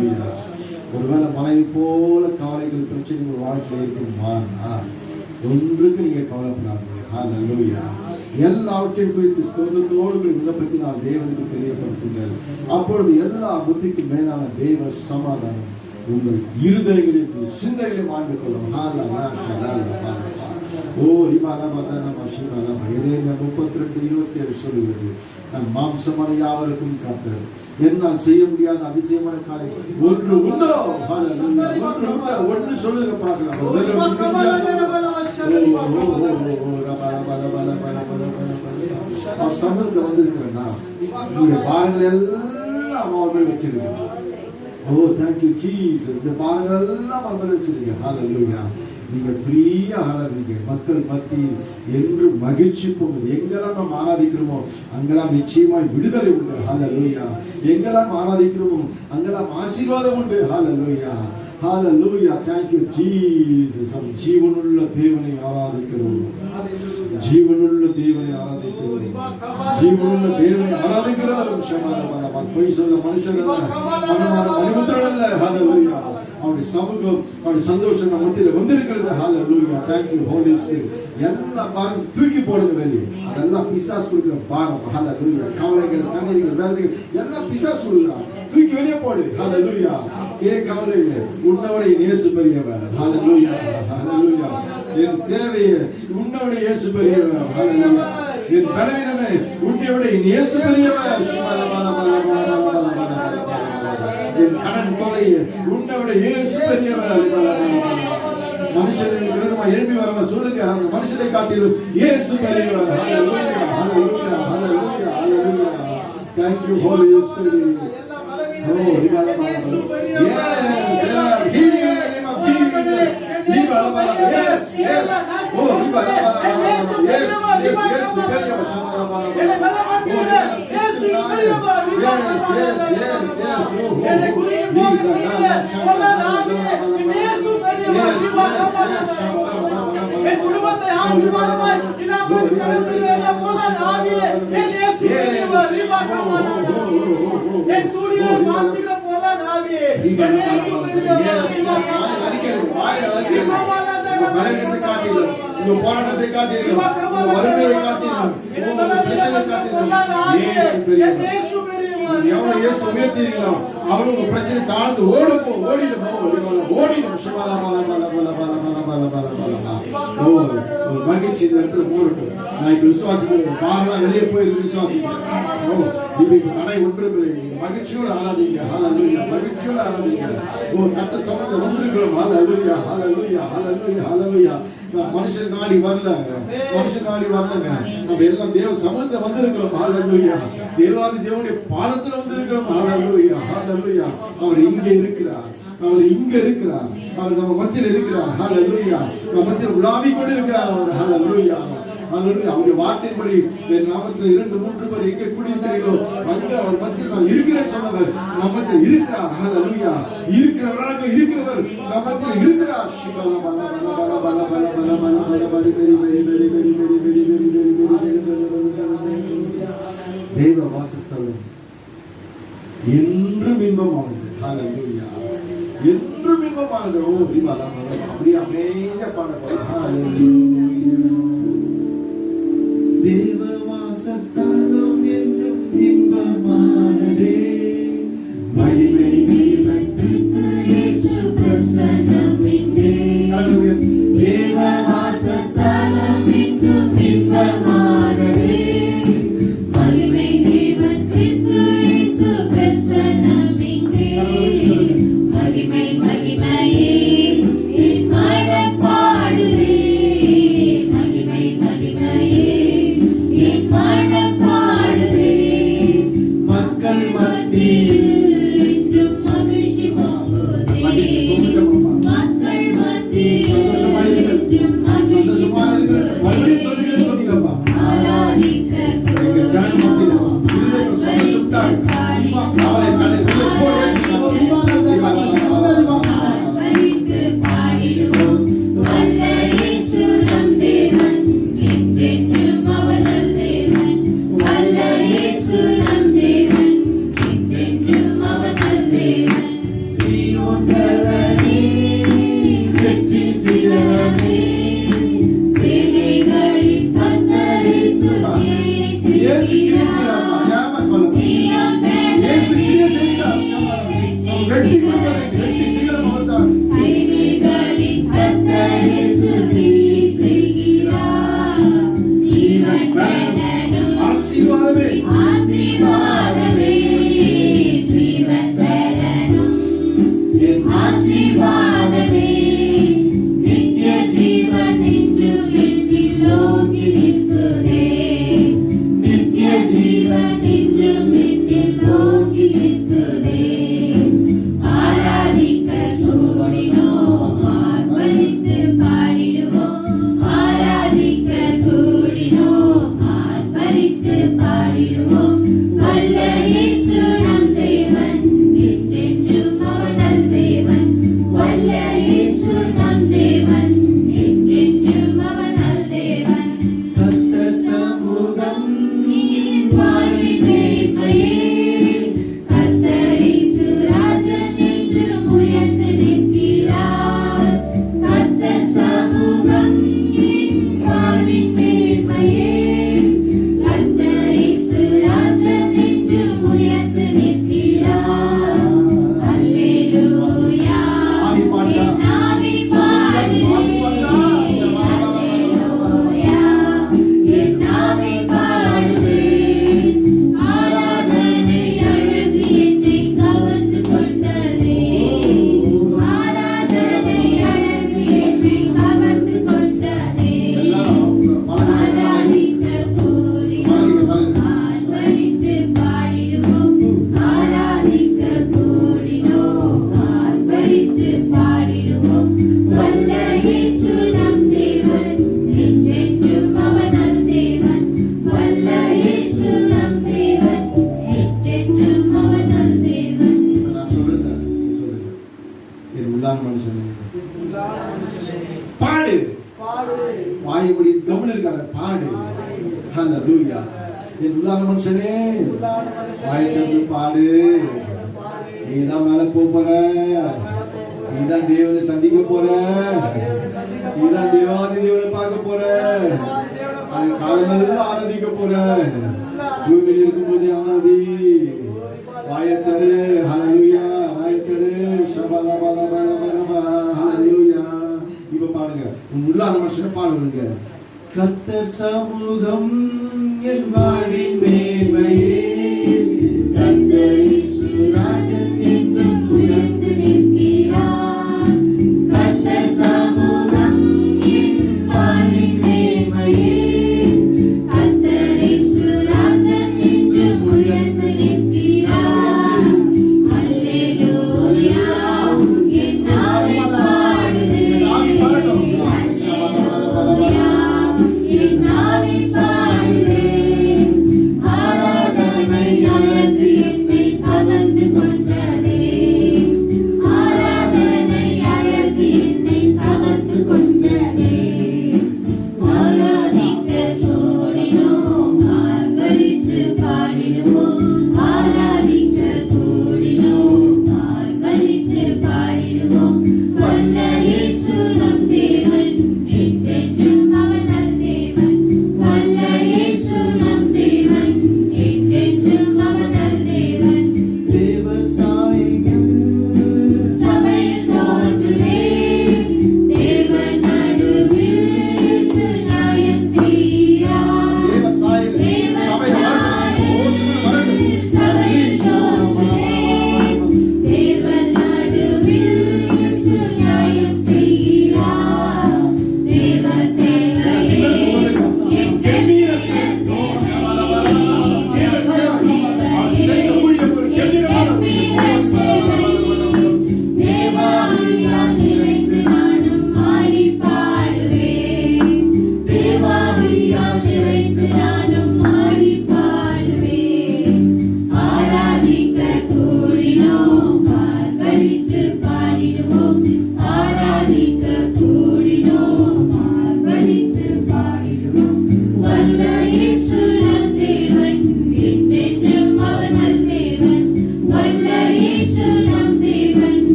ஹalleluya. ஒருவேளை மலை போல கவலைகள் பிரச்சனைகள் வாழ்க்கையில் இருக்குமா, ஒன்றுக்கு நீங்க கவலைப்படாதீங்க. ஹalleluya. எல்லாவற்றையும் குறித்து ஸ்தோத்திரத்தோடு விண்ணப்பத்தி நான் தேவனுக்கு தெரியப்படுத்துங்கள். அப்பொழுது எல்லா புத்திக்கும் மேலான தேவ சமாதானம் உங்கள் இருதயங்களில் சிந்தைகளையும் ஆண்டு கொள்ளும். ஓ எரேமியா 32:27 சொல்லுகிறது, நான் மாம்சமான யாவருக்கும் கர்த்தர், என்னால் செய்ய முடியாத அதிசயமான காரியம் ஒன்று உண்டோ? ஒன்று சொல்லுங்க பார்க்கலாம். சமூகத்தை வந்திருக்கிறேன்னா உங்களுடைய பாரங்கள் எல்லாம் அவர் மேல் வச்சிருக்கேன். ஓ தேங்க்யூ ஜீசஸ். இந்த பாரங்கள் எல்லாம் அவர் மேல் வச்சிருக்கேன். ஹalleluya. நீங்கள் ஃப்ரீயா ஆராதிங்க. மக்கள் மத்தியில் என்று மகிழ்ச்சி போகுது. எங்கெல்லாம் நாம் ஆராதிக்கிறோமோ அங்கெல்லாம் நிச்சயமாய் விடுதலை உண்டு. ஹalleluya. எங்கெல்லாம் ஆராதிக்கிறோமோ அங்கெல்லாம் ஆசீர்வாதம் உண்டு. ஹalleluya. ஹalleluya. Thank you Jesus. நாம் ஜீவனுள்ள தேவனை ஆராதிக்கிறோம். ஜீவனுள்ள தேவனை ஆராதிக்கிறோம். ஜீவனுள்ள தேவனை ஆராதிக்கிறோம். ஷமரமரம போய் சொல்ல மனுஷன் அல்ல, மனமார மனிதன் அல்ல. ஹalleluya. அவருடைய சமூகம், அவருடைய சந்தோஷம் நம்ம மத்தியில வந்திருக்கிறது. ஹalleluya. Thank you Holy Spirit. எல்லாம் பாருங்க, தூக்கி போடுங்க வெளியே. அதெல்லாம் பிசாசு கொடுக்கிற பாரம். ஹalleluya. கவலைகள், கண்ணீர்கள், வேதனைகள் எல்லாம் பிசாசு கொடுக்கிறான். தூக்கி வெளியே போடு. ஹalleluya. கவலையில உன்னோட இயேசு பெரியவர். ஹalleluya. ஹalleluya. என் தேவையை உன்னோட இயேசு பெரியவர். ஹalleluya. என் பலவீனமே உன்னோட இயேசு பெரியவர். என் கடன் தொல்லையை உன்னோட இயேசு பெரியவர். மனுஷனுக்கு விரோதமா எழுப்பி வரவங்க சொல்லுங்க, அந்த மனுஷனை காட்டிலும் இயேசு பெரியவர். ஹalleluya. ஹalleluya. ஹalleluya. ஹalleluya. Thank you Holy Spirit. Oh, yes, healing in the name of Jesus. Yes, yes. Oh, yes, yes, yes. போராட்டத்தை காட்டிலும் வறுமையை காட்டிலும் பிரச்சனை காட்டிலும் எவ்வளவு இயேசு உயர்த்தீங்களோ அவ்வளவு உங்க பிரச்சனை தாழ்ந்து ஓடிடும். ஒரு மகிழ்ச்சி இந்த இடத்துல போடட்டும். நான் இப்ப விசுவாசிக்கிறேன், பாரெல்லாம் வெளியே போயிருக்கு விசுவாசிக்கிறேன். இப்ப நடை ஒன்றுமில்லை. மகிழ்ச்சியோடு ஆராதிங்க. ஹalleluya. மகிழ்ச்சியோடு ஆராதிங்க. கட்ட சமத்தை வந்திருக்கிறோம். ஹalleluya. ஹalleluya. ஹalleluya. ஹalleluya. மனுஷன் நாடி வரலங்க, மனுஷன் நாடி வரலங்க. நம்ம எல்லாம் தேவ சமூகத்தை வந்திருக்கிறோம். ஹalleluya. தேவாதி தேவனுடைய பாதத்துல வந்திருக்கிறோம். ஹalleluya. ஹalleluya. அவர் இங்கே இருக்கிறார். அவர் இங்க இருக்கிறார். அவர் நம்ம மத்தியில் இருக்கிறார். ஹalleluya. நம்ம மத்தியில் உலாவிக் கொண்டு இருக்கிறார் அவர். ஹalleluya. ஹalleluya. அவருடைய வார்த்தையின்படி என் நாமத்தில் 2-3 பேர் எங்கே கூடியிருக்கிறீர்களோ அங்கே அவர் மத்தியில் நான் இருக்கிறேன் சொன்னவர் நம்ம மத்தியில் இருக்கிறார். ஹalleluya. இருக்கிறவராக இருக்கிறவர் நம்ம மத்தியில் இருக்கிறார். தேவ வாசஸ்தலம் என்றும் இன்பமானது. ஹalleluya. என்றும் இன்பமானது. ஓ விவாதா அப்படியே அமைதியா பாடப்படும். ஹalleluya. தேவ வாசஸ்தலம் என்றும் இன்பமானதே, மகிமை தேவன் கிறிஸ்து இயேசு பிரசன்னம் இங்கே. தேவ வாசஸ்தலம் என்றும் இன்பமானதே, மகிமை தேவன் கிறிஸ்து இயேசு பிரசன்னம் இங்கே. மகிமை மகிமையே என் மனம் பாடுதே, மகிமை மகிமையே என் மனம் வெற்றி கொடுப்பதற்கு வெற்றி சிகரம் அவர்தான். சேனைகளின் கர்த்தர் இயேசு கிரியை செய்கிறார். ஜீவன் பலனும் ஆசீர்வாதமே ஆசீர்வாதமே, ஜீவன் பலனும் என் ஆசீர்வாதமே, நித்திய ஜீவன் என்றும் என்னில் ஓங்கி நிற்குதே. நித்திய ஜீவன் என்றும் என்னில் ஓங்கி நிற்குதே. ஆராதிக்க கூடினோம், ஆர்ப்பரித்து பாடிடுவோம். ஆராதிக்க கூடினோம், ஆர்ப்பரித்து பாடிடுவோம். வல்ல இயேசு நம் தேவன், என்றென்றும் அவர் நல் தேவன். வல்ல இயேசு நம் தேவன், என்றென்றும் அவர் நல் தேவன். கர்த்தர் சமூகம் என் வாழ்வின் மேன்மையே, கர்த்தர் இயேசு ராஜன் என்றும் உயர்ந்து நிற்கிறார். கர்த்தர் சமூகம் என் வாழ்வின் மேன்மையே, கர்த்தர் இயேசு ராஜன் என்றும் உயர்ந்து நிற்கிறார். அல்லேலூயா, என் ஆவி பாடுதே. அல்லேலூயா, என் ஆவி பாடுதே. ஆராதனை அழகு என்னை கவர்ந்து கொண்டதே. ஆராதனை அழகு என்னை கவர்ந்து கொண்டதே. ஆராதிக்க கூடினோம், ஆர்ப்பரித்து பாடிடுவோம். ஆராதிக்க கூடினோம், ஆர்ப்பரித்து பாடிடுவோம். வல்ல இயேசு நம் தேவன், என்றென்றும் அவர் நல் தேவன். வல்ல இயேசு நம் தேவன், என்றென்றும் அவர் நல் தேவன். நான் சொல்றேன். என் உள்ளான மனுஷனே பாடு. வாய்ப்படி கவனம் இருக்காத பாடு. ஹல்லேலூயா. என் உள்ளான மனுஷனே வாயை திறந்து பாடு. நீதான் மேல போற, நீதான் தேவனை சந்திக்க போற, நீதான் தேவாதி தேவனை பார்க்க போற, அது காலமெல்லாம் ஆராதிக்க போற. பூமியில் இருக்கும்போது ஆராதி. வாயத்தரு. ஹல்லேலூயா. வாயத்தரு. ஷபலபலபலபலபா. ஹல்லேலூயா. இப்ப பாடுங்க. உள்ளான மனுஷனை பாடுங்க. கர்த்தர் சமூகம் என் வாழ்வின் மேன்மையே, கர்த்தர் இயேசு ராஜன் என்றும் உயர்ந்து நிற்கிறார். கர்த்தர் சமூகம் என் வாழ்வின் மேன்மையே, கர்த்தர் இயேசு ராஜன் என்றும் உயர்ந்து நிற்கிறார். அல்லேலூயா, என் ஆவி பாடுதே. அல்லேலூயா, என் ஆவி பாடுதே.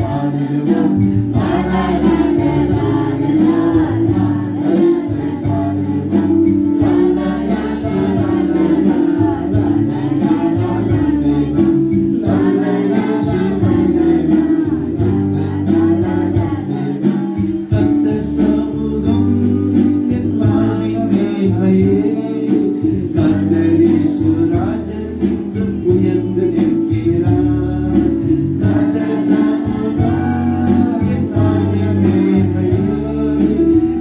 பாடுவோம் கர்த்தர் சமூகம் என் வாழ்வின் மேன்மையே கர்த்தர் இயேசு ராஜன் என்றும் உயர்ந்து நிற்கிறார் கர்த்தர் சமூகம் என் வாழ்வின் மேன்மையே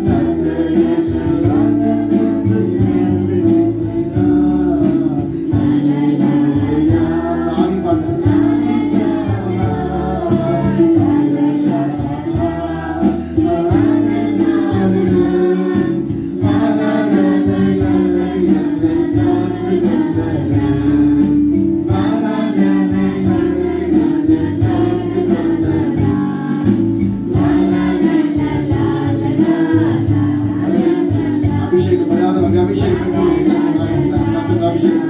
கர்த்தர் இயேசு ராஜன் என்றும் உயர்ந்து நிற்கிறார் அல்லேலூயா ஆவி பாடுங்க அபிஷேகம் பண்ணாதவங்க அபிஷேகம் பண்ணுங்க அபிஷேகம்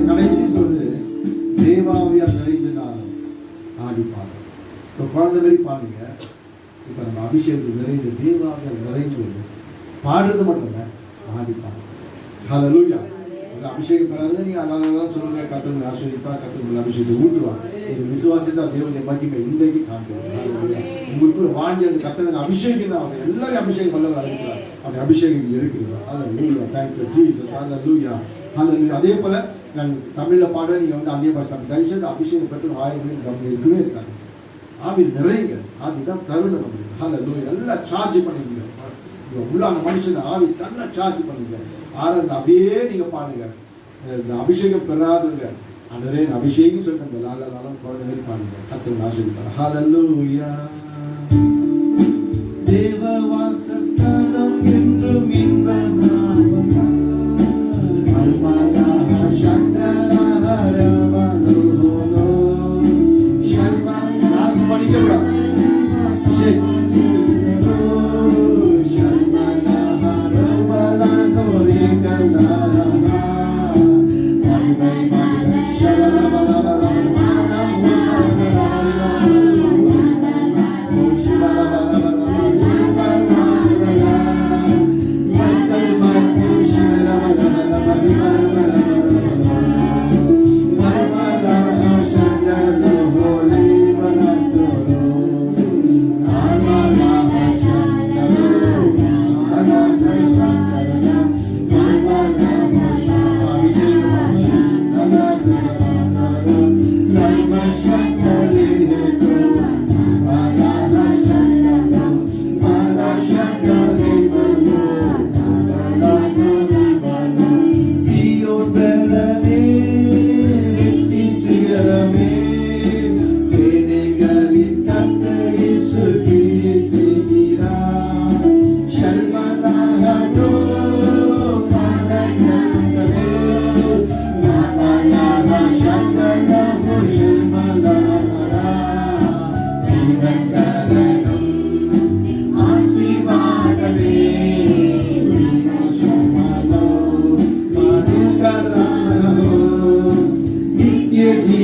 கடைசி சொல்லு தேவாவியால் நிறைந்து நான் ஆடி பாடுறேன். இப்போ குழந்தை மாதிரி பாடுங்க. இப்போ நம்ம அபிஷேகத்தில் நிறைந்த தேவாவியால் நிறைந்து பாடுறது மட்டும் இல்லை, ஆடி பாடுறோம். ஹல்லேலூயா. அந்த அபிஷேகம் பெறாதவங்க நீங்க அதனால சொல்லுங்க, கர்த்தர் ஆசீர்வதிப்பா, கர்த்தர் அபிஷேகத்தை ஊற்றுவாங்க. இது விசுவாசத்தை தேவனுடைய மகிமை இன்றைக்கு காண்கிறோம். ஹல்லேலூயா. உங்களுக்கு வாங்கி அந்த கர்த்தர் அபிஷேகம் அவங்க எல்லாரும் அபிஷேகம் பண்ண ஆரம்பிக்கிறார். அப்படி அபிஷேகம் இருக்கிறது. Hallelujah. Thank you Jesus. Hallelujah. Hallelujah. அதே போல நான் தமிழில் பாட நீங்கள் வந்து அந்நிய பாஷை தயவுசெய்து அபிஷேகம் பெற்று 1000 பேர் கம்மி இருக்கவே இருக்காங்க. ஆவியில் நிறைங்க. ஆவி தான் தருணம் பண்ணுங்க. ஹல்லேலூயா. நல்லா சார்ஜ் பண்ணிக்கங்க. உள்ளான மனுஷன் ஆவி நல்லா சார்ஜ் பண்ணுங்க. ஆராதனை அப்படியே நீங்க பாடுங்க. இந்த அபிஷேகம் பெறாதுங்க அன்றே அபிஷேகம் சொல்லுங்க. லாலும் குழந்தை மாதிரி பாடுங்க. கர்த்தர் ஆசீர்வதிப்பார். ஹல்லேலூயா. தேவ வாசஸ்தலம் என்றும் இன்பமாகும். அல்மலாஹ ஷண்டலாஹ ரவலோலோ ஷர்மன் நாஸ் படிக்கடா ஷேக்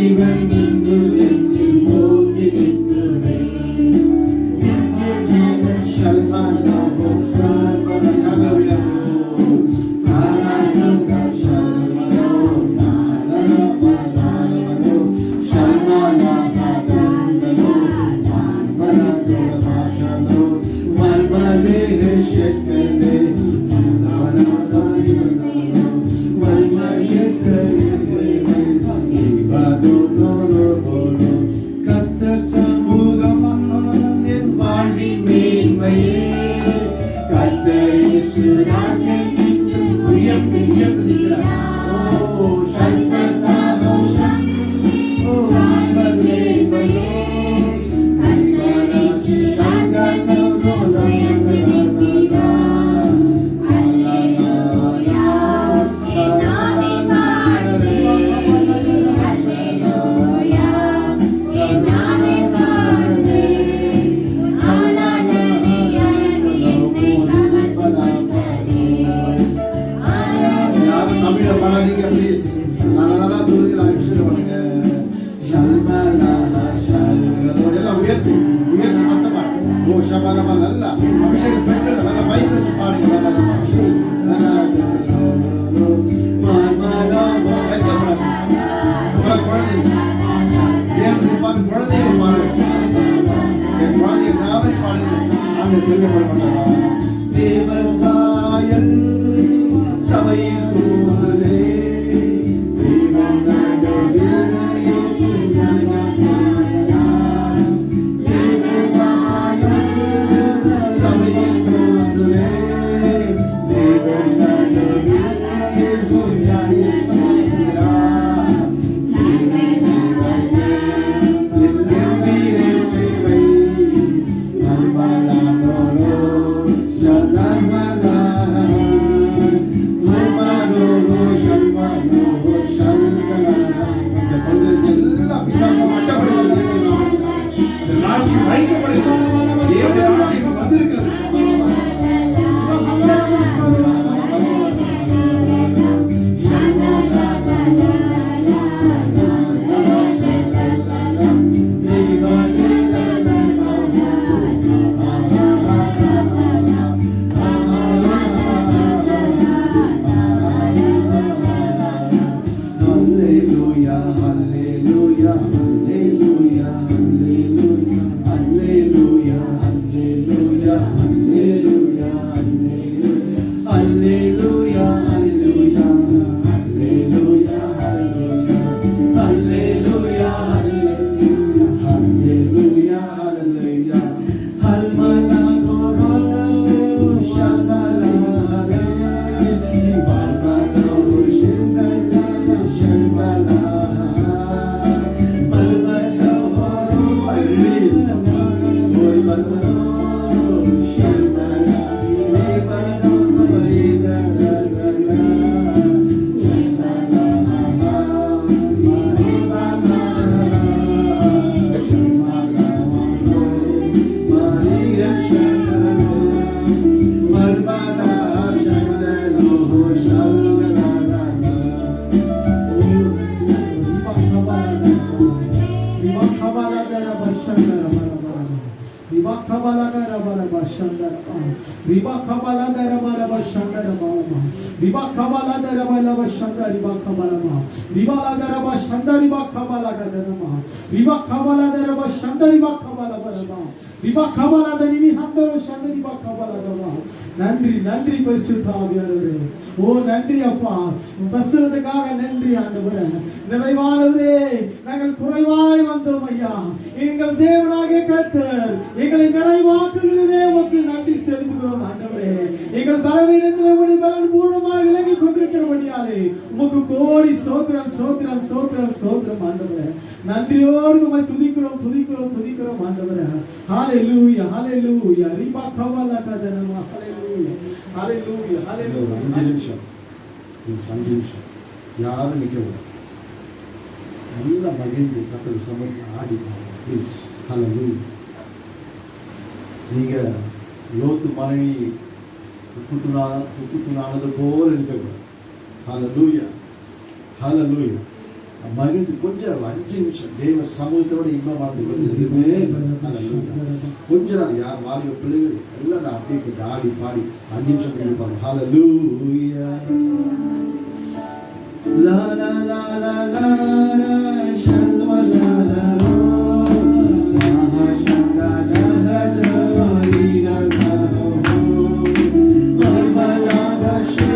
தேவன் என்றும் என்றும் ஓங்கி நிற்குமே. கர்த்தர் சமூகம் என் வாழ்வின் மேன்மையே. கர்த்தர் இயேசு ராஜன் என்றும் உயர்ந்து நிற்கிறார். ஓ சர்வ சந்தோஷம், ஓ வாழ்வின் மேன்மையே. அபிஷேகம் பெற்று நல்ல மைக் வச்சு பாடுங்க. குழந்தைகள் பாருங்க, என் குழந்தைகள் நாவல் பாடுங்க. நாங்கள் திரும்ப பண்ணலாம். தேவசாயல் சபையில் தோன்றுதே. நன்றி நன்றி பரிசுத்த ஆவியானவரே. ஓ நன்றி அப்பா, வசனத்துக்காக நன்றி ஆண்டவரே. நிறைவானவரே, நாங்கள் குறைவாய் வந்தோம் ஐயா. எங்கள் தேவனாகிய கர்த்தர் எங்களை நிறைவாக்குகிறதே உமக்கு நன்றி செலுத்துகிறோம் ஆண்டவரே. எங்கள் பலவீனத்தில் உம்முடைய பலன் பூர்ணமாய் விளங்கி கொண்டிருக்கிறபடியாலே உமக்கு கோடி சோத்திரம் சோத்திரம் சோத்திரம் சோத்திரம் ஆண்டவரே. நன்றியோடு உம்மை துதிக்கிறோம் துதிக்கிறோம் துதிக்கிறோம் ஆண்டவரே. ஹalleluya ஹalleluya ரிபா கவலா கதனமா ஹalleluya ஹalleluya ஹalleluya. 5 நிமிஷம் யாரும் நிற்க கூடாது. நல்ல மகிழ்ந்து கர்த்தர் சமூகத்தில் ஆடி ப்ளீஸ். ஹalleluya. நீங்கள் லோத்து மனைவி துப்புத்துணானது போல நிற்கக்கூடாது. ஹalleluya ஹalleluya. மகிழ்ந்து கொஞ்சம் 5 நிமிஷம் தேவ சமூகத்தோட இன்பமானது எதுவுமே கொஞ்ச நாள் யார் வாலிப பிள்ளைகள் எல்லாம் நான் அப்படியே கொஞ்சம் ஆடி பாடி 5 நிமிஷம் இருப்பாங்க. ஹல்லேலூயா லா லா லா லா லா ஷல்வா லா லா மஹா லா லா லா லா மர்மலா ஷே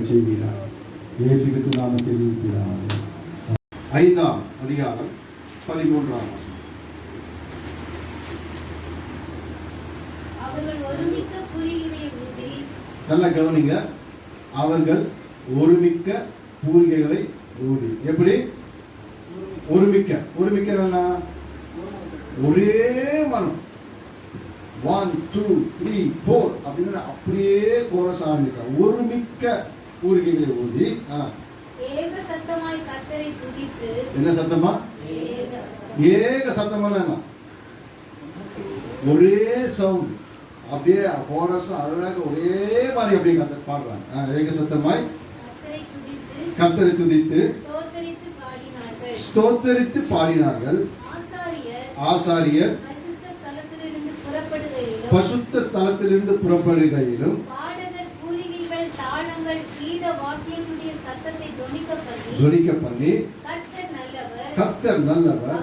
செய்வீராக. இயேசு கிறிஸ்து நாமத்தில் பிதாவே. 5ஆம் அதிகாரம் 13ஆம் வசனம். அவர்கள் ஒருமிக்க பூரிகைகளை ஊதி, நல்லா கவனிங்க. அவர்கள் ஒருமிக்க பூரிகைகளை ஊதி. எப்படி ஒருமிக்க? ஒருமிக்க ஒரே மனம். 1 2 3 4 அப்படின்னு அப்படியே கோரஸ் ஆரம்பிக்கிறார். ஒருமிக்க பூரிகைகளை ஊதி ஏக சத்தமாய் கர்த்தரை துதித்து. என்ன சத்தமா? ஏக சத்தம். ஏக சத்தமா? ஒரே சவுண்ட். அப்படியே கோரஸ் அழகாக ஒரே மாதிரி அப்படியே பாடுறாங்க. ஏக சத்தமாய் கர்த்தரை துதித்து, கர்த்தரை துதித்து ஸ்தோத்தரித்து பாடினார்கள். ஸ்தோத்தரித்து பாடினார்கள். ஆசாரியர் பசுத்த ஸ்தலத்திலிருந்து புறப்படுகையிலும் பாடகர் பூரிகைகள் தாளங்கள் கீத வாத்தியங்களுடைய சத்தத்தை தொனிக்க பண்ணி கர்த்தர் நல்லவர்,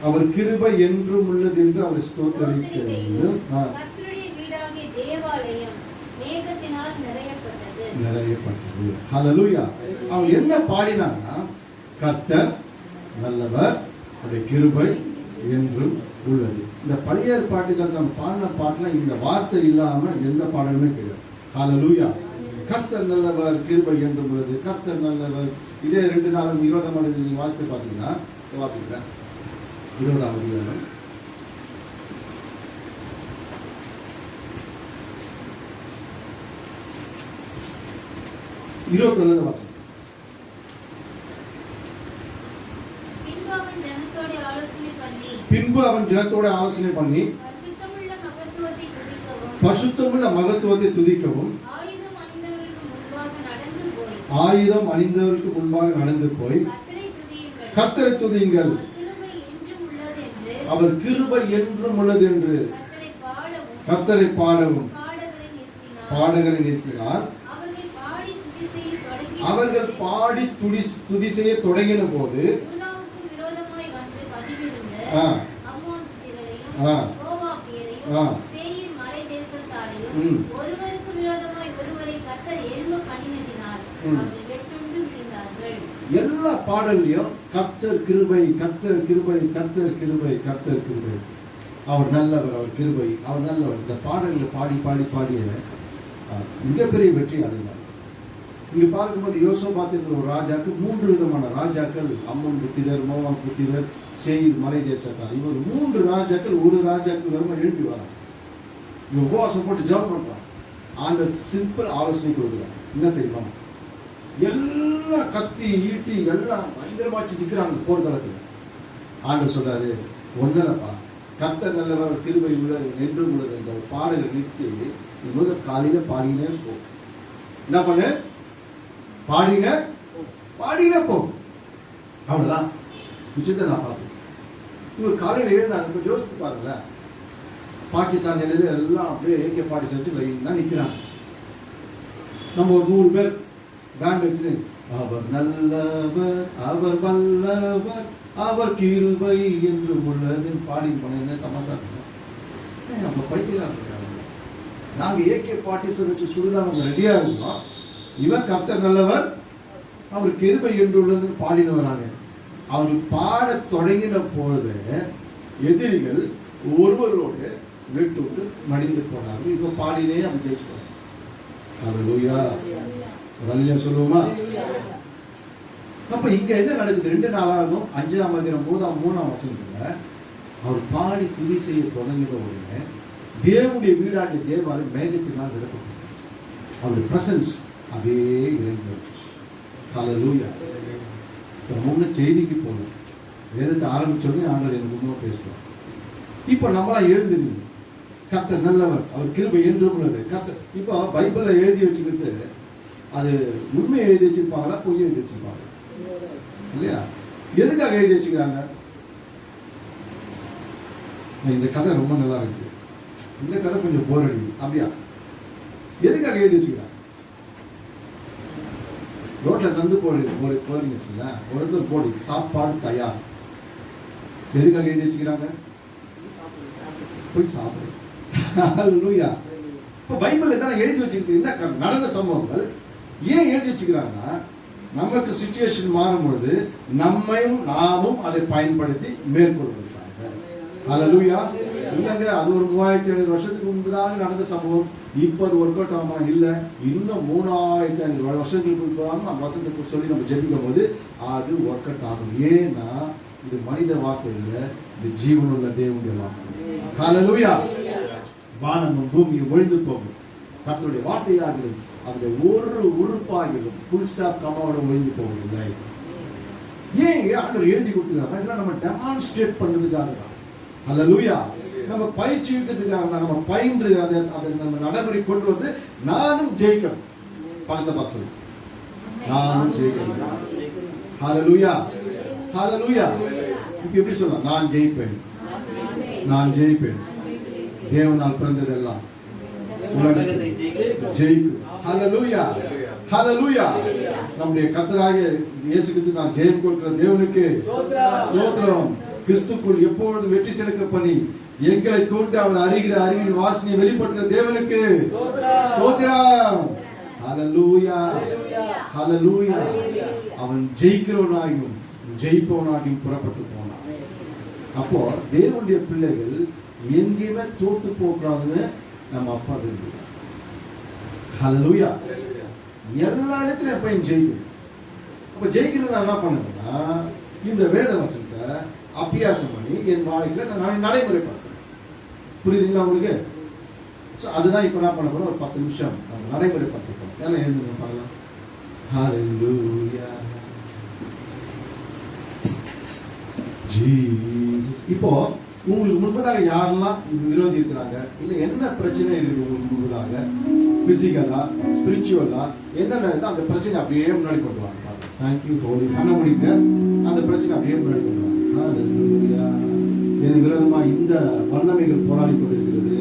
அவர் கிருபை என்றும் உள்ளது என்று அவர் ஸ்தோத்தரிக்கையிலும் கர்த்தருடைய வீடாகிய தேவாலயம் மேகத்தினால் நிறையப்பட்டது. ஹல்லேலூயா. அவங்க என்ன பாடினாங்கன்னா, கர்த்தர் நல்லவர், அவருடைய கிருபை என்றும் உள்ளது. இந்த பழைய ஏற்பாட்டுகள் நம்ம பாடின பாட்டுல இந்த வார்த்தை இல்லாம எந்த பாடலுமே கிடையாது. ஹல்லேலூயா. கர்த்தர் நல்லவர், கிருபை என்றும் உள்ளது. கர்த்தர் நல்லவர். இதே 2 நாளும் 20ஆம் அதிகாரம் நீங்க வாசித்து பார்த்தீங்கன்னா, வாசிக்கல 20ஆம் அதிகாரம் 21 வாசிக்க. பின்பு அவன் ஜனத்தோட ஆலோசனை பண்ணி பரிசுத்தமுள்ள மகத்துவத்தை துதிக்கவும் ஆயுதம் அணிந்தவர்களுக்கு முன்பாக நடந்து போய் கர்த்தரை துதியுங்கள், அவர் கிருபை என்றும் உள்ளது என்று கர்த்தரை பாடவும் பாடகரை நிறுத்தினார். அவர்கள் பாடி துதி செய்ய தொடங்கின போது எல்லா பாடல்லையும் கர்த்தர் கிருபை, கர்த்தர் கிருபை, கர்த்தர் கிருபை, கர்த்தர் கிருபை, அவர் நல்லவர், அவர் கிருபை, அவர் நல்லவர். இந்த பாடல்களை பாடி பாடி பாடிய மிகப்பெரிய வெற்றி அடைந்தார். இங்க பார்க்கும்போது யோசபாத்தின் ஒரு ராஜாக்கு 3 விதமான ராஜாக்கள், அம்மன் புத்திரர், மோவாப் புத்திரர், சேயீர் மலை தேசத்தார். இவர் 3 ராஜாக்கள் ஒரு ராஜாக்கு வருமா எழுப்பி வராங்க. இவங்க உபவாசம் போட்டு ஜெபம் பண்றாங்க. அந்த சிம்பிள் ஆலோசனை கொடுக்குறாங்க. என்ன தெரியுமா? எல்லாம் கத்தி ஈட்டி எல்லாம் பயங்கரமாச்சு நிற்கிறாங்க போர்க்களத்தில். ஆண்டவர் சொல்றாரு, ஒன்னப்பா, கர்த்தர் நல்லவர், கிருபை உள்ளது என்றும் உள்ளது என்ற பாடல்கள் நிறுத்தி முதல் காலையில பாடினே போ. என்ன பண்ணு? பாடினே போ. அவ்வளவுதான். உச்சத்தை நான் பார்த்தேன். இவங்க காலையில் எழுந்தாங்க. இப்போ யோசித்து பாருங்களேன். பாகிஸ்தான் எல்லையில எல்லாம் அப்படியே AK-47 லைன் தான் நிற்கிறாங்க. நம்ம ஒரு 100 பேர் பேண்ட் வச்சு அவர் நல்லவர், அவர் வல்லவர், அவர் கிருபை என்று உள்ளது பாடி பண்ண தமாசா நம்ம பைத்தியம். நாங்கள் AK-47 வச்சு சுடுதா நம்ம ரெடியா இருந்தோம். இவன் கர்த்தர் நல்லவர், அவர் கிருபை என்று உள்ளது பாடின்னு வராங்க. அவர் பாட தொடங்கின பொழுது எதிரிகள் ஒருவரோடு வெட்டு விட்டு மடிந்து போனார்கள். இப்போ பாடினே அவங்க ஜெயிச்சுட்டாங்க. ஹல்லேலூயா. ஹல்லேலூயா சொல்லுவோமா? அப்ப இங்க என்ன நடக்குது? 2 நாளாகும் 5ஆம் அதிகாரம் 3ஆம் வசனத்துல அவர் பாடி துதி செய்ய தொடங்கின உடனே தேவனுடைய வீடாகிய தேவாலயம் மேகத்தினால் நிரப்பப்பட்டது. அவருடைய பிரசன்ஸ் அப்படியே இறங்கி வந்துச்சு. ஹல்லேலூயா. முன்ன செய்திக்கு போகணும். வேதத்தை ஆரம்பிச்சோடனே ஆண்டவர் எனக்கு முன்னோர் பேசுகிறோம். இப்போ நம்மளா எழுந்துருங்க. கர்த்தர் நல்லவர், அவர் கிருபை என்றும் உள்ளது. கர்த்தர் இப்போ பைபிள்ல எழுதி வச்சுக்கிட்டு அது உண்மையை எழுதி வச்சிருப்பாங்களா பொய் எழுதி வச்சிருப்பாங்க இல்லையா? எதுக்காக எழுதி வச்சுக்கிறாங்க? இந்த கதை ரொம்ப நல்லா இருக்கு, இந்த கதை கொஞ்சம் போர் அடிக்குது அப்படியா? எதுக்காக எழுதி வச்சுக்கிறாங்க? ரோட்ல நடந்து போறீங்க வச்சுங்களேன், ஒருத்தர் போடு சாப்பாடு தயார். எதுக்காக எழுதி வச்சுக்கிறாங்க? போய் சாப்பிடு. ஹல்லேலூயா. இப்போ பைபிளில் தான் எழுதி வச்சுக்கிட்டீங்கன்னா நடந்த சம்பவங்கள் ஏன் எழுதி வச்சுக்கிறாங்கன்னா நமக்கு சிச்சுவேஷன் மாறும் பொழுது நாமும் அதை பயன்படுத்தி மேற்கொள்வதற்காக. ஹல்லேலூயா. இல்லைங்க அது ஒரு 3500 வருஷத்துக்கு முன்பதாக நடந்த சம்பவம், இப்போ அது ஒர்க் அவுட் ஆகுமா? இல்லை, இன்னும் 3500 வருஷங்களுக்கு முன்பதாக நம்ம வசனத்தை சொல்லி நம்ம ஜெபிக்கும் போது அது ஒர்க் அவுட் ஆகும். ஏன்னா இது மனித வார்த்தை இல்லை, இது ஜீவனுள்ள தேவனுடைய வார்த்தை. ஹல்லேலூயா. வானமும் பூமியும் ஒழிந்து போகும், கர்த்தருடைய வார்த்தையாகிலும் அந்த ஒரு உறுப்பாகிலும் ஃபுல் ஸ்டாப் கமாவோட ஒழிந்து போவதில்லை. ஏன் ஆண்டவர் எழுதி கொடுத்துருக்காங்க? இதெல்லாம் நம்ம டெமான்ஸ்ட்ரேட் பண்ணுறதுக்காக தான். ஹல்லேலூயா. நம்ம பயிற்சி இருக்கிறதுக்காக தான், நம்ம பயின்று அதை நம்ம நடைமுறை கொண்டு வந்து நானும் ஜெயிக்கணும். பக்கத்தை பார்த்து சொல்லு, நானும் ஜெயிக்கணும். ஹல்லேலூயா. ஹல்லேலூயா. இப்போ எப்படி சொல்லலாம்? நான் ஜெயிப்பேன், நான் ஜெயிப்பேன். தேவனால் பிறந்ததெல்லாம் உலகத்தை ஜெயிக்கும். ஹல்லேலூயா. ஹல்லேலூயா. நம்முடைய கர்த்தராகிய இயேசு கிறிஸ்து நான் ஜெயம் கொடுக்கிற தேவனுக்கு ஸ்தோத்திரம். கிறிஸ்துக்குள் எப்பொழுதும் வெற்றி சிறக்க பண்ணி எங்களை கொண்டு அவன் அறிகிற அறிவின் வாசனையை வெளிப்படுத்துகிற தேவனுக்கு ஸ்தோத்திரம். ஹல்லேலூயா. ஹல்லேலூயா. அவன் ஜெயிக்கிறவனாகியும் ஜெயிப்பவனாகியும் புறப்பட்டு போனான். அப்போ தேவனுடைய பிள்ளைகள் எங்கேயுமே தோத்து போகக்கூடாதுன்னு நம்ம அப்பா விரும்புகிறார். ஹல்லேலூயா. எல்லா இடத்துலையும் எப்பயும் ஜெயிக்கணும். அப்போ ஜெயிக்கிறது நான் என்ன பண்ணுவேன்னா, இந்த வேத வசனத்தை அபியாசம் பண்ணி என் வாழ்க்கையில் நான் நடைமுறைப்படுத்துறேன். புரியுதுங்களா உங்களுக்கு? ஸோ அதுதான் இப்போ என்ன பண்ண போகிறோம், ஒரு 10 நிமிஷம் நம்ம நடைமுறைப்படுத்திப்போம். ஏன்னா எழுதுங்க பார்க்கலாம். ஹல்லேலூயா. ஜீசஸ். இப்போ உங்களுக்கு முன்பதாக யாரெல்லாம் விரோதி இருக்கிறாங்க, இல்லை என்ன பிரச்சனை இருக்குது உங்களுக்கு முன்பதாக, பிசிக்கலா ஸ்பிரிச்சுவலா என்னென்ன அந்த பிரச்சனை அப்படியே முன்னாடி கொண்டு வாங்க. தேங்க்யூ ஹோலி. கண்ண முடிக்க அந்த பிரச்சனை அப்படியே முன்னாடி கொண்டு வாங்க. ஹல்லேலூயா. எனக்கு விரோதமா இந்த வல்லமைகள் போராடி கொண்டிருக்கிறது,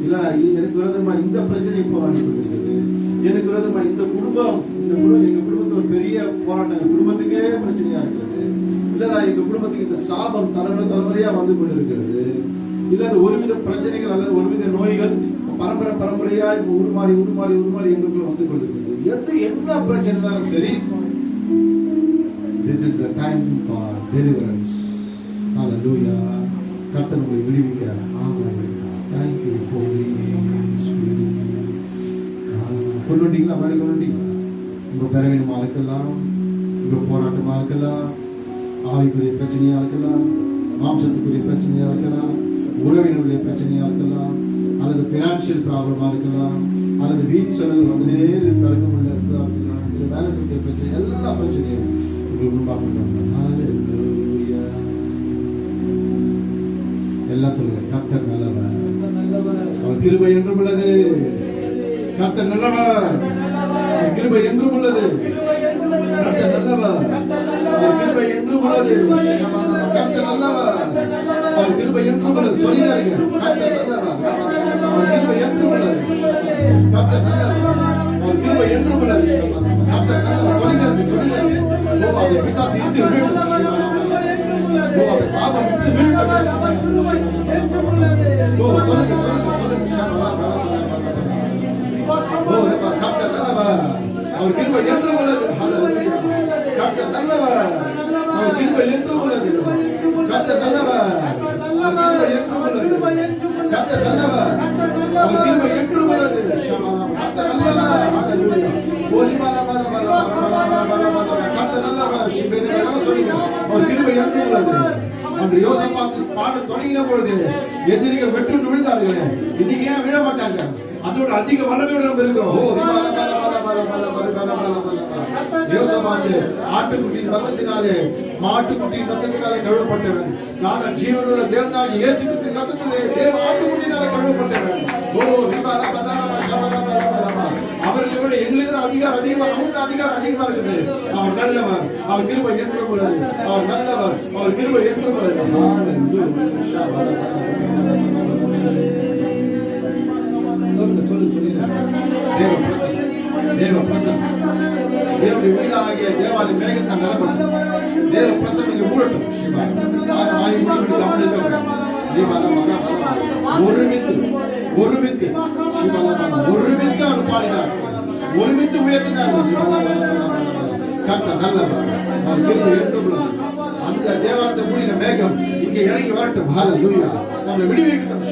இல்லை எனக்கு விரோதமா இந்த பிரச்சனை போராடி கொண்டிருக்கிறது, எனக்கு விரோதமா இந்த குடும்பம் எங்க குடும்பத்தில் ஒரு பெரிய போராட்டம், குடும்பத்துக்கே பிரச்சனையா இருக்கிறது, இல்லதா எங்க குடும்பத்துக்கு இந்த சாபம் தலைமுறையா வந்து கொண்டிருக்கிறது, இல்ல ஒருவித பிரச்சனைகள் அல்லது ஒருவித நோய்கள் பரம்பரையா உருமாறி எங்களுக்குள்ள வந்து கொண்டிருக்கிறது. என்ன பிரச்சனை தான் சரி, this is the time for deliverance. Hallelujah. கர்த்தர் உங்களை விடுவிக்க ஆமென். Thank you Holy Spirit. கொண்டுட்டீங்களா? அப்படி கொண்டுட்டீங்களா? உங்க பலவீனமா இருக்கலாம், உங்க போராட்டமா இருக்கலாம், ஆவிக்குரிய பிரச்சனையா இருக்கலாம், மாம்சத்துக்குரிய பிரச்சனையா இருக்கலாம், உறவினுடைய பிரச்சனையா இருக்கலாம், அல்லது பினான்சியல் ப்ராப்ளமா இருக்கலாம், அல்லது வீட்டு செலவு வந்து நேரு தடுக்க முடியல இருக்கலாம், இல்லை வேலை செய்ய பிரச்சனை, எல்லா பிரச்சனையும் உங்களுக்கு முன்பாக. ஹல்லேலூயா. எல்லாம் சொல்லுங்க. கர்த்தர் நல்லவர், அவர் கிருபை என்றும் உள்ளது. கர்த்தர் நல்லவர், அவர் கிருபை என்றும் உள்ளது. கர்த்தர் நல்லவர், அவர் கிருபை என்றும் உள்ளது. கர்த்தர் நல்லவர், அவர் கிருபை என்றும் உள்ளது. சொல்லிடாருங்க. கர்த்தர் நல்லவர், அவர் கிருபை என்றும் உள்ளது. கர்த்தர் நல்லவர், அவர் கிருபை என்றும் உள்ளது. கர்த்தர் நல்லவர். சொல்லிடாருங்க. ஓ அந்த பிசாசு இழுத்து விழுந்து, ஓ அந்த சாபம் இழுத்து விழுந்து. ஓ சொல்லுங்க. ஓ கர்த்தர் நல்லவர், அவர் கிருபை என்றும் உள்ளது. ஹல்லேலூயா. கர்த்தர் நல்லவர், அவர் கிருபை என்றும் உள்ளது. கர்த்தர் நல்லவர், அவர் கிருபை என்றும் உள்ளது. கர்த்தர் நல்லவர், அவர் கிருபை என்றும் உள்ளது. கர்த்தர் நல்லவர். ஹல்லேலூயா. கர்த்தர் நல்லவர். சொல்லுங்க. அவர் கிருபை என்றும் உள்ளது. அன்று யோசபாத் பாட தொடங்கின பொழுது எதிரிகள் வெட்டு விழுந்தார்களே, இன்னைக்கு ஏன் விழ மாட்டாங்க? அதோட அதிக வல்லமையோட நம்ம இருக்கிறோம். யோசபாத் ஆட்டுக்குட்டியின் ரத்தத்தினாலே மாட்டுக்குட்டியின் ரத்தத்தினாலே கழுவப்பட்டவன். நான் ஜீவனுள்ள தேவனாகிய இயேசு கிறிஸ்துவின் ரத்தத்திலே தேவ ஆட்டுக்குட்டியினாலே கழுவப்பட்டவன். ஓ அவர்களை விட எங்களுக்கு தான் அதிகாரம் அதிகமா, அவங்களுக்கு அதிகாரம் அதிகமா இருக்குது. அவர் நல்லவர், அவர் கிருபை என்றும் உள்ளது. அவர் நல்லவர், அவர் கிருபை என்றும் உள்ளது. சொல்லுங்க. தேவ பிரசன்னம், தேவனுடைய வீடாகிய தேவாலய மேகத்தை நிரப்பணும். தேவ பிரசன்னம் இங்கே மூடட்டும். ஒருமித்து ஒருமித்து ஒருமித்து அவர் பாடினார், ஒருமித்து உயர்த்தினார். கர்த்தர் நல்லவர், அவர் கிருபை என்றும் உள்ளது. அந்த தேவாலயத்தை மூடின மேகம் இங்கே இறங்கி வரட்டும். ஹல்லேலூயா, நம்மை விடுவிக்கட்டும்.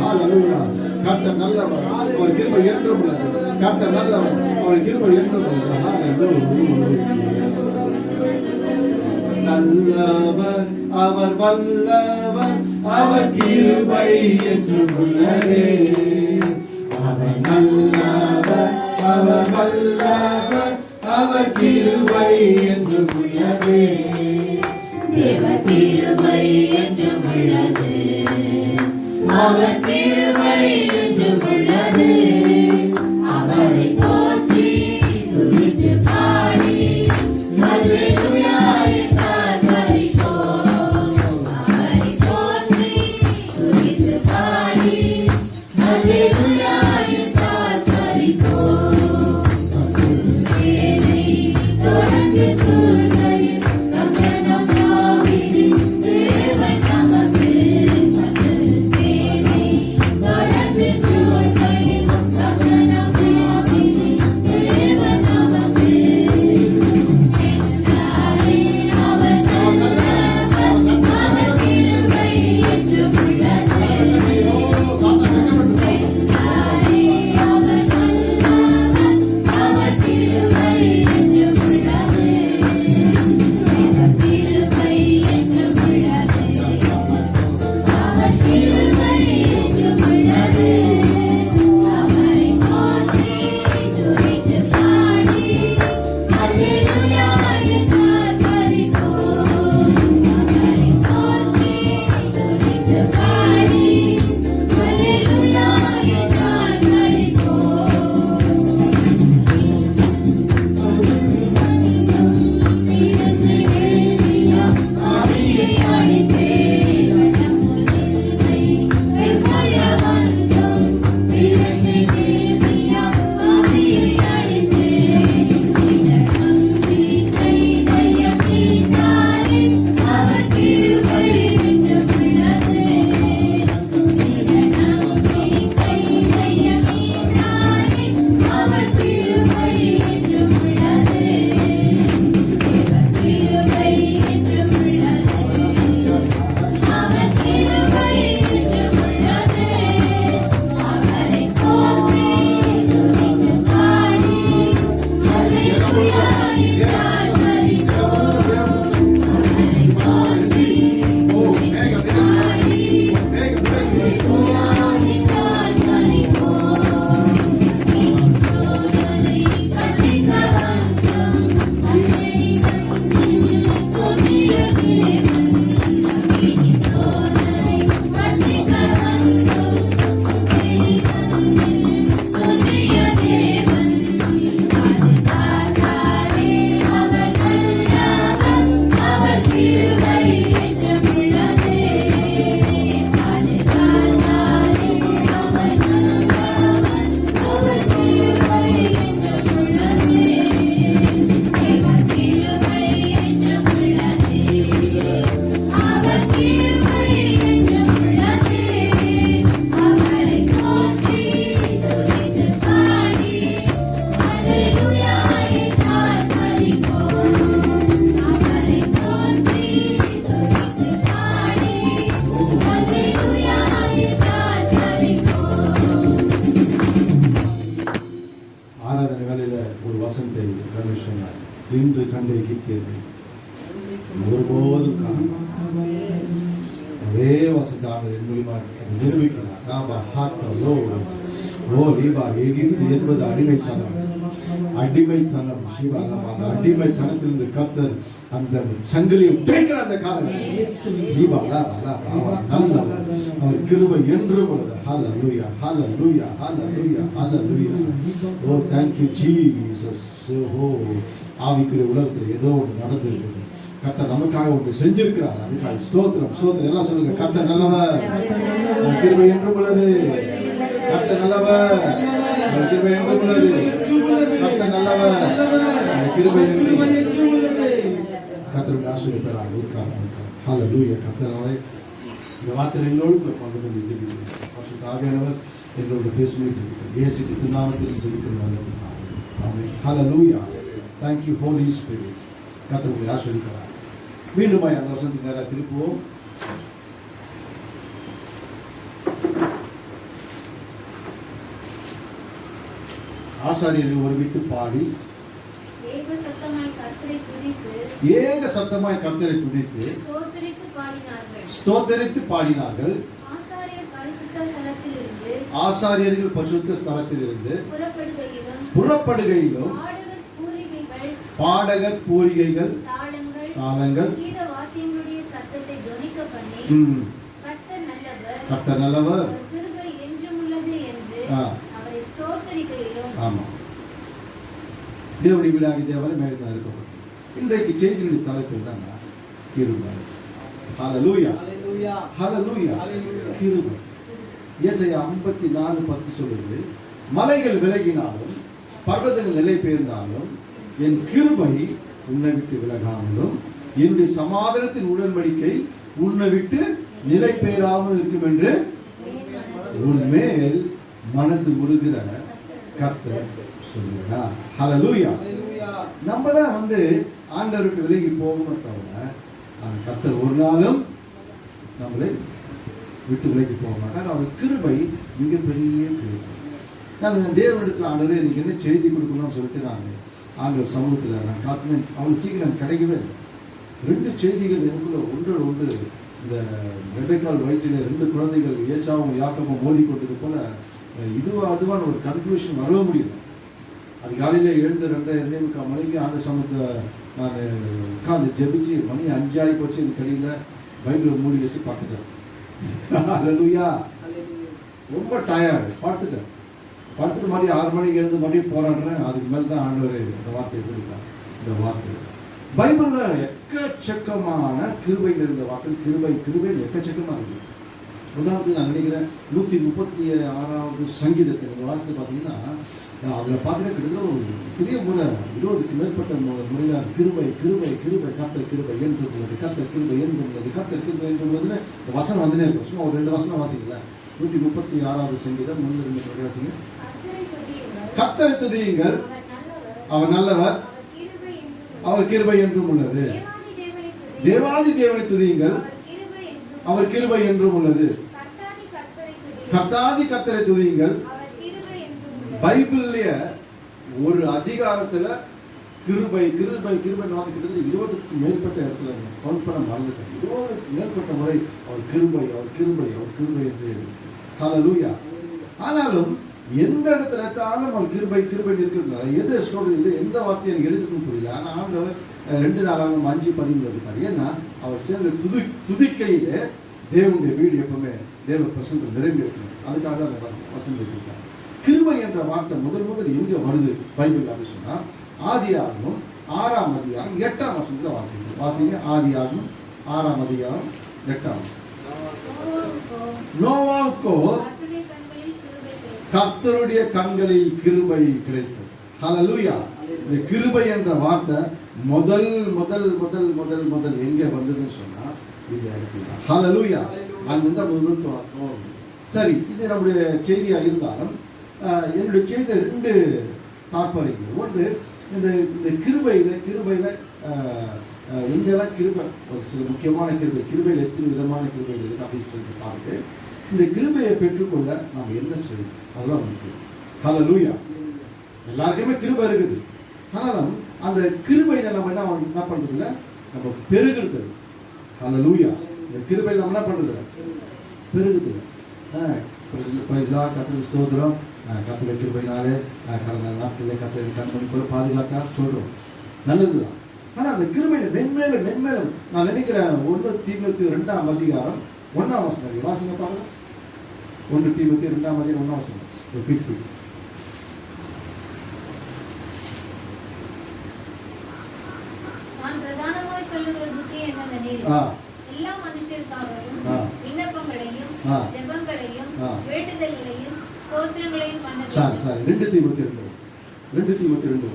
ஹல்லேலூயா, கர்த்தர் நல்லவர், அவர் கிருபை என்றும் உள்ளது. கர்த்தர் நல்லவர், அவர் கிருபை என்றும் உள்ளது. ஹல்லேலூயா, நல்லவர், அவர் வல்லவர், அவர் கிருபை என்றும் உள்ளதே. அவர் நல்லவர், அவர் வல்லவர், அவர் கிருபை என்றும் உள்ளதே. தேவ கிருபை என்றும் உள்ளது, அவர் கிருபை என்றும் உள்ளது. அவரை போற்றி துதித்து பாடி அல்லேலூயா இன்று கண்டே கிட்டேன் ஒருபோதும் காண அதே வசந்தான நிரூபிக்கிறார். எகிப்து என்பது அடிமைத்தனம். அடிமைத்தனம் சிவா, அந்த அடிமைத்தனத்திலிருந்து கர்த்தர் அந்த சங்கிலியை உடைக்கிற அந்த காலகட்டம் அவர் கிருபை என்றும் உள்ளது. ஹல்லேலூயா, ஹல்லேலூயா, ஹல்லேலூயா, ஹல்லேலூயா. ஓ thank you Jesus. ஓ ஆவிக்குரிய உலகத்தில் ஏதோ ஒன்று நடந்திருக்குது. கர்த்தர் நமக்காக ஒன்று செஞ்சிருக்கிறார். அதுக்காக ஸ்தோத்திரம், ஸ்தோத்திரம். எல்லாம் சொல்லுங்க, கர்த்தர் நல்லவர், கிருபை என்றும் உள்ளது. கர்த்தர் நல்லவர், கிருபை என்றும் உள்ளது. கர்த்தர் நல்லவர், கிருபை என்றும் உள்ளது. கர்த்தருடைய ஆசீர்வாதம் இருக்காங்க. ஹalleluya. கர்த்தரே இந்த வார்த்தையை எங்களோடு பங்கு கொண்டு ஜெபிக்கிறோம். பரிசுத்த ஆவியானவர் எங்களோடு பேசும்படி ஜெபிக்கிறோம். இயேசு கிறிஸ்துவின் நாமத்தில் ஜெபிக்கிறோம். ஆமென். ஹalleluya. Thank you Holy Spirit. கர்த்தர் உங்களை ஆசீர்வதிப்பார். மீண்டும் அந்த வசனத்துக்கு நேரா திருப்புவோம். ஆசாரியர்கள் ஒருமித்து பாடி ஏக சத்தமாய் கர்த்தரை துதித்து ஸ்தோத்தரித்து பாடினார்கள். ஆசாரியர்கள் பரிசுத்த ஸ்தலத்திலிருந்து புறப்படுகையிலும் பாடகர் பூரிகைகள் தாளங்கள் கர்த்தர் நல்லவர் ஆமா. தேவனுடைய விழாகி தேவனை மேல்தான் இருக்கப்படும். இன்றைக்கு செய்தியுடைய தலைப்பு என்னன்னா கிருபை. ஹalleluya ஹalleluya கிருபை. ஏசாயா 54:10 சொல்லுது, மலைகள் விலகினாலும் பர்வதங்கள் நிலை பெயர்ந்தாலும் என் கிருபை உன்னை விட்டு விலகாமலும் என்னுடைய சமாதானத்தின் உடன்படிக்கை உன்னை விட்டு நிலை பெயராமல் இருக்கும் என்று உன் மேல் மனது உருகிற கர்த்தர் சொல்லுகிறார். ஹalleluya. நம்ம தான் ஆண்டவருக்கு விலகி போகணும் தவிர கர்த்தர் ஒரு நாளும் நம்மளை விட்டு விலகி போக மாட்டார். அவர் கிருபை மிகப்பெரிய கிருபை. நான் தேவனிடத்தில் ஆண்டவரே எனக்கு என்ன செய்தி கொடுக்கணும்னு சொல்லிட்டு நான் ஆண்டவர் சமூகத்தில் நான் காத்தினேன். அவளுக்கு சீக்கிரம் கிடைக்கவே இல்லை. 2 செய்திகள் எனக்குள்ள ஒன்று இந்த ரெபெக்காள் வயிற்றில் 2 குழந்தைகள் ஏசாவும் யாக்கோபும் மோதி கொண்டது போல அதுவான ஒரு கன்க்ளூஷன் வரவே முடியல. அது காலையில் எழுந்து 2:30 மணிக்கு ஆண்டு சமூகத்தை நான் உட்காந்து ஜெபிச்சு மணி 5 ஆகி போச்சு. இந்த கடையில் பைபிளை மூடி வச்சுட்டு பார்த்துட்டேன். ஹalleluya. ரொம்ப டயர்டு படுத்துட்டு மறுபடியும் 6 மணிக்கு எழுந்து மறுபடியும் போராடுறேன். அதுக்கு மேலே தான் ஆண்டவர் இந்த வார்த்தையை கொடுத்தார். இந்த வார்த்தை பைபிளில் எக்கச்சக்கமான கிருபையில் இருந்த வார்த்தை கிருபையில் எக்கச்சக்கமாக இருக்குது. உதாரணத்துக்கு நான் நினைக்கிறேன் 136வது சங்கீதத்தை நீங்கள் வாசித்து பார்த்தீங்கன்னா அதில் பார்த்தீங்கன்னா கிட்டத்தட்ட ஒரு பெரிய முறை 20க்கு மேற்பட்ட முறையாக கிருபை கர்த்தர் கிருபை என்று உள்ளது, கர்த்தர் கிருபை என்று உள்ளது, கர்த்தர் கிருபை என்று உள்ளதுன்னு வசனம் வந்துனே இருக்கும். சும்மா ஒரு 2 வசனம் வாசிக்கல. 136வது சங்கீதம் 1-2 வாசிங்க. கர்த்தரை துதியுங்கள், அவர் நல்லவர், அவர் கிருபை என்றும் உள்ளது. தேவாதி தேவனை துதியுங்கள், அவர் கிருபை என்றும் உள்ளது. கர்த்தாதி கர்த்தரை துதியுங்கள். பைபிள்ல ஒரு அதிகாரத்துல கிருபை கிட்டத்தட்ட 20க்கு மேற்பட்ட இடத்துல கவுண்ட் பண்ண மறந்துட்டேன். 20க்கு மேற்பட்ட முறை அவர் கிருபை என்று ஹalleluya. ஆனாலும் எந்த இடத்துல எடுத்தாலும் அவர் கிருபை இருக்கிறதுனால எது சொல்றது எந்த வார்த்தையை எனக்கு எடுக்கணும்னு புரியல. ஆனா ஆண்டவர் 2 நாளாகவும் 5:13 இருக்காரு. ஏன்னா அவர் சேர்ந்த துதிக்கையில தேவனுடைய வீடு எப்பவுமே தேவ பிரசன்னத்தில் நிரம்பி இருக்கணும். அதுக்காக அந்த வசனம் இருக்காங்க. கிருபை என்ற வார்த்தை முதல் எங்க வருது பைபிள் அப்படின்னு சொன்னா ஆதியாகமம் 6ஆம் அதிகாரம் 8ஆம் வசனத்துல வாசிங்க. ஆதியாகமம் 6ஆம் அதிகாரம் 8ஆம் வசனம். நோவாவுக்கோ கர்த்தருடைய கண்களில் கிருபை கிடைத்தது. ஹalleluya. இந்த கிருபை என்ற வார்த்தை முதல் எங்க வந்ததுன்னு சொன்னா இந்த இடத்துல ஹalleluya. அங்கிருந்த முதல் சரி, இது நம்முடைய செய்தியா இருந்தாலும் என்னுடைய செய்தி 2 தாற்பயங்கள். ஒன்று இந்த கிருபையில எங்கெல்லாம் கிருபை ஒரு சில முக்கியமான கிருபையில் எத்தனை விதமான கிருபைகள் இருக்கு அப்படின்னு சொல்லிட்டு பார்த்து இந்த கிருபையை பெற்றுக்கொள்ள நாம் என்ன செய்யணும் அதுதான் முக்கியம். ஹalleluya. எல்லாருக்குமே கிருபை இருக்குது. ஆனாலும் அந்த கிருபையில நம்ம என்ன பண்றது இல்லை, நம்ம பெருகிறது. ஹalleluya. இந்த கிருபையில நம்ம என்ன பண்றது பெருகுது. கர்த்தருக்கு ஸ்தோத்திரம். கர்த்தருடைய கிருபையினாலே கடந்த நாட்களில் கர்த்தர் கண்மணி கூட பாதுகாத்தா சொல்றோம், நல்லதுதான். ஆனா அந்த கிருபையில மென்மேலும் நான் நினைக்கிறேன் 1 தீமோத்தேயு 2ஆம் அதிகாரம் 1ஆம் வசனம் வாசிங்க பாருங்க. 1 தீமோத்தேயு 2ஆம் அதிகாரம் 1ஆம் வசனம். நான் பிரதானமாய் சொல்லுகிற புத்தி என்னவெனில் எல்லா மனுஷருக்காகவும் விண்ணப்பங்களையும் ஜெபங்களையும் வேண்டுதல்களையும் ஸ்தோத்திரங்களையும் பண்ண வேண்டும். சரி 2 தீமோத்தேயு 2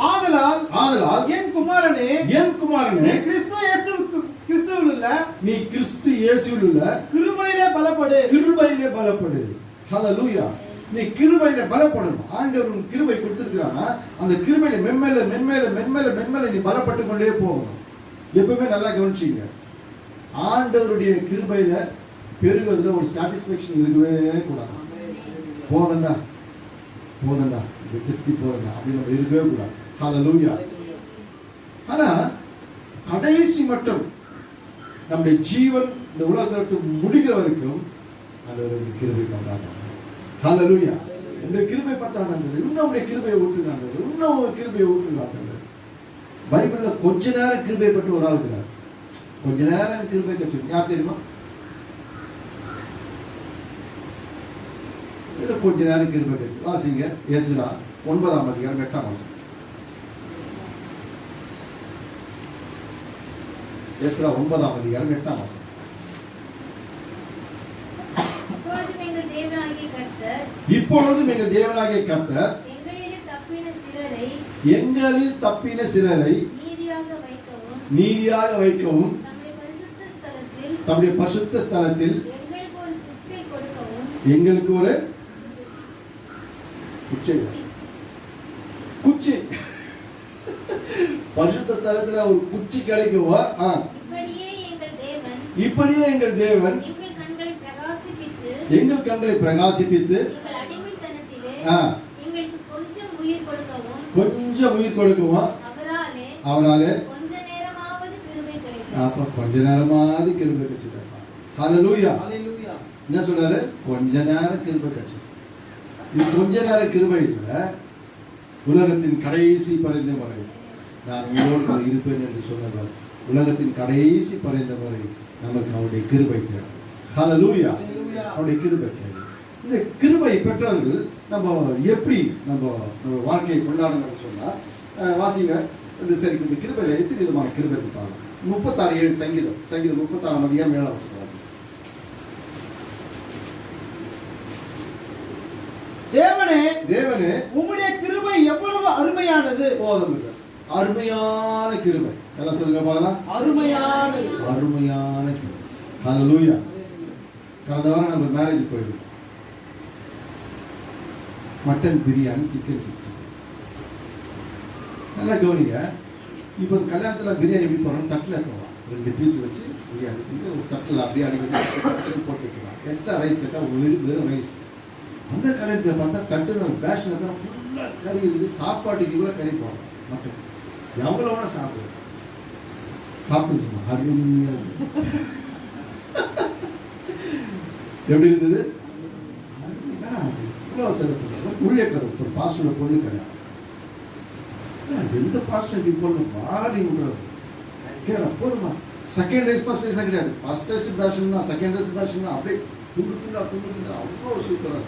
ஆதலால் என் குமாரனே கிறிஸ்து கிறிஸ்துவில் உள்ள நீ கிறிஸ்து இயேசுவில் உள்ள கிருபையிலே பலப்படு. கிருபையிலே பலப்படு. ஹல்லேலூயா. நீ கிருபையில பலப்படணும். ஆண்டவர் உனக்கு கிருபை கொடுத்திருக்கிறானா அந்த கிருபையில மென்மேல மென்மேல மென்மேல மென்மேல நீ பலப்பட்டு கொண்டே போகணும். எப்பவுமே நல்லா கவனிச்சீங்க, ஆண்டவருடைய கிருபையில பெருகுவதில் ஒரு சாட்டிஸ்ஃபேக்ஷன் இருக்கவே கூடாது. போதண்டா போதண்டா இது திருப்தி போதண்டா அப்படின்னு நம்ம இருக்கவே கூடாது. ஹல்லேலூயா. ஆனா கடைசி மட்டும் நம்முடைய ஜீவன் இந்த உலகத்தை முடிக்கிற வரைக்கும் ஆண்டவருடைய கிருபை பார்த்தாங்க. ஹல்லேலூயா. உங்களுடைய கிருபை பார்த்தாங்க, இன்னும் உங்களுடைய கிருபையை ஊற்றுறாங்க, இன்னும் ஒரு கிருபையை ஊற்றுறாங்க. பைபிள்ல கொஞ்ச நேரம் கிருபை பற்றி ஒரு ஆள் இருக்கிறார். கொஞ்ச நேரம் கிருபை கற்று யார் தெரியுமா? இதை கொஞ்ச நேரம் கிருபை கற்று வாசிங்க. எஸ்ரா 9ஆம் அதிகாரம் 8ஆம் வசனம். எஸ்ரா 9ஆம் அதிகாரம் 8ஆம் வசனம். இப்பொழுதும் எங்கள் தேவனாகிய கர்த்தர் எங்களில் தப்பின சிலரை நீதியாக வைக்கவும் தம்முடைய பரிசுத்த ஸ்தலத்தில் எங்களுக்கு ஒரு குச்சி பரிசுத்த ஸ்தலத்தில் ஒரு குச்சி கிடைக்குவா. இப்படியே எங்கள் தேவன் எங்கள் கண்களை பிரகாசிப்பித்து கொஞ்சம் உயிர் கொடுக்கவும் அவராலே கொஞ்ச நேரமாவது கிருபை கிடைச்சிட்டாங்க. ஹல்லேலூயா. என்ன சொல்றாரு? கொஞ்ச நேரம் கிருபை கிடைச்சு. இது கொஞ்ச நேரம் கிருபை இல்லை, உலகத்தின் கடைசி பரிந்த வரை நான் உங்களோடு இருப்பேன் என்று சொன்னவர். உலகத்தின் கடைசி பரிந்த வரை நமக்கு அவருடைய கிருபை தேவை. ஹல்லேலூயா. அவருடைய கிருபை தேவை. இந்த கிருபை பெற்றவர்கள் நம்ம எப்படி நம்ம வாழ்க்கையை கொண்டாடணும்னு சொன்னா வாசிங்க. இந்த சரி, இந்த கிருபையில எத்தனை விதமான கிருபை இருப்பாங்க? 36:7 சங்கீதம் 36ஆம் அதிகாரம் 7ஆம் வசனம். தேவனே தேவனே உம்முடைய கிருபை எவ்வளவு அருமையானது. போதும். அருமையான கிருபை. எல்லாம் சொல்லுங்க பார்க்கலாம். அருமையான அருமையான கிருபை. ஹல்லேலூயா. கடந்த வாரம் நம்ம மேரேஜ் போயிருக்கோம். Mutton biryani, chicken 60. நல்லா கவனிங்க. இப்போ கல்யாணத்தில் பிரியாணி எப்படி போகிறோம்? தட்டில் போகலாம். 2 பீஸ் வச்சு பிரியாணி ஒரு தட்டில் அப்படியே அடிக்கடி போட்டு வைக்கலாம். எக்ஸ்ட்ரா ரைஸ் கேட்டால் வெறும் ரைஸ். அந்த கல்யாணத்தில் பார்த்தா தட்டு பேஷனில் தான் ஃபுல்லாக கறி இருக்குது. சாப்பாட்டுக்கு கூட கறி போகலாம். மட்டன் எவ்வளோ வேணால் சாப்பிட்டு சொன்னா அருமையாக இருக்குது. எப்படி இருந்தது? இவ்வளோ சிறப்பு. ஊழியக்கார ஒரு பாஸ்டரோட பொண்ணு கல்யாணம். எந்த பாஸ்டர் இப்படி பொண்ணு மாறி விடுறாரு. போதுமா? செகண்ட் ரைஸ் ஃபர்ஸ்ட் ரைஸாக கிடையாது. ஃபர்ஸ்ட் ரைஸ் பேஷன் தான், செகண்ட் ரைஸ் பேஷன் தான். அப்படியே துண்டுக்குங்க அவ்வளோ சூப்பராக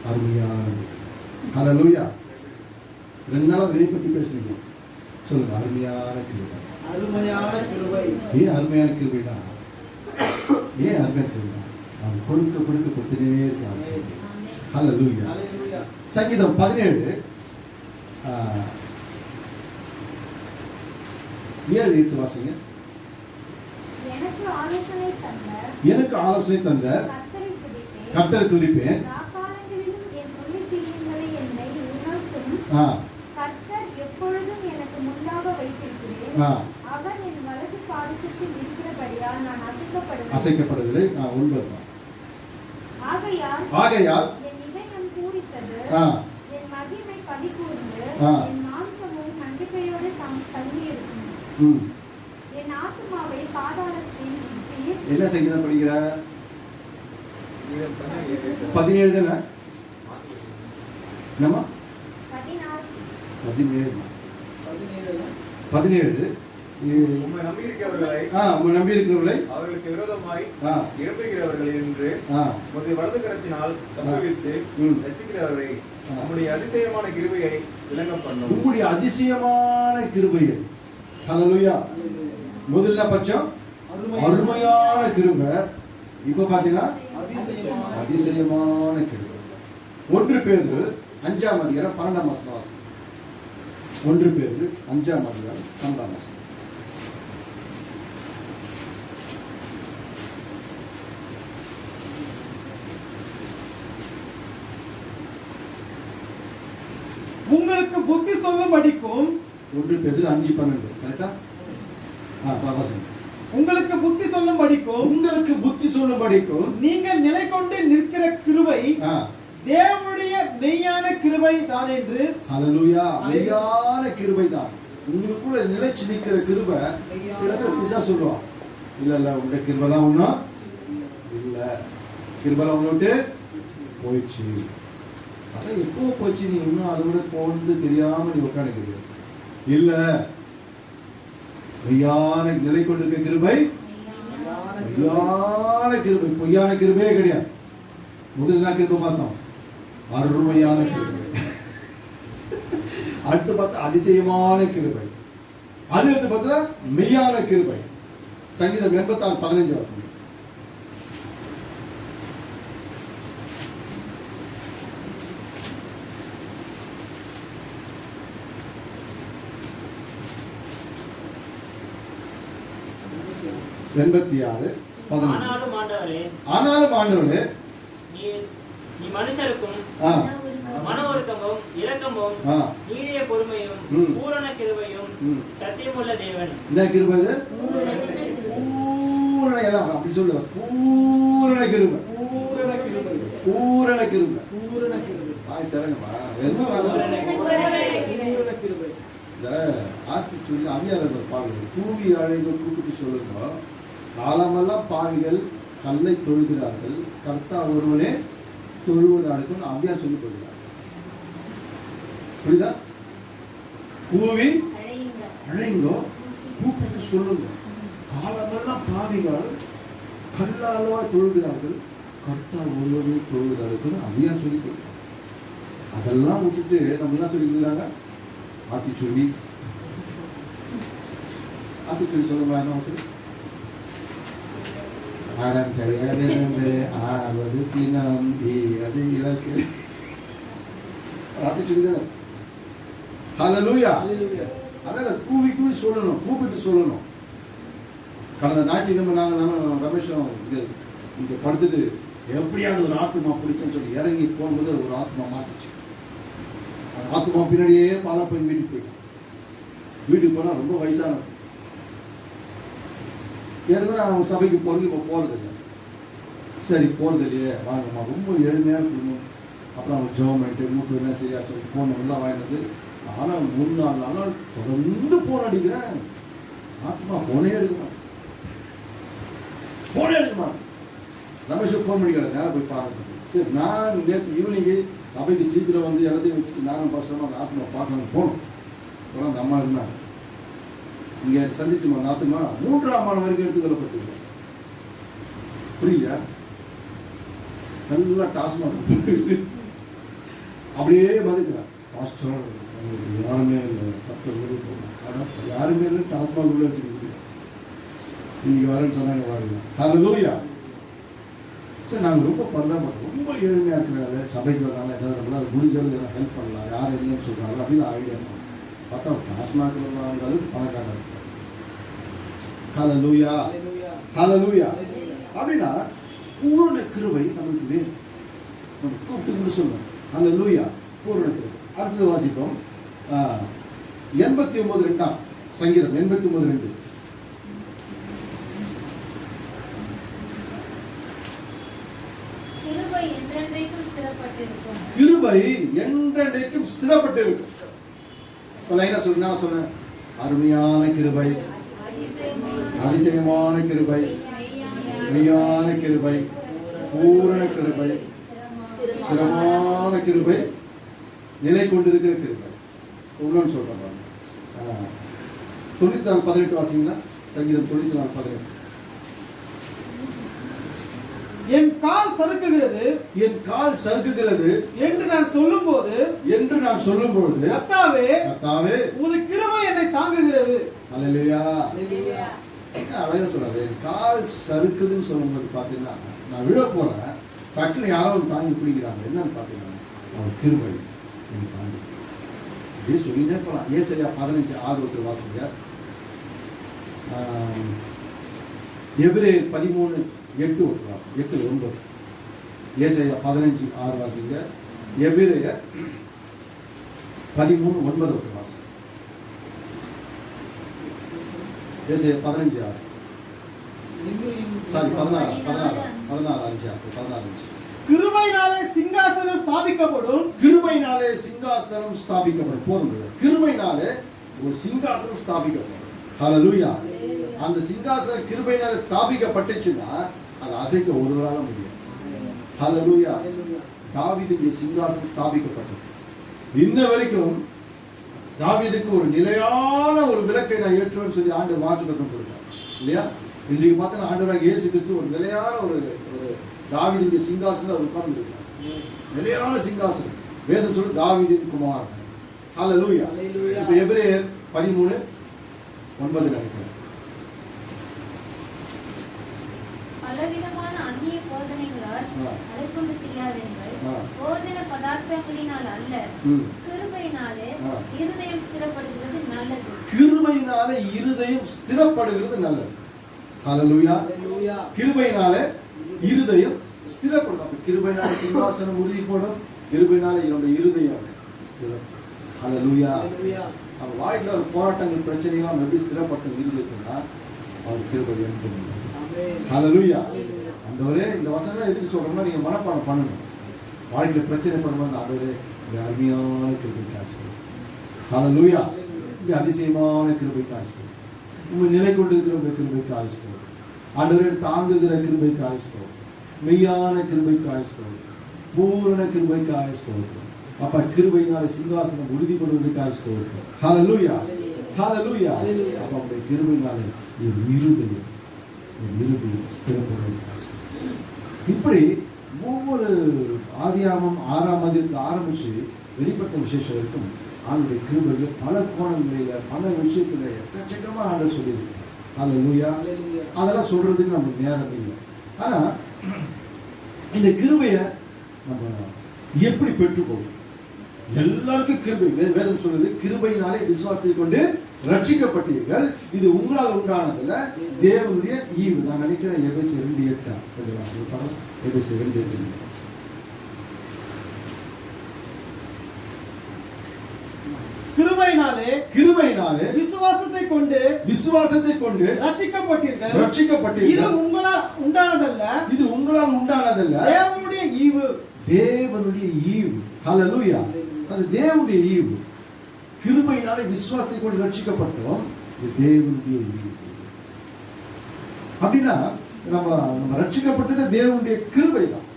அருமையானது. ஹல்லேலூயா. 2 நாளாக இதை பற்றி பேசுறீங்க. சொல்லுங்க. அருமையான கிருபை. அருமையான கிருபை. ஏன் அருமையான கிருபைனா? ஏன் அருமையான கிருபை? அவன் கொடுக்க கொடுத்துனே இருக்காங்க. ஹல்லேலூயா. சங்கீதம் 17 7 வாசிங்க. எனக்கு ஆலோசனை தந்த கர்த்தரை துதிப்பேன். அசைக்கப்படுவதில்லை. 9. ஆகையால் என்ன சங்கீதம் படிக்கிற? 17 தானே? என்னம்மா? 17. உம்மை நம்பியிருக்கிறவர்களை அவர்களுக்கு விரோதமாய் எழுப்புகிறவர்கள் என்று உம்முடைய வலது கரத்தினால் தப்புவித்து ரட்சிக்கிறவரை உம்முடைய அதிசயமான கிருபையை விளங்க பண்ணும். உம்முடைய அதிசயமான கிருபையை. ஹல்லேலூயா. முதல்ல பட்சம் அருமையான கிருபை. இப்ப பாத்தீங்கன்னா அதிசயமான கிருபை. 1 பேதுரு 5ஆம் அதிகாரம் 12ஆம் வசனம். 1 பேதுரு 5ஆம் அதிகாரம் 12ஆம் வசனம். உங்களுக்கு புத்தி சொல்லும் படிக்கும் 1 பேதுரு 5:12 கரெக்டா? வாசிங்க. உங்களுக்கு புத்தி சொல்லும் படிக்கும் உங்களுக்கு புத்தி சொல்லும் படிக்கும் நீங்கள் நிலை கொண்டு நிற்கிற கிருபை தேவனுடைய மெய்யான கிருபை தான் என்று. ஹல்லேலூயா. மெய்யான கிருபை தான். உங்களுக்குள்ள நிலைச்சு நிற்கிற கிருபை. சில பேர் பிசா சொல்லுவான், இல்ல உங்க கிருபைலாம் ஒண்ணும் இல்ல, கிருபைலாம் ஒண்ணு விட்டு போயிடுச்சு. அதான் எப்போ போச்சு, நீ இன்னும் அதை விட போனது தெரியாம நீ உட்காந்துக்கிறீங்க. இல்ல, மெய்யான நிலை கொண்டிருக்க கிருபை மெய்யான கிருபை, பொய்யான கிருபையே கிடையாது. முதல்ல கிருபை பார்த்தோம், அருமையான கிருபை. அடுத்து பார்த்தா அதிசயமான கிருபை. அது எடுத்து பார்த்தா மெய்யான கிருபை. சங்கீதம் 86:15 வாசிங்க. ஆனாலும் ஆண்டவரே, நீ மனுஷருக்கும் மன ஒருக்கமும் இரக்கமும் நீடிய பொறுமையும் பூரண கிருபையும் சத்தியமுள்ள தேவன். இந்த கிருபை பூரண, எல்லாம் அப்படி சொல்லுவார், பூரண கிருபை, பூரண கிருபை, பூரண கிருபை, பூரண கிருபை. வாய் தரங்கம்மா, இந்த ஆத்தி சொல்லி அவியாளர் பாடுறது, கூவி அழைகள் கூப்பிட்டு சொல்லுங்க, காலமெல்லாம் பாவிகள் கல்லை தொழுகிறார்கள், கர்த்தா ஒருவனே தொழுவதாடுக்கும் அவ்வியார் சொல்லி போகிறார். புரியுதா? கூவி அழைங்கோ, கூப்பிட்டு சொல்லுங்க, காலமெல்லாம் பாவிகள் கல்லாலவா தொழுகிறார்கள், கர்த்தா ஒருவனே தொழுவதாடுக்கும் அவ்வியார் சொல்லி போகிறார். அதெல்லாம் விட்டுட்டு நம்ம என்ன சொல்லிக்கிறாங்க, ஆத்தி சொல்லி சொல்லுங்க. ஆரம் செய்யது ஆவது சினம் அது இலக்கு. ஆத்தி சொல்லி தானே. ஹல்லேலூயா. அதான் கூவி கூவி சொல்லணும், கூப்பிட்டு சொல்லணும். கடந்த ஞாயிற்றுக்கிழமை நானும் ரமேஷும் இங்க படுத்துட்டு எப்படியாவது ஒரு ஆத்மா பிடிக்குன்னு சொல்லி இறங்கி போகும்போது ஒரு ஆத்மா மாட்டுச்சு. அந்த ஆத்மா பின்னாடியே பாலா போய் வீட்டுக்கு போயிட்டான். வீட்டுக்கு போனால் ரொம்ப வயசானது. ஏற்கனவே அவன் சபைக்கு போகிறது, இப்போ போகிறது இல்லை. சரி போகிறது இல்லையே, வாங்கம்மா, ரொம்ப எளிமையாக இருக்கணும். அப்புறம் அவன் ஜோம் பண்ணிட்டு மூட்டு என்ன சரியா சொல்லி ஃபோன் எல்லாம் வாங்கினது. ஆனால் 3-4 நாள் தொடர்ந்து ஃபோன் அடிக்கிறேன், ஆத்மா ஃபோனே எடுக்குமா, ஃபோனே எடுக்குமா. ரமேஷுக்கு ஃபோன் பண்ணிக்கிறேன், நேரம் போய் பாருங்க. சரி, நான் நேற்று ஈவினிங்கு சபைக்கு சீக்கிரம் வந்து எல்லாத்தையும் வச்சுட்டு நானும் பசங்க அந்த ஆத்மா பார்க்கணும் போகணும். அப்புறம் அந்த அம்மா இருந்தாங்க இங்கே சந்திச்சுமா. அந்த ஆத்மா 3ஆம் மாதம் வரைக்கும் எடுத்து கொள்ளப்பட்டு. புரியலையா? நல்லா டாஸ்மாக் அப்படியே மதிக்கிறான். பாஸ்டர் யாருமே இல்லை, 10 பேர் போகணும், ஆனால் யாருமே இல்லை, டாஸ்மாக் உள்ள வச்சுக்க. இன்னைக்கு வரேன்னு சொன்னாங்க, வாருங்க. ஹல்லேலூயா. சரி, நாங்கள் ரொம்ப பரதாப்பட்டோம், ரொம்ப எளிமையாக இருக்கிறாங்க. சபைக்கு வரனால ஏதாவது நம்மளால் முடிஞ்சது எதாவது ஹெல்ப் பண்ணலாம், யார் இல்லைன்னு சொல்கிறாங்க அப்படின்னு ஐடியா பார்த்தா டாஸ்மாக் இருந்தாலும் பணக்காரர் இருக்காங்க. ஹல்லேலூயா, ஹல்லேலூயா. அப்படின்னா பூரண கிருபை நமக்கு வேணும். நம்ம கூப்பிட்டு சொல்லணும், ஹல்லேலூயா, பூரண கிருபை. அடுத்தது வாசிப்போம், 89:2 சங்கீதம் 89:2. கிருபை என்றென்றைக்கும் ஸ்திரப்பட்டிருக்கும். கிருபை என்றென்றைக்கும் ஸ்திரப்பட்டிருக்கும். லைனா சொல்லு, நான் சொன்னேன், அருமையான கிருபை, அதிசயமான கிருபை, மெய்யான கிருபை, பூரண கிருபை, ஸ்திரமான கிருபை, நிலை கொண்டிருக்கிற கிருபை. இவ்வளோன்னு சொல்றேன். 94:18 வாசிங்களா? சங்கீதம் 94:18. என் கால் சறுக்குகிறது, என் கால் சறுக்குகிறது என்று நான் சொல்லும்போது கர்த்தாவே, கர்த்தாவே, உமது கிருபை என்னை தாங்குகிறது. ஹல்லேலூயா. அழகா சொல்றாரு, கால் சறுக்குதுன்னு சொல்லும்போது பார்த்தீங்கன்னா, நான் விழ போறேன், டக்குன்னு யாரோ தாங்கி பிடிக்கிறாங்க. என்னன்னு பார்த்தீங்கன்னா, அவன் கிருபை எனக்கு தாங்கி. அப்படியே சொல்லினே போகலாம். ஏசாயா 15:6 வாசிங்க. எபிரேயர் 13:8 வாசிங்க. 8:9. ஏசாயா 15:6 வாசிங்க. எபிரேயர் 13:9 வாசம். ஏசாயா 15:6. சாரி 14:5. கிருபையினாலே சிங்காசனம் ஸ்தாபிக்கப்படும். கிருபையினாலே சிங்காசனம் ஸ்தாபிக்கப்படும். போதும். கிருபையினாலே ஒரு சிங்காசனம் ஸ்தாபிக்கப்படும். ஹல்லேலூயா. அந்த சிங்காசனம் கிருபையினாலே ஸ்தாபிக்கப்பட்டுச்சுன்னா அது அசைக்க ஒருவரால முடியும். ஹல்லேலூயா. தாவீதுடைய சிங்காசனம் ஸ்தாபிக்கப்பட்டது. இன்ன வரைக்கும் தாவீதுக்கு ஒரு நிலையான ஒரு விளக்கை நான் ஏற்றுவேன்னு சொல்லி ஆண்டவர் வாக்குத்தத்தம் கொடுத்தார் இல்லையா? இன்றைக்கு பார்த்தா ஆண்டவராக இயேசு கிறிஸ்து ஒரு நிலையான ஒரு தாவீதுடைய சிங்காசனம் அவர் உட்கார்ந்து இருக்கிறார். நிலையான சிங்காசனம். வேதம் சொல்லு தாவீதின் குமார். ஹல்லேலூயா. இப்ப எபிரேயர் 13:9 நினைக்கிறேன். பலவிதமான அந்நிய போதனைகளால் அலைக்கொண்டு திரியாதீர்கள். போஜன பதார்த்தங்களினால் அல்ல, கிருபையினாலே இருதயம் ஸ்திரப்படுகிறது நல்லது. கிருபையினாலே இருதயம் ஸ்திரப்படுகிறது நல்லது. ஹல்லேலூயா. கிருபையினாலே இருதயம் ஸ்திரப்படும். அப்ப கிருபையினாலே சிங்காசனம் உறுதிப்படும். கிருபையினாலே என்னுடைய இருதயம் ஸ்திரம். ஹல்லேலூயா. நம்ம வாழ்க்கையில் ஒரு போராட்டங்கள் பிரச்சனைகள் நம்ம எப்படி ஸ்திரப்பட்ட இருதயத்துனா அவர் கிருபை என்று. ஹல்லேலூயா. ஆண்டவரே இந்த வசனம் எதுக்கு சொல்றோம்னா நீங்க மனப்பாடம் பண்ணணும். வாழ்க்கையில் பிரச்சனை பண்ணும்போது ஆண்டவரே இந்த அருமையான கிருபை காட்சி. ஹல்லேலூயா. இந்த அதிசயமான கிருபை காட்சி. உங்க நிலை கொண்டிருக்கிற உங்க கிருபை காட்சி. ஆண்டவரே தாங்குகிற கிருபை காட்சி. மெய்யான கிருபை காட்சி. பூரண கிருபை காட்சி. அப்ப கிருபையினால சிங்காசனம் உறுதிப்படுவது காட்சி. ஹல்லேலூயா. ஹல்லேலூயா. அப்ப உங்களுடைய கிருபையினால இருதயம் ஸ்திரப்படுவது காட்சி. இப்படி ஒவ்வொரு ஆதியாகமம் 6ஆம் அதிகாரத்தில் ஆரம்பிச்சு வெளிப்பட்ட விசேஷம் இருக்கும். ஆண்டுடைய கிருபைகள் பல கோணங்களில பல விஷயத்துல எக்கச்சக்கமா ஆண்டு சொல்லியிருக்கு. ஹல்லேலூயா. அதெல்லாம் சொல்றதுக்கு நமக்கு நேரம் இல்லை. ஆனா இந்த கிருபையை நம்ம எப்படி பெற்றுக்கொள்ளும்? எல்லாருக்கும் கிருபை. வேதம் சொல்றது கிருபையினாலே விசுவாசத்தை கொண்டு ரட்சிக்கப்பட்டீர்கள். இது உங்களால் உண்டானதுல தேவனுடைய ஈவு. நான் நினைக்கிறேன் எபேசியர் 2:8. எபேசியர் 2:8. கிருபையினாலே விசுவாசத்தை கொண்டு ரட்சிக்கப்பட்டீர்கள். இது உங்களால் உண்டானதல்ல, தேவனுடைய ஈவு. ஹல்லேலூயா. அது தேவனுடைய ஈவு. கிருபையினாலே விசுவாசத்தை கொண்டு ரட்சிக்கப்பட்டோம். இது தேவனுடைய ஈவு. அப்படின்னா நம்ம ரட்சிக்கப்பட்டது தேவனுடைய கிருபை தான்.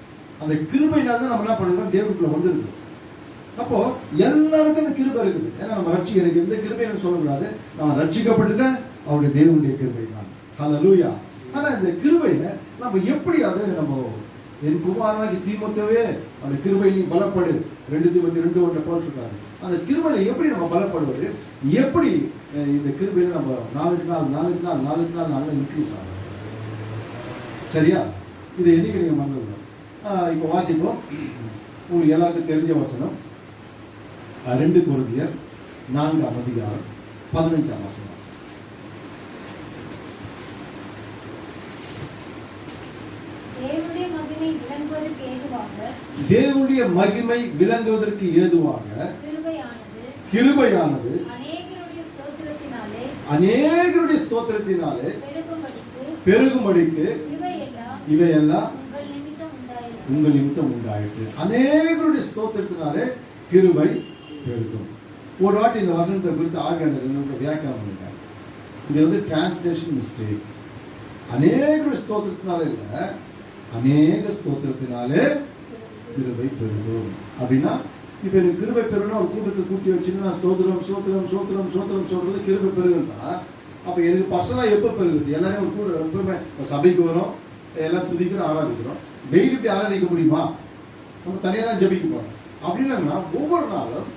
அந்த கிருபையினால தான் நம்ம என்ன பண்ணுறோம்? தேவனுக்குள்ள வந்திருக்கோம். அப்போ எல்லாருக்கும் அந்த கிருபை இருக்குது. ஏன்னா நம்ம எனக்கு எந்த கிருபைன்னு சொல்லக்கூடாது. நான் ரட்சிக்கப்பட்டிருக்கேன், அவருடைய தேவனுடைய கிருபை தான். ஹல்லேலூயா. ஆனா இந்த கிருபையை நம்ம எப்படி அதை நம்ம என் குமாரனாகி தீமோத்தேயுவே அந்த கிருபையிலையும் பலப்படு 2 தீமோத்தேயு 2:1 போல சொல்றாரு. அந்த கிருபையில எப்படி நம்ம பலப்படுவது? எப்படி இந்த கிருபையில நம்ம நாளுக்கு நாள் இன்க்ரீஸ் ஆகும்? சரியா? இது என்னைக்கு நீங்க மறந்துடுங்க. இப்போ வாசிப்போம். உங்களுக்கு எல்லாருக்கும் தெரிஞ்ச வசனம் 2 கொரிந்தியர் 4ஆம் அதிகாரம் 15ஆம் வசனம். தேவனுடைய மகிமை விளங்குவதற்கு ஏதுவாக கிருபையானது அநேகருடைய ஸ்தோத்திரத்தினாலே பெருகும்படிக்கு இவையெல்லாம் உங்கள் நிமித்தம் உண்டாயிற்று. அநேகருடைய ஸ்தோத்திரத்தினாலே கிருபை பெருகும். ஒரு வாட்டி இந்த வசனத்தை குறித்து ஆவியானவர் வியாக்கியானம் பண்ணிட்டார். இது டிரான்ஸ்லேஷன் மிஸ்டேக். அநேகருடைய ஸ்தோத்திரத்தினாலே இல்லை, அநேக ஸ்தோத்திரத்தினாலே கிருபை பெருகும். அப்படின்னா இப்ப எனக்கு கிருபை பெருகுன்னா ஒரு கூட்டத்தை கூட்டி வச்சுன்னா ஸ்தோத்திரம் சொல்றது கிருபை பெருகுன்னா அப்ப எனக்கு பர்சனலா எப்ப பெருகுது? எல்லாரும் ஒரு கூட எப்பவுமே சபைக்கு வரும், எல்லாம் துதிக்கிறோம், ஆராதிக்கிறோம். டெய்லி இப்படி ஆராதிக்க முடியுமா? நம்ம தனியாக தான் ஜபிக்க போறோம். அப்படின்னா ஒவ்வொரு நாளும்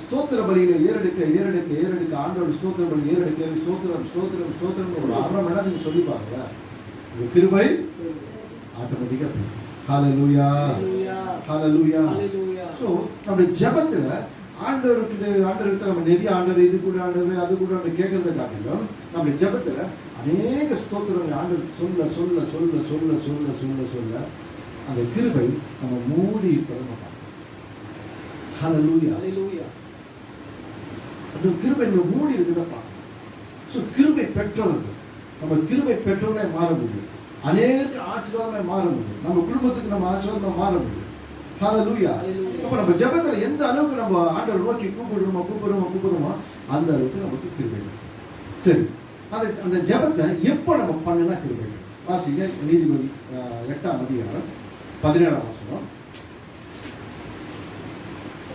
ஸ்தோத்திர பலியில ஏறெடுக்க ஆண்டோட ஸ்தோத்திர பலி ஏறெடுக்க ஸ்தோத்திரம் ஒரு 1/2 மணி நேரம் நீங்க சொல்லி பாருங்க. இந்த கிருபை ஆட்டோமேட்டிக்கா பெருகும். ஹல்லேலூயா. ஹல்லேலூயா. சோ நம்முடைய ஜெபத்துல ஆண்டவர்கிட்ட நம்ம நிறைய ஆண்டவர் இது கூட ஆண்டவர் அது கூட கேட்கறத காட்டிலும் நம்முடைய ஜெபத்துல அநேக ஸ்தோத்திரங்களை ஆண்டவர் சொல்ல அந்த கிருபை நம்ம மூடி இருப்பதை மாட்டாங்க. ஹல்லேலூயா. அந்த கிருபை நம்ம மூடி இருக்குதை பார்க்கணும். ஸோ கிருபை பெற்றவர்கள், நம்ம கிருபை பெற்றவர்களே மாற முடியும். அநேகருக்கு ஆசீர்வாதமே மாற முடியும். நம்ம குடும்பத்துக்கு நம்ம ஆசீர்வாதம் மாற முடியும். ஹல்லேலூயா. அப்ப நம்ம ஜெபத்துல எந்த அளவுக்கு நம்ம ஆண்டவர் நோக்கி கூப்பிடுறோமோ அந்த அளவுக்கு நமக்கு கிருபை. சரி, அந்த ஜெபத்தை எப்போ நம்ம பண்ணினா கிருபை? வாசிங்க நீதிபதி 8ஆம் அதிகாரம் 17ஆம் வசனம்.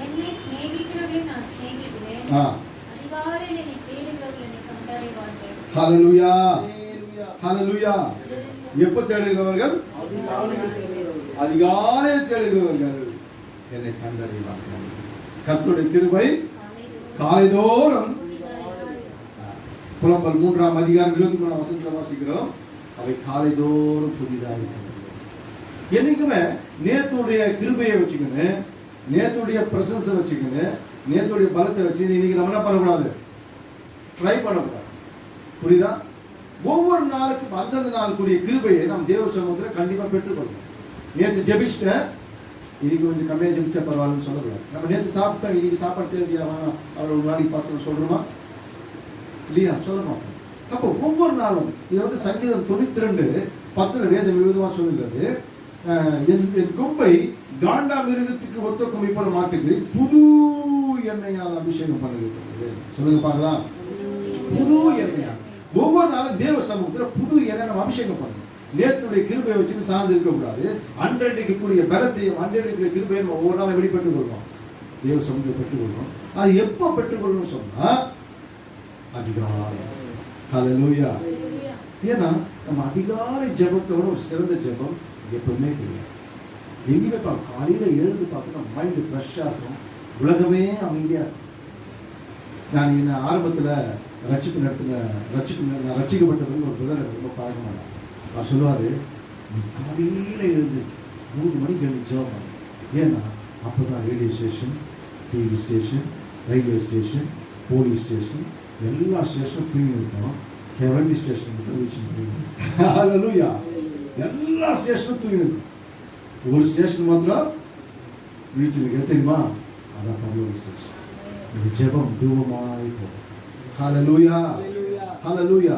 என்னை சிநேகிக்கிறவர்களை நான் சிநேகிக்கிறேன், அதிகாலையில் என்னை தேடுகிறவர்கள் என்னை கண்டடைவார்கள். ஹல்லேலூயா, ஹல்லேலூயா. எப்போ தேடுகிறவர்கள்? அதிகாலையில் தேடுகிறவர்கள் என்னை கண்டடைவார்கள். கர்த்தருடைய கிருபை காலைதோறும். புலம்பல் 3ஆம் அதிகாரம் 23ஆம் வசனத்தில் வாசிக்கிறோம், அவை காலைதோறும் புதிதாக இருக்கிறது. என்னைக்குமே நேத்துடைய கிருபையை வச்சுக்கணும், நேத்துடைய பிரசன்ஸை வச்சுக்கணும், நேத்துடைய பலத்தை வச்சு இன்னைக்கு நம்ம என்ன பண்ணக்கூடாது? ட்ரை பண்ணக்கூடாது. புரியுதா? ஒவ்வொரு நாளுக்கும் அந்தந்த நாளுக்குரிய கிருபையை நாம் தேவ சமூகத்தில் கண்டிப்பாக பெற்றுக்கொள்ளணும். நேற்று ஜெபிச்சிட்டேன், இன்னைக்கு கொஞ்சம் கம்மியாக ஜெபிச்சா பரவாயில்லன்னு சொல்லக்கூடாது. நம்ம நேற்று சாப்பிட்டோம், இன்னைக்கு சாப்பாடு தேவையான அவரை ஒரு நாளைக்கு பார்த்து சொல்கிறோமா இல்லையா? சொல்ல மாட்டோம். அப்போ ஒவ்வொரு நாளும் இது வந்து சங்கீதம் 92:10 வேதம் விரோதமாக சொல்லுகிறது, என் கொம்பை காண்டா மிருகத்துக்கு ஒத்த கொம்பை போல மாட்டுக்கு புது எண்ணெயால் அபிஷேகம் பண்ணுகிறது. சொல்லுங்க பார்க்கலாம், புது எண்ணெயால். ஒவ்வொரு நாளும் தேவ சமூகத்தில் புது எண்ணெய் நம்ம அபிஷேகம் பண்ணணும். நேற்றுடைய கிருபையை வச்சுன்னு சார்ந்து இருக்கக்கூடாது. அன்றைக்குரிய பலத்தையும் அன்றைக்குரிய கிருபையை நம்ம ஒவ்வொரு நாளும் வெளிப்பட்டுக் கொள்வோம், தேவ சமூகத்தை பெற்றுக்கொள்வோம். அது எப்போ பெற்றுக்கொள்ளணும்னு சொன்னா அதிகாலை. ஹல்லேலூயா. ஏன்னா நம்ம அதிகாலை ஜெபத்தோட ஒரு சிறந்த ஜெபம் எப்பவுமே கிடையாது. எங்கேயுமே பார்க்க காலையில் எழுந்து பார்த்தோன்னா மைண்டு ஃப்ரெஷ்ஷாக இருக்கும், உலகமே அமைதியாக இருக்கும். நான் இந்த ஆரம்பத்தில் ரட்சிக்கப்பட்டவங்க ஒரு பிரதர் ரொம்ப பழக்கமாக அவர் சொல்லுவார், நீ காலையில் எழுந்து 3 மணிக்கு எழுந்து ஜெபம் பண்ணு. ஏன்னா அப்போ தான் radio station, TV station, railway station, police station எல்லா ஸ்டேஷனும் தூங்கி இருக்கணும். ஹெவன்லி ஸ்டேஷன் மட்டும் ரீச் பண்ணுவீங்க. ஹல்லேலூயா. எல்லா ஸ்டேஷனும் தூங்கி இருக்கும், ஒரு ஸ்டேஷன் மாத்திரம் ரீச் இருக்கு. தெரியுமா? அதான் பரலோக ஸ்டேஷன். இந்த ஜெபம் தூபமாய் போகும். ஹல்லேலூயா, ஹல்லேலூயா.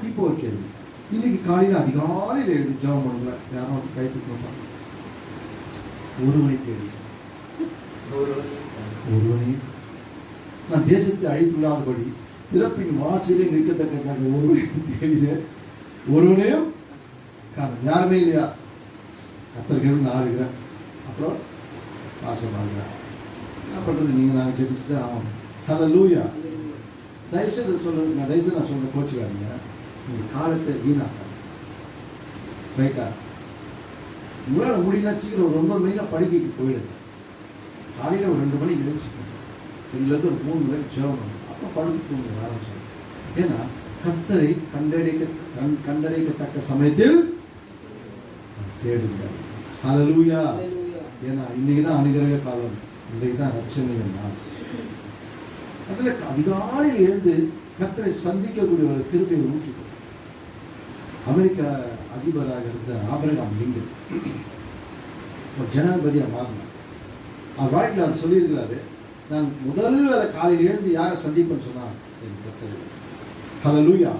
இப்போ ஒரு கேள்வி, இன்னைக்கு காலையில் அதிகாலையில் எழுதி ஜெபம் பண்ணுங்கள யாரும் கை தூக்கணும். 1 மணிக்கு எழுதி 1 மணி நான் தேசத்தை அழித்துள்ளாதபடி திறப்பின் வாசலே நிற்கத்தக்கதாக 1 மணிக்கு தேடிய ஒருவனையும் காரணம் யாருமே இல்லையா? கத்தர்கள் 4 கிராம், அப்புறம் பாசம் 4 கிராம். என்ன பண்ணுறது? நீங்கள் நாங்கள் ஜெபிச்சு தான் ஆகணும். ஹல்லேலூயா. தயவுசெய்து சொல்லுங்க, நான் தயவுசெய்து நான் சொல்கிறேன், கோச்சுக்காதீங்க. நீங்கள் காலத்தை வீணாக்க ரைட்டா? உங்களால் முடியல சீக்கிரம் ஒரு 9 மணிக்கெலாம் படுக்கைக்கு போயிடுங்க. காலையில் ஒரு 2 மணிக்கு எழுச்சிக்கணும், 2லேருந்து ஒரு 3 மணி நேரம் ஜெபம் பண்ணணும், அப்புறம் படுத்து தூங்க ஆரம்பிச்சோம். ஏன்னா கர்த்தரை கண்டடைக்கத்தக்க சமயத்தில் தேடுங்க. ஹல்லேலூயா. ஏன்னா இன்னைக்கு தான் அனுகிரக காலம், இன்றைக்கு தான் ரட்சணை நாள். அதில் அதிகாலையில் எழுந்து கர்த்தரை சந்திக்கக்கூடிய ஒரு கிருபையை ஊற்றி அமெரிக்கா அதிபராக இருந்த ஆபிரகாம் லிங்கன் ஒரு ஜனாதிபதியாக மாறினார். அவர் வாழ்க்கையில் அவர் சொல்லியிருக்கிறாரு, நான் முதல் வேலை காலையில் எழுந்து யாரை சந்திப்பேன்னு சொன்னார் என் கர்த்தரை. ஹல்லேலூயா.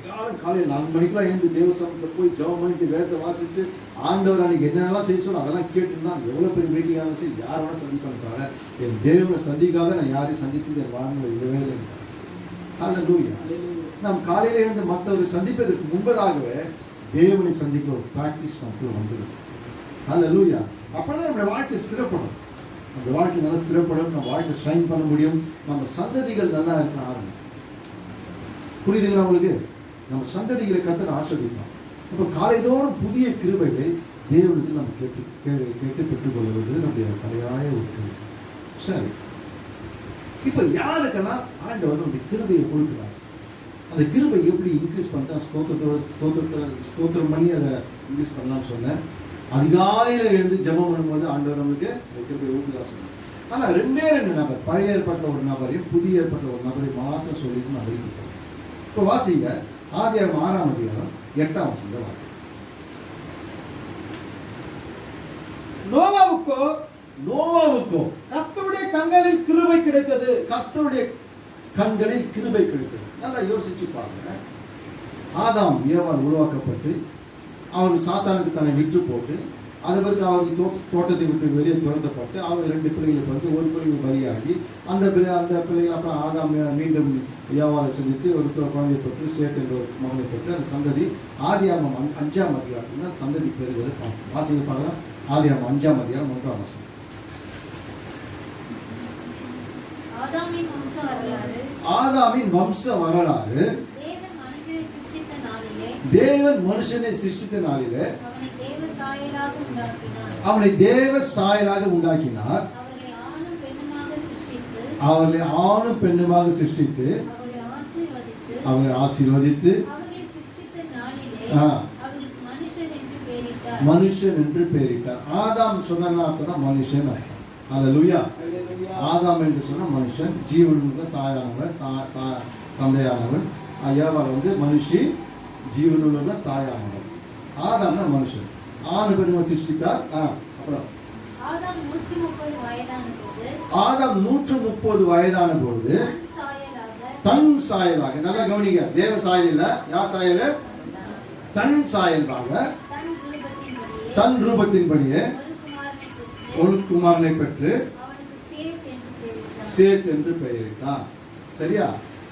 எல்லாரும் காலையில் 4 மணிக்கெல்லாம் எழுந்து தேவசமத்தில் போய் ஜெபம் பண்ணிட்டு வேதத்தை வாசித்து ஆண்டவர் அன்னைக்கு என்னென்னலாம் செய்ய சொல்லணும் அதெல்லாம் கேட்டுருந்தா எவ்வளோ பெரிய மீட்டிங்காக சரி யார் வேணால் சந்திப்பாங்க தவிர என் தேவனை சந்திக்காத நான் யாரையும் சந்திச்சு என் வாழ்நிலை இல்லவே இல்லை. ஹல்லேலூயா. நாம் காலையில் எழுந்து மற்றவரை சந்திப்பதற்கு முன்பதாகவே தேவனை சந்திக்கிற ஒரு ப்ராக்டிஸ் நமக்கு வந்துடும். ஹல்லேலூயா. அப்படிதான் நம்முடைய வாழ்க்கை ஸ்திரப்படும், நம்ம வாழ்க்கை நல்லா ஸ்திரப்படும், நம்ம வாழ்க்கை ஷைன் பண்ண முடியும், நம்ம சந்ததிகள் நல்லா இருக்க ஆரம்பிக்கும். புரியுதுங்களா உங்களுக்கு? நம்ம சந்ததிகளை கர்த்தர் ஆசீர்வதிக்கலாம். அப்போ காலைதோறும் புதிய கிருபைகளை தேவனுக்கு நம்ம கேட்டு பெற்றுக்கொள்வது நம்முடைய தலையாய ஒரு கிருபை. சரி, இப்போ யாருக்கெல்லாம் ஆண்டவர் நம்முடைய கிருபையை கொடுக்கிறார், அந்த கிருபை எப்படி இன்க்ரீஸ் பண்ணா ஸ்தோத்திரம் பண்ணி அதை இன்க்ரீஸ் பண்ணலாம்னு சொன்னேன். அதிகாலையில் எழுந்து ஜெபம் பண்ணும்போது ஆண்டவர் நம்மளுக்கு கிருபை ஊக்குதான் சொன்னார். ஆனால் 2 நபர், பழைய ஏற்பட்ட ஒரு நபரையும் புதிய ஏற்பட்ட ஒரு நபரையும் மாத்திரம் சொல்லிட்டு நான் அறிவிக்கிறேன். இப்போ வாசிங்க, ஆதியாகமம் 6ஆம் அதிகாரம் 8ஆம் வசனத்தை வாசிங்க. நோவாவுக்கோ நோவாவுக்கோ கர்த்தருடைய கண்களில் கிருபை கிடைத்தது. கர்த்தருடைய கண்களில் கிருபை கிடைத்தது. நல்லா யோசிச்சு பாருங்க. ஆதாம் ஏவாள் உருவாக்கப்பட்டு அவர் சாத்தானுக்கு தன்னை விற்று போட்டு அது பிறகு அவருக்கு தோட்டத்தை விட்டு வெளியே துரத்தப்பட்டு அவர் 2 பிள்ளைகளுக்கு வந்து ஒரு பிள்ளைகள் பலியாகி அந்த பிள்ளைகள் அப்புறம் ஆதாம் மீண்டும் ஏவாளை சந்தித்து ஒரு குழந்தையை பெற்று சேத் என்ற ஒரு மகனை பெற்று அந்த சந்ததி ஆதியாகமம் 5ஆம் அதிகாரத்தில் சந்ததி பெறுகிறது. வாசிக்க பார்க்கலாம். ஆதியாகமம் 5ஆம் அதிகாரம் 1ஆம் வசனம். ஆதாமின் வம்ச வரலாறு. ஆதாமின் வம்ச வரலாறு. தேவன் மனுஷனை சிருஷ்டித்த நாளிலே அவனை தேவ சாயலாக உண்டாக்கினார். அவர்களை ஆணும் பெண்ணுமாக சிருஷ்டித்து அவர்களை ஆசீர்வதித்து மனுஷன் என்று பெயரிட்டார். ஆதாம் சொன்னா மனுஷன். அல்லேலூயா. ஆதாம் என்று சொன்ன மனுஷன், ஜீவனுள்ள தாயானவர், தந்தையானவன். ஏவாள் வந்து மனுஷி, ஜீவனுள்ள தாயானவர். ஆதாம்னா மனுஷன். ஆண் பெண்ணுமா சிருஷ்டித்தார். அப்புறம் ஆதாம் 130 வயதான பொழுது தன் சாயலாக, நல்லா கவனிங்க, தேவ சாயல் இல்ல, யார் சாயல்? தன் சாயலாக தன் ரூபத்தின்படியே ஒரு குமாரனை பெற்று சேத் என்று பெயரிட்டார். சரியா?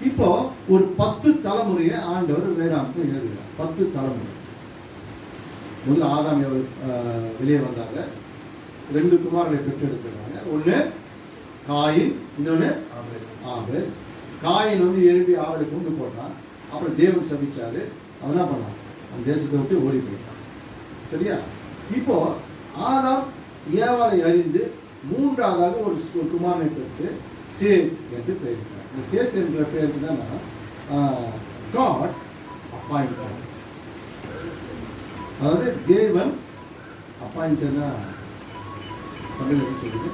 இப்போ ஒரு 10 தலைமுறையை ஆண்டவர் வேதாந்தத்தில் எழுதுகிறார். 10 தலைமுறை. முதல்ல ஆதாம் வெளியே வந்தாங்க, 2 குமாரனை பெற்றெடுக்கிறாங்க. ஒண்ணு காயின், இன்னொன்னு ஆபேல். காயின் வந்து எழுப்பி ஆபேலை கொண்டு போட்டான். அப்புறம் தேவன் சபிச்சாரு. அவன் என்ன பண்ணான்? அந்த தேசத்தை விட்டு ஓடி போயிட்டான். சரியா? இப்போ ஆதாம் ஏவாளை அறிந்து 3ஆவதாக ஒரு குமாரனை பெற்று சேத் என்று பெயரிட்டார். இந்த சேத் என்ற பெயருக்கு தான் காட் அப்பாயிண்டட். அதாவது தேவன் அப்பாயிண்டட்னா தமிழ் எப்படி சொல்லுது?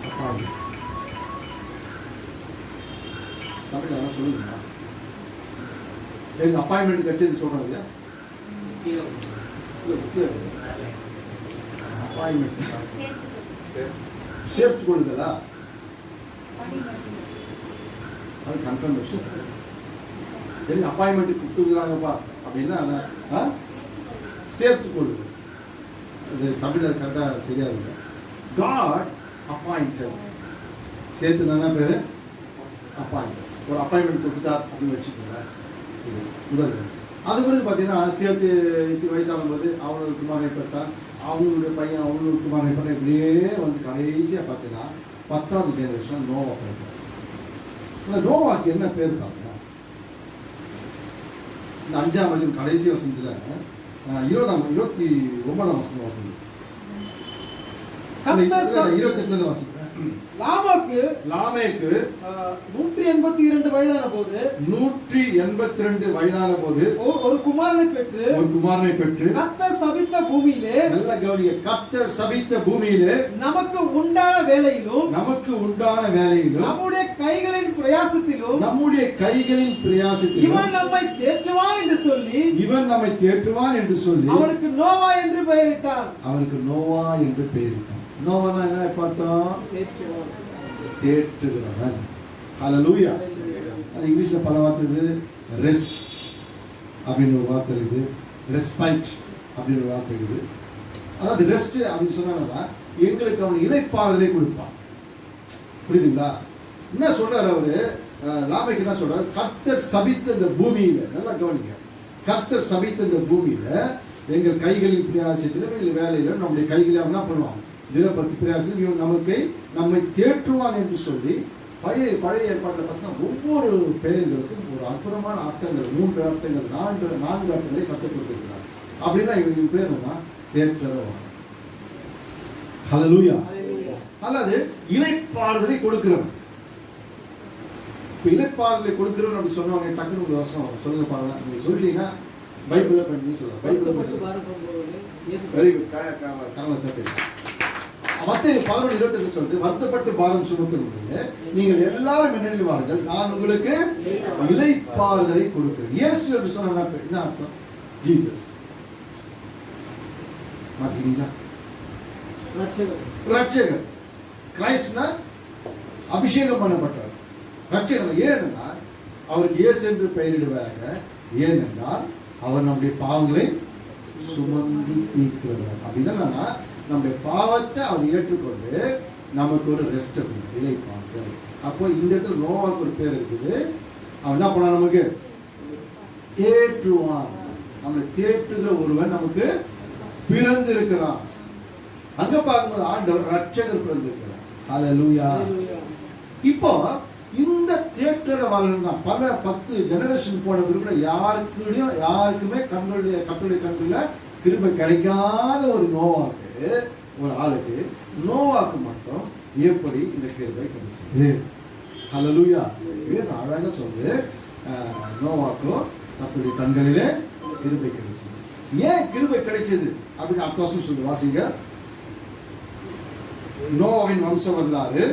அப்பாயிண்ட் தமிழ் என்ன சொல்லுங்க? எனக்கு அப்பாயின்மெண்ட் கிடைச்சது சொல்றேன் இல்லையா? சேர்த்து கொடுங்களா? அது கன்ஃபர்மேஷன். எனக்கு அப்பாயின்மெண்ட் கொடுத்துருக்காங்கப்பா அப்படின்னா சேர்த்து கொடுங்க. அது தமிழ் அது கரெக்டாக சரியா இல்லை. God appointed. சேர்த்துனா பேரு அப்பாயிண்டட். ஒரு அப்பாயின்மெண்ட் கொடுத்துட்டார் அப்படின்னு வச்சுக்கோங்க. முதல் அது பிறகு பார்த்தீங்கன்னா சேர்த்து 8 வயசாகும் போது அவனோட குமாரனை பெற்றான். அவங்களுடைய பையன் அவங்களோட குமாரனை பெற்றான். இப்படியே வந்து கடைசியாக பார்த்தீங்கன்னா 10வது ஜெனரேஷன் நோவா பிறந்தார். இந்த நோவாக்கு என்ன பேர் பார்த்தீங்கன்னா இந்த 5ஆம் அதிகாரம் கடைசி வசனத்தில் 29ஆம் வசனம் வாசனம் 28 வாசனம். லாமேக்கு 182 வயதான போது 182 வயதான போது ஒரு குமாரனை பெற்று கர்த்தர் சபித்த பூமியிலே, நல்ல கவனிங்க, கர்த்தர் சபித்த பூமியிலே நமக்கு உண்டான வேலையிலும் நம்முடைய கைகளின் பிரயாசத்திலும் இவன் நம்மை தேற்றுவான் என்று சொல்லி அவனுக்கு நோவா என்று பெயரிட்டான். நோவானா என்ன பார்த்தோம்? தேற்றுகிறவன். ஹல்லேலூயா. அது இங்கிலீஷ்ல பல வார்த்தை இது. ரெஸ்ட் அப்படின்னு ஒரு வார்த்தை இருக்குது, ரெஸ்பைட் அப்படின்னு ஒரு வார்த்தை இருக்குது. அதாவது ரெஸ்ட் அப்படின்னு சொன்னா எங்களுக்கு அவன் இளைப்பாறுதலை கொடுப்பான். புரியுதுங்களா? என்ன சொல்றாரு அவரு? லாமேக்கு என்ன சொல்றாரு? கர்த்தர் சபித்த இந்த பூமியில, நல்லா கவனிங்க, கர்த்தர் சபித்த இந்த பூமியில எங்கள் கைகளின் பிரயாசத்திலும் எங்கள் வேலையில நம்முடைய கைகளை என்ன பண்ணுவான்? தினப்பத்தி பிரயாசத்தில் இவன் நம்மை தேற்றுவான் என்று சொல்லி பழைய ஏற்பாட்டில் பார்த்தீங்கன்னா ஒவ்வொரு பெயர்களுக்கும் ஒரு அற்புதமான அர்த்தங்கள், 3 அர்த்தங்கள், 4 அர்த்தங்களை கற்றுக் கொடுத்திருக்கிறார். அப்படின்னா இவங்க பேர் என்ன? தேற்றவர். ஹல்லேலூயா. அல்லது இளைப்பாறுதலை கொடுக்கிறவன். இப்போ இளைப்பாறுதலை கொடுக்கிறவன் அப்படி சொன்னவங்க டக்குனு ஒரு வருஷம் சொல்லுங்க பாருங்க. நீங்க சொல்லிட்டீங்கன்னா பைபிளை பண்ணி சொல்லுங்க. பைபிளை வெரி குட். கரலை தட்டு. மத்தேயு 11:28 சொல்லுது, வருத்தப்பட்டு பாரம் சுமக்கிறவர்களே நீங்கள் எல்லாரும் என்னில் வாருங்கள், நான் உங்களுக்கு இளைப்பாறுதலை கொடுக்கிறேன். இயேசு என்று சொன்னா என்ன அர்த்தம்? ஜீசஸ். மாட்டீங்களா? ரட்சகர். கிரைஸ்ட்னா அபிஷேகம் பண்ணப்பட்டவர். ரட்சகர். ஏனென்னா அவருக்கு இயேசு என்று பெயரிடுவாங்க. ஏனென்றால் அவர் நம்முடைய பாவங்களை சுமந்து தீர்க்கிறவர். அப்படின்னா நம்முடைய பாவத்தை அவர் ஏற்றுக்கொண்டு நமக்கு ஒரு ரெஸ்ட் இளைப்பார்கள். அப்போ இந்த இடத்துல நோவாக்கு ஒரு பேர் இருக்குது. அவன் என்ன பண்ணா? நமக்கு தேற்றுவான். நம்மளை தேற்றுகிற ஒருவன் நமக்கு பிறந்திருக்கிறான். அங்க பார்க்கும்போது ஆண்டவர் ரட்சகர் பிறந்திருக்கிறார். ஹல்லேலூயா. இப்போ இந்த தேற்றவாளர்கள் தான் பல 10 ஜெனரேஷன் போன பிறகு யாருக்குமே கர்த்தருடைய கண்ணுல கிருபை கிடைக்காத ஒரு நோவாக்கு, ஒரு ஆளுக்கு, நோவாக்கு மட்டும் எப்படி இந்த கிருபை கிடைச்சது? ஹல்லேலூயா. வேதம் அழகா சொல்லுது, நோவாக்கும் கர்த்தருடைய கண்களிலே கிருபை கிடைச்சது. ஏன் கிருபை கிடைச்சது அப்படின்னு அடுத்த வருஷம் சொல்லு, வாசிங்க. நோவாவின் வம்சம் வரலாறு.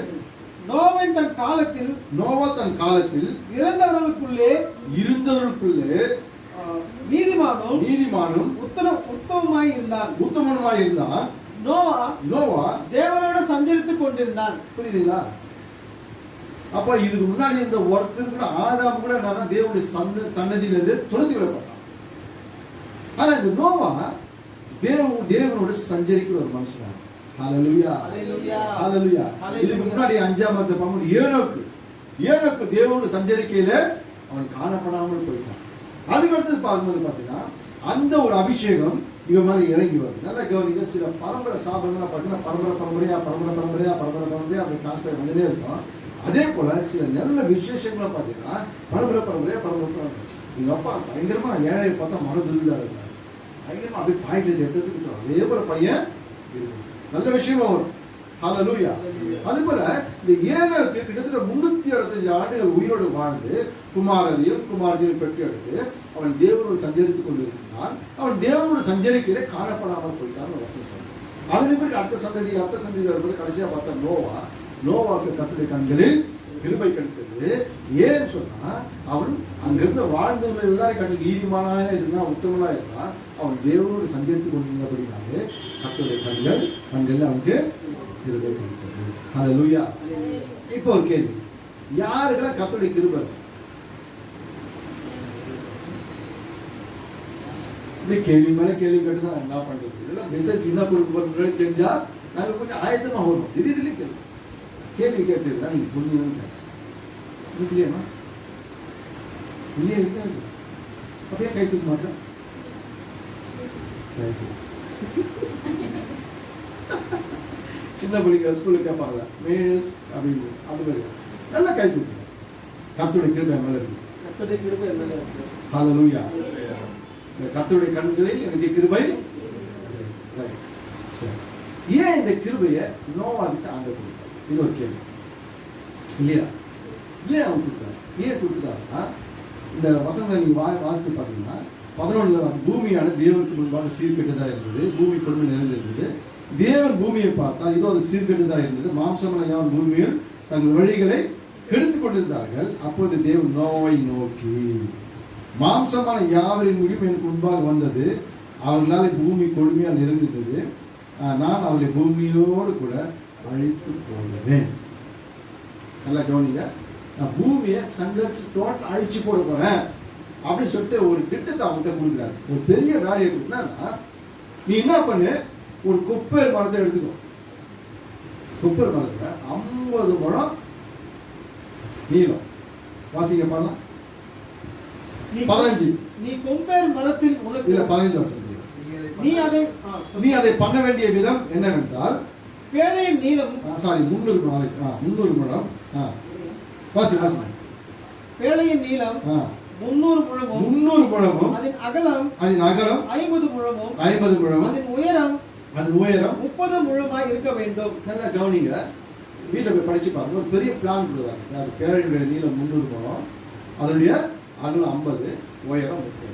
நோவா தன் காலத்தில் இருந்தவர்களுக்குள்ளே நீதிமானும் உத்தமமாய் இருந்தான். நோவா தேவனோட சஞ்சரித்துக் கொண்டிருந்தான். புரியுதுங்களா? அப்ப இதுக்கு முன்னாடி இந்த ஒருத்தர் கூட ஆதாம் கூட நான் தேவனுடைய சன்னதியிலிருந்து துரத்தி விடப்பட்டான். ஆனா இந்த நோவா தேவனோட சஞ்சரிக்கிற ஒரு மனுஷன். ஹல்லேலூயா. ஹல்லேலூயா. இதுக்கு முன்னாடி 5ஆம் பார்க்கும்போது ஏனோக்கு தேவனோட சஞ்சரிக்கையில அவன் காணப்படாமல் போயிட்டான். அதுக்கு அடுத்தது பார்க்கும்போது பார்த்தீங்கன்னா அந்த ஒரு அபிஷேகம் இவன் மாதிரி இறங்கி வருது. நல்லா கவனிங்க. சில பரம்பரை சாபங்கள்லாம் பார்த்தீங்கன்னா பரம்பரையா அப்படி டிரான்ஸ்பர் வந்துட்டே இருக்கும். அதே போல சில நல்ல விசேஷங்களை பார்த்தீங்கன்னா பரம்பரையா எங்க அப்பா பயங்கரமா ஏழை பார்த்தா மனதுள்ளா இருக்காரு, பயங்கரமா அப்படியே பாயிண்ட் எடுத்துக்கிட்டு அதே போல பையன் இருக்கு. நல்ல விஷயமா வரும். ஹல்லேலூயா. அது போல இந்த ஏனோக்கு கிட்டத்தட்ட 365 ஆண்டுகள் உயிரோடு வாழ்ந்து குமாரதியும் பெற்று எடுத்து அவன் தேவனோடு சஞ்சரித்துக் கொண்டிருந்தான். அவன் தேவனோடு சஞ்சரிக்கையிலே காணப்படாமல் போயிட்டான். அதன் பிறகு அடுத்த சந்ததி வரும்போது கடைசியா பார்த்தா நோவாக்கு கர்த்தருடைய கண்களில் கிருபை கிடைத்தது. ஏன்னு சொன்னா அவன் அங்கிருந்து வாழ்ந்தவர்கள் எல்லாரும் கண்ணில் நீதிமானாக இருந்தான், உத்தமனாக இருந்தான். அவன் தேவனோடு சஞ்சரித்துக் கொண்டிருந்தபடினாலே கர்த்தருடைய கண்கள் அவனுக்கு கிருபை கிடைத்தது. ஹல்லேலூயா. இப்போ ஒரு கேள்வி, யாருக்கெல்லாம் கர்த்தருடைய கிருபை? கேள்வி மேல கேள்வி கேட்டுதான் என்ன பண்றது? இதெல்லாம் மெசேஜ் என்ன கொடுக்க போறது தெரிஞ்சா நாங்க கொஞ்சம் ஆயத்தமா வரும். திடீர்னு கேள்வி கேட்டதுதான் நீங்க புரிஞ்சுக்கணும். இல்லையா? இல்லையா? இருக்காது. அப்படியே கை தூக்க மாட்டேன். சின்ன பிள்ளைங்க ஸ்கூலுக்கு கேட்பாங்க மிஸ் அப்படின்னு, அது மாதிரி நல்லா கை தூக்குங்க. கர்த்தருடைய கிருபை மேல இருக்கு. ஹல்லேலூயா. கர்த்தருடைய கண்களில் எனக்கு கிருபை. ஏன் இந்த கிருபையை நோவாகிட்ட ஆண்டவர் கொடுத்தார்? இது ஒரு கேள்வி இல்லையா? ஏன் அவன் கொடுத்தார்? ஏன் கொடுத்தாருன்னா இந்த வசனங்களை நீங்க வாசித்து பார்த்தீங்கன்னா 11 பூமியான தேவனுக்கு முன்பாக சீர்கெட்டதா இருந்தது, பூமி கொடுமை நிறைந்திருந்தது. தேவன் பூமியை பார்த்தால் இதோ அது சீர்கெட்டதா இருந்தது, மாம்சமான யாரும் பூமியில் தங்கள் வழிகளை கெடுத்துக் கொண்டிருந்தார்கள். அப்போது தேவன் நோவாவை நோக்கி, மாம்சமான யாவரின் முடியும் எனக்கு முன்பாக வந்தது, அவர்களால் பூமி கொடுமையால் நிறைந்திருந்தது, நான் அவளை பூமியோடு கூட அழித்து போடுவேன். நல்லா கவனிங்க. நான் பூமியை சங்கரிச்சு டோட்டல் அழிச்சு போட போறேன் அப்படின்னு சொல்லிட்டு ஒரு திட்டத்தை அவங்ககிட்ட கொடுக்குறாரு. ஒரு பெரிய வேலையை கொடுத்தா நீ என்ன பண்ணு, ஒரு கொப்பேர் மரத்தை எடுத்துக்கோ. கொப்பேர் மரத்துல 50 முழம் நீளம். வாசிக்க பாருங்க. 15. நீ கொப்பேர் மரத்தில் இல்ல 15 வாசிக்க. நீ அதை பண்ண வேண்டிய விதம் என்னவென்றால் பேழையின் நீளம் 300 முழம். வாசி. பேழையின் நீளம் 300 முழமும் அதன் அகலம் 50 முழமும் அதன் உயரம் 30 முழமாய் இருக்க வேண்டும். நல்லா கவனிங்க. வீட்டில் போய் படிச்சு பாருங்க. ஒரு பெரிய பிளான் கொடுக்குறாங்க. அது பேழையுடைய நீளம் 300 முழம், அதனுடைய அகலம் 50, உயரம் 30.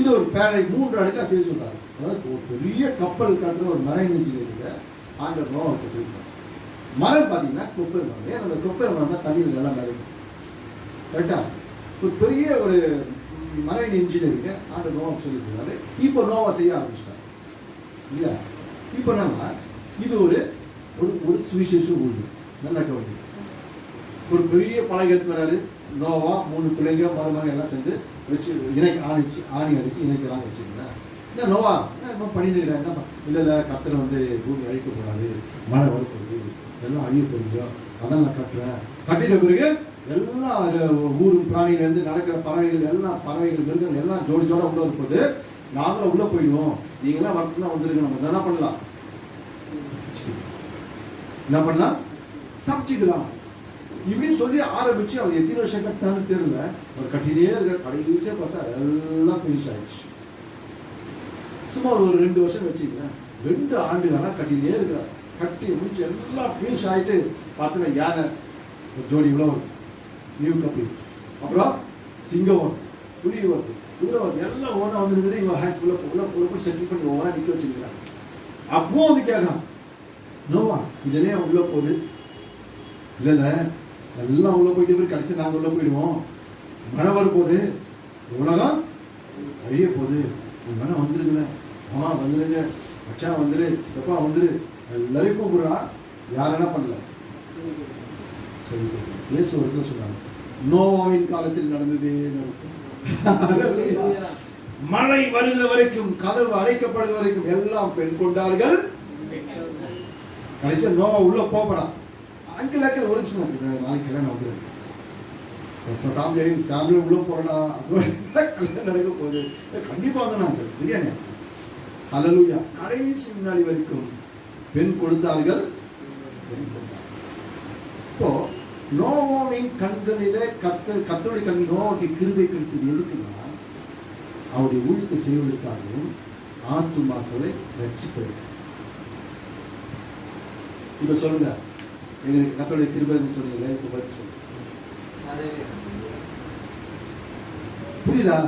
இது ஒரு பேழை 3 அடுக்கா செய்ய சொல்றாரு. அதாவது ஒரு பெரிய கப்பல் கட்டுற ஒரு மரைன் இன்ஜினியருக்கு ஆண்டவர் நோவாவுக்கு கொடுத்தார். மரம் பார்த்தீங்கன்னா கொப்பர் மரம். ஏன்னா அந்த கொப்பர் மரம் தான் தண்ணியில் நல்லா மறைக்கும். கரெக்டா? ஒரு பெரிய ஒரு மரைன் இன்ஜினியருக்கு ஆண்டவர் நோவாவுக்கு சொல்லியிருக்காரு. இப்போ நோவா செய்ய ஆரம்பிச்சிட்டார் இல்லையா? இப்போ என்னன்னா இது ஒரு ஒரு சுவிசேஷ ஊழியம். நல்லா கவனிங்க. ஒரு பெரிய பலகை எடுத்து வராரு. நோவா 3 பிள்ளைங்க மருமக எல்லாம் சேர்ந்து வச்சு ஆணி அடிச்சு இணைக்கிறாங்க வச்சுங்களேன். என்ன நோவா என்ன பண்ணிடுறேன், என்ன இல்லை கர்த்தர் வந்து பூமி அழிக்கக்கூடாது, மழை வரக்கூடாது, எல்லாம் அழிய போகுது, அதான் நான் கட்டுறேன். கட்டிட்ட பிறகு எல்லாம் ஊர் பிராணியிலேருந்து நடக்கிற பறவைகள் எல்லாம் பறவைகள் மிருகங்கள் எல்லாம் ஜோடி ஜோட உள்ள இருப்பது, நாங்களும் உள்ள போயிடுவோம், நீங்களாம் வரத்து தான் வந்துருங்க, நம்ம என்ன பண்ணலாம் தப்பிச்சுக்கலாம் இப்படின்னு சொல்லி ஆரம்பிச்சு அவர் எத்தனை வருஷம் கட்டான்னு தெரியல. அவர் கட்டினே இருக்கிற கடைசியா பார்த்தா எல்லாம் பினிஷ் ஆயிடுச்சு. சும்மா ஒரு 2 வருஷம் வச்சுக்கல, 2 ஆண்டுகளா கட்டினே இருக்கிறார். கட்டி முடிச்சு எல்லாம் பினிஷ் ஆயிட்டு பார்த்தா யானை ஒரு ஜோடி இவ்வளோ நியூ கப்பி, அப்புறம் சிங்கம் வருது, புலி வருது, குதிரை வருது, எல்லாம் ஓனா வந்துருக்குது. இவன் ஹேண்ட் உள்ள செட்டில் பண்ணி ஓனா நிற்க வச்சுருக்கிறாங்க. அப்போ வந்து கேட்கலாம், நோவா இதெல்லாம் உள்ள போகுது, இல்லை எல்லாம் உள்ள போயிட்டு போய் கடைசி நாங்கள் உள்ள போயிடுவோம், மழை வரப்போகுது, உலகம் அழிய போகுது, உங்க வேணா வந்துருங்கள, அம்மா வந்துருங்க, அச்சா வந்துரு, எப்பா வந்துரு, எல்லாரையும் கூப்பிடுறா. யார் என்ன பண்ணல. சரி இயேசு ஒருத்தர் சொன்னாங்க, நோவாவின் காலத்தில் நடந்ததே மழை வருகிற வரைக்கும், கதவு அடைக்கப்படுகிற வரைக்கும் எல்லாம் பெண் கொண்டார்கள். கடைசியா நோவா உள்ள போகிறான். அங்கிள் ஒரு நிமிஷம் நாளைக்கு கல்யாணம் வந்து ஃபேமிலி உள்ள போறா, அதோட கல்யாணம் நடக்க போகுது, கண்டிப்பா வந்து நாங்கள் பிரியாணி ஹல்லேலூயா. கடைசி முன்னாடி வரைக்கும் பெண் கொடுத்தார்கள். இப்போ நோவாவின் கண்களிலே கர்த்தருடைய கண்ணில் நோவாவுக்கு கிருபை கிடைத்தது எதுக்குன்னா, அவருடைய ஊழியத்தை செய்வதற்காகவும் ஆத்துமாக்களை ரட்சிப்பதற்கு. இப்ப சொல்லுங்க, எங்களுக்கு கர்த்தருடைய கிருபைன்னு சொன்னீங்களே, இப்ப பதில் சொல்லுங்க. புரியுதா?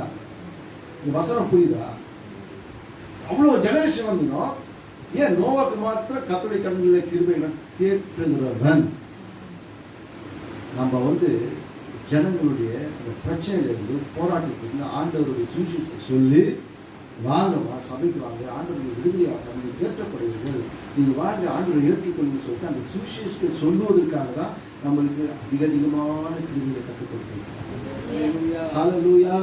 இந்த வசனம் புரியுதா? அவ்வளவு ஜெனரேஷன் வந்ததும் ஏன் நோவாக்கு மாத்திரம் கர்த்தருடைய கண்களிலே கிருபை தேற்றுகிறவன். நம்ம வந்து ஜனங்களுடைய பிரச்சனையிலிருந்து போராட்டத்திலிருந்து ஆண்டவருடைய சுவிசேஷத்தை சொல்லி வாங்கம்மா சபைக்கு வாங்க, ஆண்டவருடைய விடுதலையாக நீங்கள் தேற்றப்படுவீர்கள், நீங்கள் வாங்க ஆண்டவரை ஏற்றுக்கொள்ளுன்னு சொல்லிட்டு அந்த சுவிசேஷத்தை சொல்லுவதற்காக தான் நம்மளுக்கு அதிகமான கிருபையை கற்றுக் கொடுத்திருக்கிறார். ஹல்லேலூயா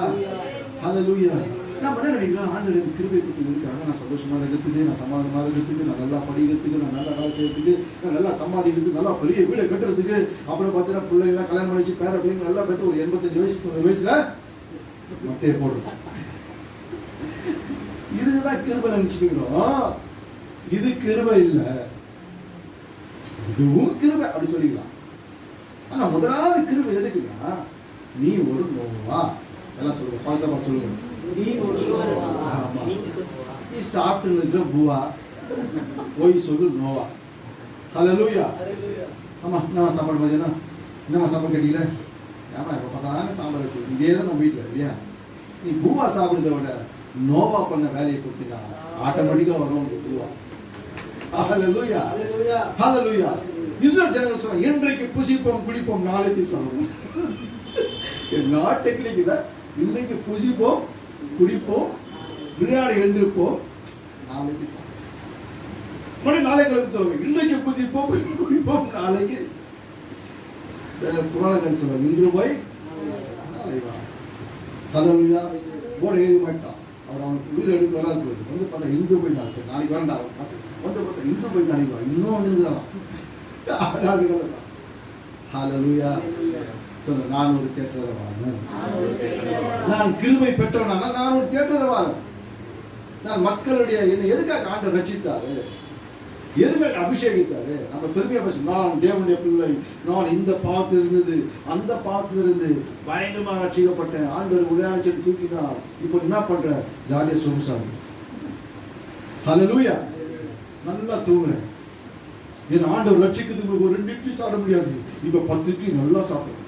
ஹல்லேலூயா. நான் என்ன நினைக்கிறேன், ஆண்டவர் கிருபை கொடுத்ததுக்காக நான் சந்தோஷமாக இருக்கிறதுக்கு, நான் சமாதானமாக இருக்கிறதுக்கு, நான் நல்லா படிக்கிறதுக்கு, நான் நல்லா வேலை செய்யறதுக்கு, நான் நல்லா சம்பாதிக்கிறதுக்கு, நல்லா பெரிய வீடை கட்டுறதுக்கு, அப்புறம் பார்த்தீங்கன்னா பிள்ளைங்களாம் கல்யாணம் பண்ணிச்சு பேர பிள்ளைங்க நல்லா பார்த்து ஒரு 85 வயசு 90 வயசுல மட்டையை போடுறோம். இதுதான் கிருபை நினைச்சுக்கிறோம். இது கிருபை இல்லை, இதுவும் கிருபை அப்படி சொல்லிக்கலாம். ஆனா முதலாவது கிருபை எதுக்குன்னா, நீ ஒரு நோவா எல்லாம் சொல்லுங்க, பாத்தமா சொல்லுங்க, நீ சாப்பிட்டு இருக்கிற பூவா போய் சொல்லு நோவா. ஹல்லேலூயா. ஆமா என்னமா சாப்பாடு பார்த்தீங்கன்னா, என்னமா சாப்பாடு கேட்டீங்களே, ஏமா இப்போ பார்த்தாலும் சாம்பார் வச்சு இதே தான் நம்ம வீட்டில் இல்லையா. நீ பூவா சாப்பிடுறத விட நோவா பண்ண வேலையை கொடுத்தீங்கன்னா ஆட்டோமேட்டிக்கா வரும் பூவா. ஹல்லேலூயா ஹல்லேலூயா. இஸ்ரவேல் ஜனங்கள் சொன்னாங்க, இன்றைக்கு புசிப்போம் குடிப்போம் நாளைக்கு சாப்பிடுவோம். என்ன டெக்னிக் இதை, இன்றைக்கு புசிப்போம் குடிப்போம் விளையாட எழுந்திருப்போம் நாளைக்கு சாப்பிடுவோம். நாளைக்கு சொல்லுவாங்க, இன்றைக்கு புசிப்போம் குடிப்போம் நாளைக்கு புராணங்கள் சொல்லுவாங்க, இன்று போய் நாளை வா. ஹல்லேலூயா. போர்டு எழுதி மாட்டான் அவர், அவனுக்கு உயிர் எடுத்து வராது வந்து பார்த்தா இன்று போய் நாள் சரி நாளைக்கு வரண்டா வந்து பார்த்தா இன்று போய் நாளைக்கு வா, இன்னும் வந்து ஹல்லேலூயா. சொல்ல, நான் ஒரு தேற்றரவாளன், நான் கிருபை பெற்றவனான நான் ஒரு தேற்றரவாளன். நான் மக்களுடைய என்னை எதுக்காக ஆண்டவர் ரட்சித்தாரு, எதுக்காக அபிஷேகித்தாரு, நம்ம பெருமையா பேச, நான் தேவனுடைய பிள்ளை, நான் இந்த பாவத்தில் இருந்தது அந்த பாவத்தில் இருந்து பயங்கரமாக ரட்சிக்கப்பட்டேன், ஆண்டவர் உடையாச்சு தூக்கினார், இப்போ என்ன பண்ற, ஜாலியா சொகுசாமி. ஹல்லேலூயா. நல்லா தூங்குறேன், என் ஆண்டவர் ரட்சிக்கிறதுக்கு ஒரு 2 இட்லி சாப்பிட முடியாது, இப்ப 10 இட்லி நல்லா சாப்பிடுறேன்.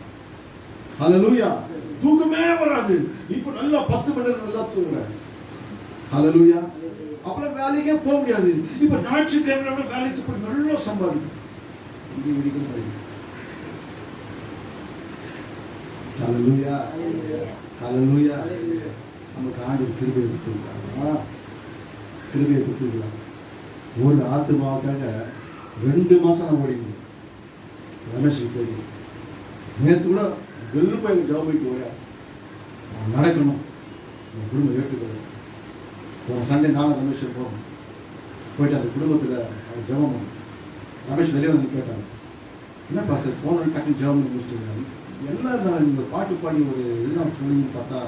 ஹல்லேலூயா. தூக்கமே வராது, இப்ப நல்லா 10 மணி நேரம் நல்லா தூங்குறேன். ஹல்லேலூயா. அப்புறம் வேலைக்கே போக முடியாது, இப்ப ஞாயிற்றுக்கிழமை வேலைக்கு போய் நல்லா சம்பாதிக்கும். ஹல்லேலூயா ஹல்லேலூயா. நமக்கு ஆண்டவர் கிருபையை கொடுத்திருக்காங்க, கிருபையை கொடுத்திருக்காங்க. ஒரு ஆத்துமாவுக்காக 2 மாசம் நான் ஓடிக்கணும். ரமேஷுக்கு தெரியும், நேற்று கூட வெள்ளு போய் ஜாப் போயிட்டு ஓயா நடக்கணும், என் குடும்பம் ஏற்றுக்கணும். ஒரு சண்டே நானும் ரமேஷ் போகணும், போயிட்டு அந்த குடும்பத்தில் அவர் ஜெபம் பண்ணணும். ரமேஷ் வெளியே வந்து கேட்டார், என்ன பாஸ்டர் போன டக்குன்னு ஜெபம் பண்ணி முடிச்சுட்டு எல்லாம் தான் நீங்கள் பாட்டு பாடி ஒரு இதுதான் சொன்னீங்கன்னு பார்த்தா,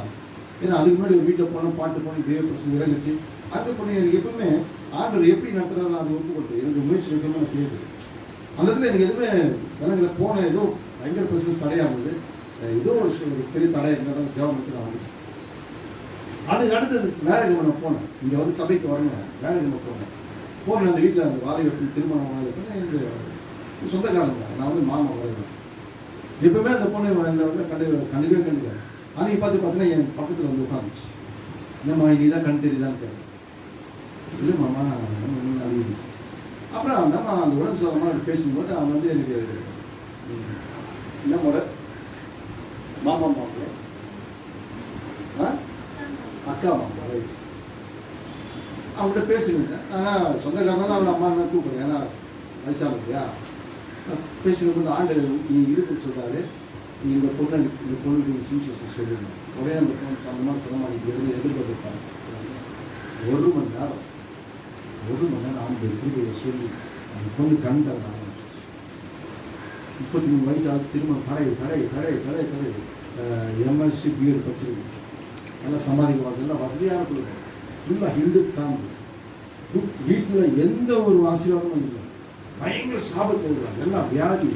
ஏன்னா அதுக்கு முன்னாடி ஒரு வீட்டில் போனோம், பாட்டு பாடி தேவ பிரசங்கம் இறங்கிச்சு. அது பண்ணி எனக்கு எப்பவுமே ஆண்டவர் எப்படி நடத்துகிறாரு அது ஒப்பு கொடுத்து எனக்கு முயற்சி எப்பவுமே நான் செய்யுது. அந்த இடத்துல எனக்கு எதுவுமே எனக்கு போன ஏதோ பயங்கர பிரசன்ஸ் தடையாக இருந்தது, ஏதோ ஒரு பெரிய தடை இருந்தாலும் ஜெபம் பண்ணி நான் வந்து அதுக்கு அடுத்தது வேலைக்கிழமை போனேன். இங்கே வந்து சபைக்கு வரணும், வேலைக்கிழமை போனேன். அந்த வீட்டில் அந்த வாலிபத்தில் திருமணம் ஆனதுக்கு எங்கள் சொந்தக்காரங்க, நான் வந்து மாமா வரேன். எப்பவுமே அந்த பொண்ணு என்னை வந்து கண்டுக்கவே கண்டுக்காது. அன்றைக்கி பார்த்தீங்கன்னா என் பக்கத்தில் வந்து உட்காந்துச்சு. என்னம்மா நீ தான் கண் தெரியுதான்னு கேட்டேன். இல்லை மாமா அழுகிடுச்சு. அப்புறம் நம்ம அந்த உடம்பு சொல்லாமல் பேசும்போது அவன் வந்து எனக்கு என்ன முறை மாமா மாப்பிள்ள அக்கா மாமா அவங்கள்ட்ட பேசுங்க. ஆனால் சொந்தக்காரனால அவளை அம்மா தான் கூப்பிடுறேன், ஏன்னா வயசாக இல்லையா. பேசுகிறப்ப ஆண்டு நீ இருக்கு சொல்கிறாரு, நீ இந்த பொண்ணுக்கு நீ சுவிசேஷம் சொல்லிடணும். உடனே அந்த பொண்ணு அந்த மாதிரி சொன்ன மாதிரி எதிர்பார்த்துருப்பாங்க. 1 மணி நேரம் ஆண்டு கிருபையை சொல்லி அந்த பொண்ணு கண்கள் ஆரம்பிச்சிச்சு. 33 வயசாக திருமணம் கடை எம்எஸ்சி பிஎட் படிச்சிருக்கு. நல்லா சமாதிக்க வாசல் வசதியான பிள்ளை, ஃபுல்லாக ஹிந்து ஃபேமிலி. வீட்டில் எந்த ஒரு ஆசீர்வாதமும் இல்லை, பயங்கர சாபத்தை வருவாங்க. எல்லாம் வியாதி.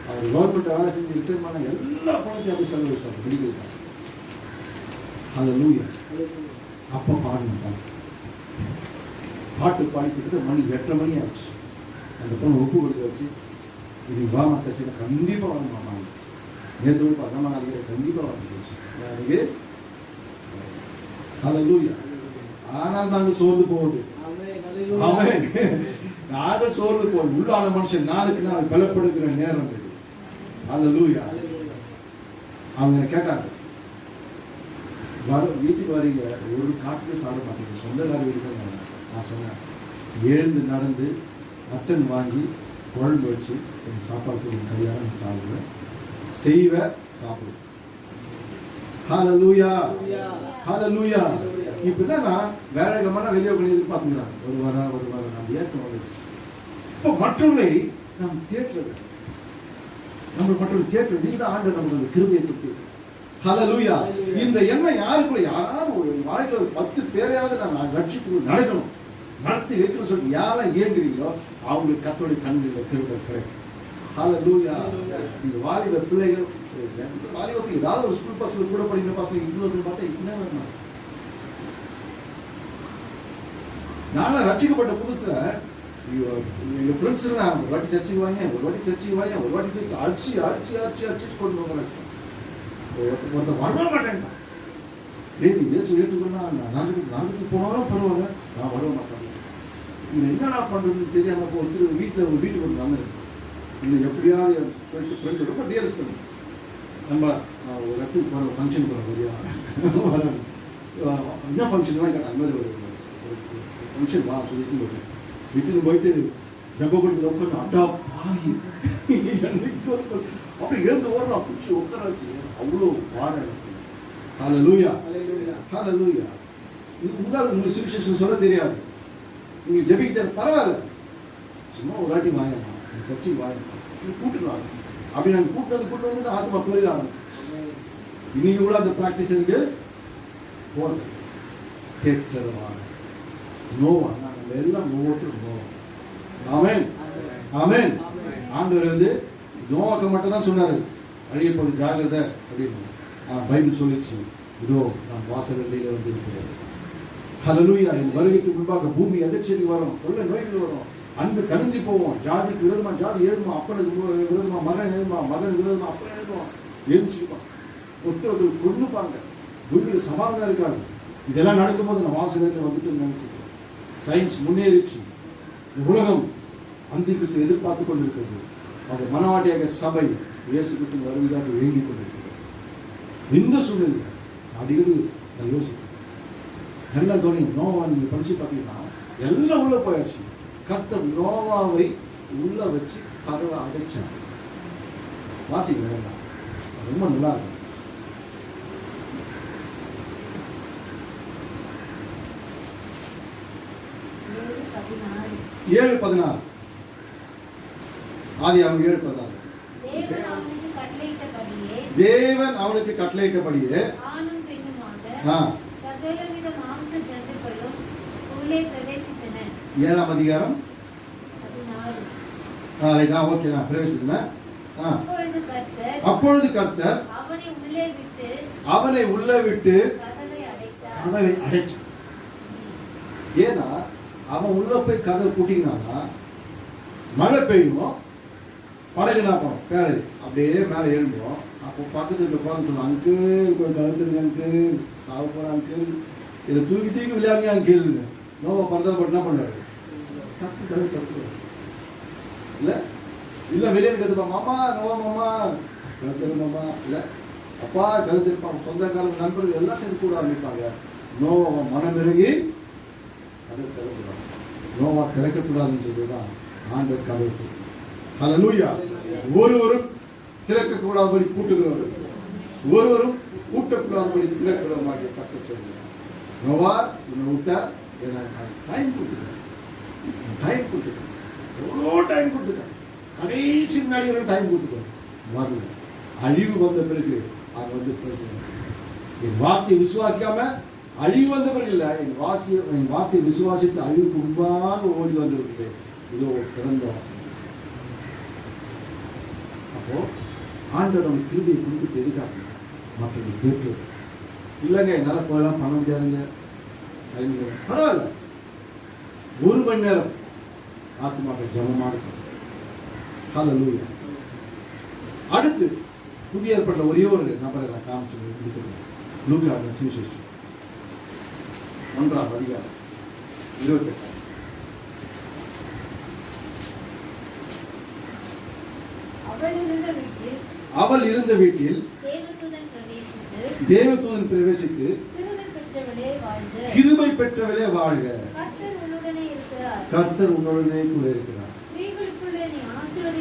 அவர் கவர்மெண்ட் வேலை செஞ்சு ரிட்டர்ன் பண்ண எல்லா பணத்தையும் அப்படி செலவழிச்சாங்க மெடிக்கல் காசு. அந்த லூயா அப்போ பாடினாங்க. பாட்டு பாடிக்கிட்டு மணி 8:30 மணி ஆச்சு. அந்த பொண்ணு ஒப்பு கொடுக்க வச்சு இது வாமா தச்சுன்னா கண்டிப்பாக வரணுமா ஆயிடுச்சு. நேற்று போய் பார்த்தா நாளைக்கு கண்டிப்பாக வந்துச்சு எனக்கு. அந்த லூயா. ஆனால் நாங்கள் சோர்ந்து போவது, நாங்கள் சோர்ந்து போவோம். உள்ளான மனுஷன் நாளுக்கு நாள் பலப்படுகிற நேரம் இது. அல்லேலூயா. அவங்க கேட்டாங்க, வீட்டுக்கு வரீங்க, ஒரு காட்டில் சாப்பிட மாட்டீங்க, சொந்தக்கார வீட்டுக்கு. நான் சொன்னேன், எழுந்து நடந்து மட்டன் வாங்கி குழம்பு வச்சு என் சாப்பாடு கையால் சாப்பிடுவேன், செய்வ சாப்பிடுவேன். ஹல்லேலூயா, ஹல்லேலூயா. இப்படிதான் நான் வேலைகமான வெளியே பண்ணி எதிர்பார்த்துக்கிறாங்க. ஒரு வாரம் நம்ம ஏற்கனவே. இப்போ மற்றவர்களை நாம் தேற்றுறது, நம்ம மற்றவர்கள் தேற்றுறது, இந்த ஆண்டு நமக்கு அந்த கிருபையை கொடுத்து. ஹல்லேலூயா. இந்த எண்ணம் யாருக்குள்ள, யாராவது ஒரு வாழ்க்கையில் ஒரு 10 பேரையாவது நான் ரட்சிப்பு நடக்கணும், நடத்தி வைக்கணும்னு சொல்லிட்டு யாரெல்லாம் ஏங்குறீங்களோ அவங்களுக்கு கர்த்தருடைய கண்களில் கிருபை கிடைக்கும். ஹல்லேலூயா. இந்த வாலிப பிள்ளைகள், வாலிபத்தில் ஏதாவது ஒரு ஸ்கூல் பசங்க கூட படிக்கிற பசங்க இன்னொரு பார்த்தா என்ன வேணும். நானும் ரட்சிக்கப்பட்ட புதுசுல எங்க ஃப்ரெண்ட்ஸ் ஒரு வாட்டி சர்ச்சைக்கு வாங்க, ஒரு வாட்டி அடிச்சு கொண்டு வாங்க. ஒருத்தர் வர மாட்டேன், டேய் இயேசு ஏற்றுக்கொண்டா நாளைக்கு போனாலும் பரவாயில்ல, நான் வர மாட்டேன். இது என்னடா பண்ணுறதுன்னு தெரியாமல் ஒருத்தர் வீட்டுக்கு கொண்டு வந்துருக்கு. இது எப்படியாவது சொல்லிட்டு ஃப்ரெண்டு ரொம்ப டியரஸ்ட் பண்ணி நம்ம ஒரு இடத்துக்கு போகிற ஃபங்க்ஷன் போகிற வழியா வர என்ன ஃபங்க்ஷன்லாம் கேட்டால் அந்த மாதிரி ஒரு ஃபங்க்ஷன் வா சொல்லிட்டு வீட்டுக்கு போயிட்டு ஜப்ப கொடுத்து ரொம்ப அட்டா பாகி அப்படி எழுந்து ஓடுறோம், பிடிச்சி உட்கார வச்சு அவ்வளோ வாரம். ஹல்லேலூயா, ஹல்லேலூயா. உங்களுக்கு சுவிசேஷம் சொல்ல தெரியாது, உங்களுக்கு ஜெபிக்க தெரியாது, பரவாயில்ல, சும்மா ஒரு வாட்டி வாங்கம்மா, கட்சிக்கு வாங்கம்மா, கூட்டுட்டு வாங்க. அப்படி நாங்கள் கூட்டு வந்து ஆத்மா பெருக ஆரம்பிச்சு. இன்னைக்கு கூட அந்த ப்ராக்டிஸ் இருக்கு. போகிறது தேட்டருவாங்க நோவா, நாங்கள் எல்லாம் ஒவ்வொருத்தரும் நோவா. ஆமென், ஆமென். ஆண்டவர் வந்து நோவாக்க மட்டும் தான் சொன்னார், அழிய போது ஜாகிரதை அப்படின்னு. பைபிள் சொல்லிச்சு, இதோ நான் வாசல் எல்லையில் வந்து இருக்கிறேன். ஹல்லேலூயா. என் வருகைக்கு முன்பாக பூமி அதிர்ச்சி வரும், கொள்ளை நோய்கள் வரும், அன்பு தனிஞ்சு போவோம், ஜாதிக்கு விரோதமா ஜாதி எழுமா, அப்பனுக்கு விரோதமா மகன் எழுமா, மகனுக்கு விரோதமா அப்பன் எழுதுவான், எழுச்சிருப்பான், ஒருத்தர் கொண்டுப்பாங்க, பூமியில் சமாதானம் இருக்காது. இதெல்லாம் நடக்கும்போது நான் வாசலில் வந்துட்டு நினைச்சிருக்கேன். சயின்ஸ் முன்னேறிச்சு, உலகம் அந்தி கிறிஸ்து எதிர்பார்த்து கொண்டிருக்கிறது. அது மனவாட்டியாக சபை இயேசு கிறிஸ்து வருவதாக வேண்டிக் கொண்டிருக்கிறது. இந்த சூழ்நிலை அடிக்கடி நான் யோசிக்கிறேன். நல்லா கவனி, நோவா நீங்கள் படித்து பார்த்தீங்கன்னா எல்லாம் உள்ளே போயாச்சு. கர்த்தர் நோவாவை உள்ள வச்சு கதவை அடைச்சார். வாசிக்கிறேன், ரொம்ப நல்லா இருக்கும். 7:16 ஆதியாகமம் 7:16. தேவன் அவனுக்கு கட்டளையிட்டபடியே ஆணும் பெண்ணுமாக சகலவித மாம்ச ஜந்துக்களும் உள்ளே பிரவேசித்தன. 7ஆம் அதிகாரம் 16. ஓகே, பிரவேசித்தன. அப்பொழுது கர்த்தர் அவனை உள்ளே விட்டு கதவை அடைத்தார். அடைச்சான். ஏன்னா அவன் உள்ள போய் கதவை கூட்டினான்னா மழை பெய்யும், படகு என்ன பண்ணும், பேரது அப்படியே மேலே எழும்பும். அப்போ பக்கத்துல உட்காந்து சொல்லலாம், அங்கிள் கொஞ்சம் தவிர்த்துருங்க அங்கிள், சாக போகிற அங்கிள், இதை தூக்கி தூக்கி விளையாடுங்க அங்கிள். நோவை பரதப்பட்டு என்ன பண்ணுவாரு, தப்பு கதவு தப்பு இல்லை இல்லை வெளியே கற்றுப்பா, மாமா நோவா மாமா கருத்து மாமா இல்லை அப்பா கருத்து இருப்பாங்க, சொந்தக்காரங்க நண்பர்கள் எல்லாம் சேர்ந்து கூட ஆரம்பிப்பாங்க. நோவா மனமிறங்கி கதவு திறக்கிறாங்க. நோவா திறக்கக்கூடாதுன்னு சொல்லிதான் ஆண்டவர் கதவு. ஹல்லேலூயா. ஒருவரும் திறக்கக்கூடாதபடி பூட்டுகிறவர், ஒருவரும் பூட்டக்கூடாதபடி திறக்கிறவமாக கர்த்தர் சொல்கிறார். நோவா உன்னை விட்டா டைம் கொடுத்துட்டேன், டைம் கொடுத்துட்டேன், எவ்வளோ டைம் கொடுத்துட்டேன், கடைசி முன்னாடி டைம் கொடுத்துட்டேன். வரல, அழிவு வந்த பிறகு அது வந்து என் வார்த்தையை விசுவாசிக்காம அழிவு வந்த பிறகு இல்லை, என் வார்த்தையை விசுவாசித்து அழிவுக்கு முன்பாக ஓடி வந்திருக்கு. இதோ ஒரு பிறந்த வாசம். அப்போ ஆண்டவர் நம்ம கிருபையை கொடுத்து எதுக்காக மற்றவங்க கேட்டு இல்லைங்க என்னால் போயெல்லாம் பண்ண முடியாதுங்க, பரவாயில்ல, 1 மணி நேரம் ஆத்மாக்கள் ஜபமாக இருக்கும். ஹல்லேலூயா. அடுத்து புதிய ஏற்பட்ட ஒரே ஒரு நபரை நான் காமிச்சு முடிக்கிறேன். லூக்கா சுவிசேஷம் 1ஆம் அதிகாரம் 28. அவள் இருந்த வீட்டில் தேவதூதன் பிரவேசித்து கிருபை பெற்றவளே வாழ்க, கர்த்தர் உன்னுடனே கூட இருக்கிறார்,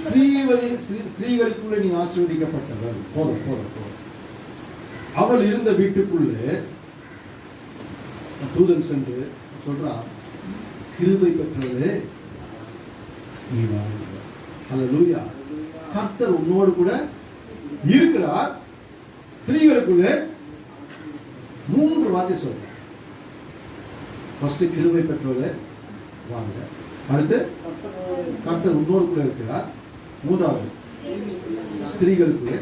ஸ்திரீகளுக்குள்ளே நீ ஆசீர்வதிக்கப்பட்டவள். போதும் போதும் போதும். அவள் இருந்த வீட்டுக்குள்ளே தூதன் சென்று சொல்றான், கிருபை பெற்றவளே நீ வாழ்க. ஹல்லேலூயா. கர்த்தர் உன்னோடு கூட இருக்கிறார். ஸ்திரீகளுக்குள்ளே 3 வார்த்தை சொல்றார். ஃபர்ஸ்ட் கிருபை பெற்றவளே வாழ்க, அடுத்து கர்த்தர் உன்னோடு கூட இருக்கிறார், 3வது ஸ்திரீகளுக்குள்ளே.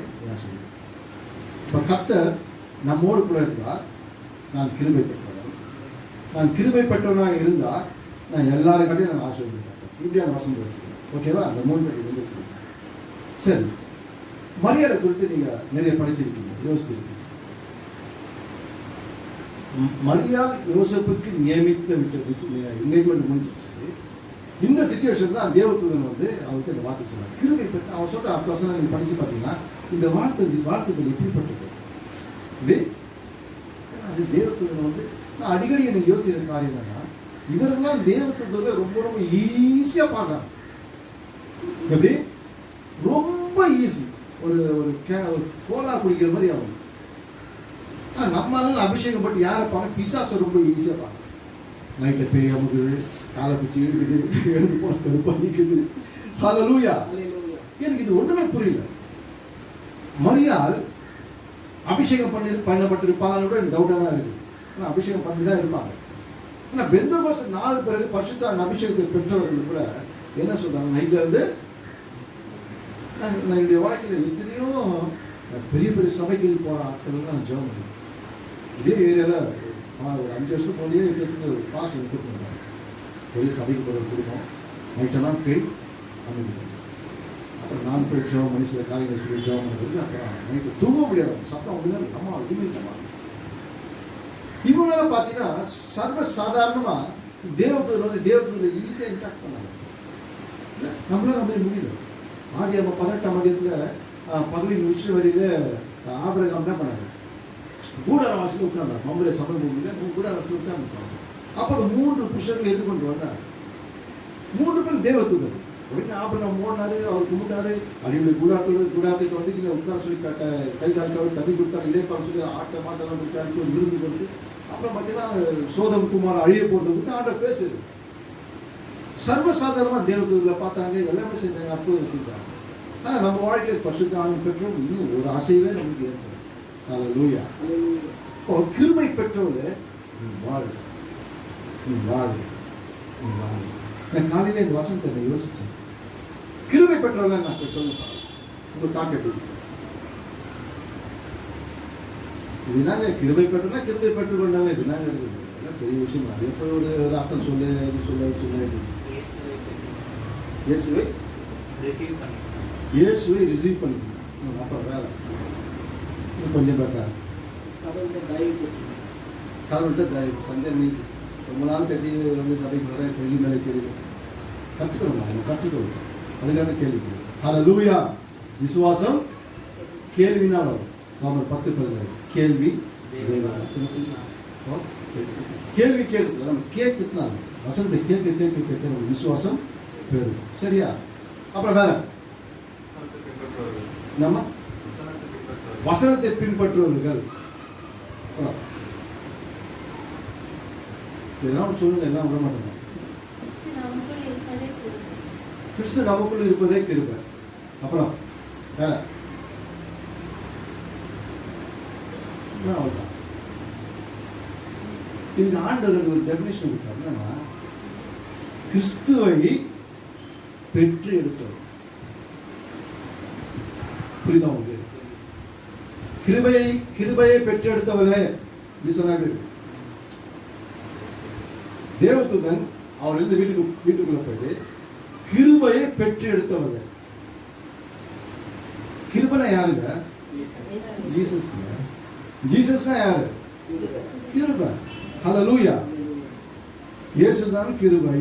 இப்ப கர்த்தர் நம்மோடு கூட இருக்கிறார். நான் கிருபை பெற்றவன், நான் கிருபை பெற்றவனாக இருந்தால் நான் எல்லாரும் கட்டியும் நான் ஆசீர்வதிப்பேன். இப்படி அந்த வசனம் வச்சுக்கிறேன். ஓகேவா? அந்த 3 வந்து சரி. மரியாதை குறித்து நீங்க நிறைய படிச்சிருக்கீங்க, யோசிச்சிருக்கீங்க. மரியாள் யோசேப்புக்கு நியமித்த விட்டு எங்கேஜ்மெண்ட் முடிஞ்சிச்சு. இந்த சிச்சுவேஷன் தான் தேவதூதன் வந்து அவருக்கு இந்த வார்த்தை சொன்னார், கிருபை பெற்ற. அவர் சொல்ற அடுத்த வசனம் நீங்க படிச்சு பார்த்தீங்கன்னா இந்த வார்த்தைகள் எப்படிப்பட்டது இப்படி. அது தேவதூதன் வந்து நான் அடிக்கடி எனக்கு யோசிக்கிற காரியம் என்னன்னா, இவர்கள்லாம் தேவதூதரை ரொம்ப ரொம்ப ஈஸியா பார்க்கறாங்க. எப்படி? ரொம்ப ஈஸி. ஒரு கோலா குடிக்கிற மாதிரி ஆகும். நம்மளால அபிஷேகம் பட்டு யாரை பார்க்க பிசாசை ரொம்ப ஈஸியாக பார்க்க. நைட்டில் பேய் அமுக்குது, காலை பிடிச்சி இழுக்குது, எழுந்து போன கருப்பா நிற்குது. ஹல்லேலூயா. எனக்கு இது ஒன்றுமே புரியல. மரியாள் அபிஷேகம் பண்ணப்பட்டிருப்பாங்கன்னு கூட எனக்கு டவுட்டாக தான் இருக்குது. ஆனால் அபிஷேகம் பண்ணி தான் இருப்பாங்க. ஆனால் பெந்தகோஸ்து நாள் பிறகு பரிசுத்த அபிஷேகத்தை பெற்றவர்கள் கூட என்ன சொல்றாங்க, நைட்டில் இருந்து நான் என்னுடைய வாழ்க்கையில் எத்தனையோ பெரிய பெரிய சபைக்கு போகிற ஆட்கள் நான் ஜெபம் பண்ணேன். இதே ஏரியாவில் ஒரு 5 வருஷம் போதே 8 வருஷத்துக்கு ஒரு பாஸ்டர் கூப்பிட்டு வந்தாங்க. பெரிய சபைக்கு போகிற குடும்பம் நைட்டெல்லாம் போய் அமைதிப்பாங்க. அப்புறம் நான் போய் ஜெபம் பண்ணி சில காரியங்கள் சொல்லி ஜெபம் பண்ணுறது. அப்புறம் நைட்டு தூங்க முடியாது, சத்தம் வந்து அம்மா எதுவுமே இல்லைம்மா. இவங்களால பார்த்தீங்கன்னா சர்வ சாதாரணமாக தேவதூதர் ஈஸியாக இன்ட்ராக்ட் பண்ணாங்க. நம்மளால நம்ப முடியல. ஆதியாகமம் 18ஆம் அதிகாரத்தில் பகலின் உச்சி வரையில் ஆபிரகாம் என்ன பண்ணாங்க, கூடார வாசலில் உட்கார்ந்தார். மம்புரை சபை பூமியில் கூடார வாசலில் உட்கார்ந்துருக்காங்க. அப்போ அது 3 புருஷர்கள் எதிர்கொண்டு வந்தார். 3 பேர் தேவதூதர். உடனே ஆபிரகாம் ஓடினாரு, அவர் கும்பிட்டாரு, அடியுடைய கூடாரத்துக்கு வந்து இல்லை உட்கார சொல்லி கை காலில் தண்ணி கொடுத்தாரு, இலைப்பாரு சொல்லி ஆட்ட மாட்டெல்லாம் கொடுத்தாரு, விருந்து கொடுத்து அப்புறம் பார்த்தீங்கன்னா சோதம் குமார் அழிய போட்டு கொடுத்து ஆண்டவர் பேசுது. சர்வசாதாரணமாக தேவதூர்களை பார்த்தாங்க, எல்லாமே செஞ்சாங்க, அற்புதம் செஞ்சாங்க. ஆனால் நம்ம வாழ்க்கையில் பரிசுத்த ஆவியை பெற்றோம் இன்னும் ஒரு ஆசையவே நமக்கு ஏற்படும். ஹல்லேலூயா. இப்போ கிருபை பெற்றோரு நீ வாழ், நீ வாழ், நீ வாழ். நான் காலையில் இந்த வசனத்தை நான் யோசிச்சேன். கிருபை பெற்றோர்ல நான் சொல்லுங்க, உங்க தாக்கட்டு இதுதாங்க கிருபை பெற்றோம்னா கிருபை பெற்றுக்கொண்டாங்க, இதுதாங்க இருக்குது. இதெல்லாம் பெரிய விஷயம். அது எப்போ ஒரு அர்த்தம் சொல்லு, இது சொல்ல இயேசுவை ரிசீவ் பண்ணிக்கணும். அப்புறம் வேலை கொஞ்சம் பெட்டர் கடவுள்கிட்ட தயவு சண்டை நீ ரொம்ப நாள் கட்சி வந்து சபைக்கு வர கேள்வி மேலே கேள்வி கற்றுக்கணும், கற்றுக்கணும். அதுக்காக கேள்வி. ஹல்லேலூயா. விசுவாசம் கேள்வினால் வரும். ரோமர் 10:17 கேள்வி கேள்வி கேட்குது. நம்ம கேட்குறதுனால வசனத்தை கேட்க கேட்க கேட்க நம்ம விசுவாசம் பெறும். சரியா? அப்புறம் வேற நம்ம வசனத்தை பின்பற்றுவர்கள் இதெல்லாம் சொல்லுங்க, எல்லாம் விட மாட்டோம். கிறிஸ்து நமக்குள் இருப்பதே கிருபை. அப்புறம் வேற அவ்வளோதான். இதுக்கு ஆண்டவர் ஒரு டெபினிஷன் கொடுத்தாருன்னா கிறிஸ்துவை பெற்று எடுத்தவர். புரியுதா உங்களுக்கு? கிருபையை பெற்று எடுத்தவளே சொன்னாங்க. தேவதூதன் அவர் இருந்து வீட்டுக்குள்ள போயிட்டு கிருபையை பெற்று எடுத்தவங்க. கிருபைனா யாருங்க? ஜீசஸ். ஜீசஸ்னா யாரு? கிருபை. ஹல்லேலூயா. இயேசுதான் கிருபை.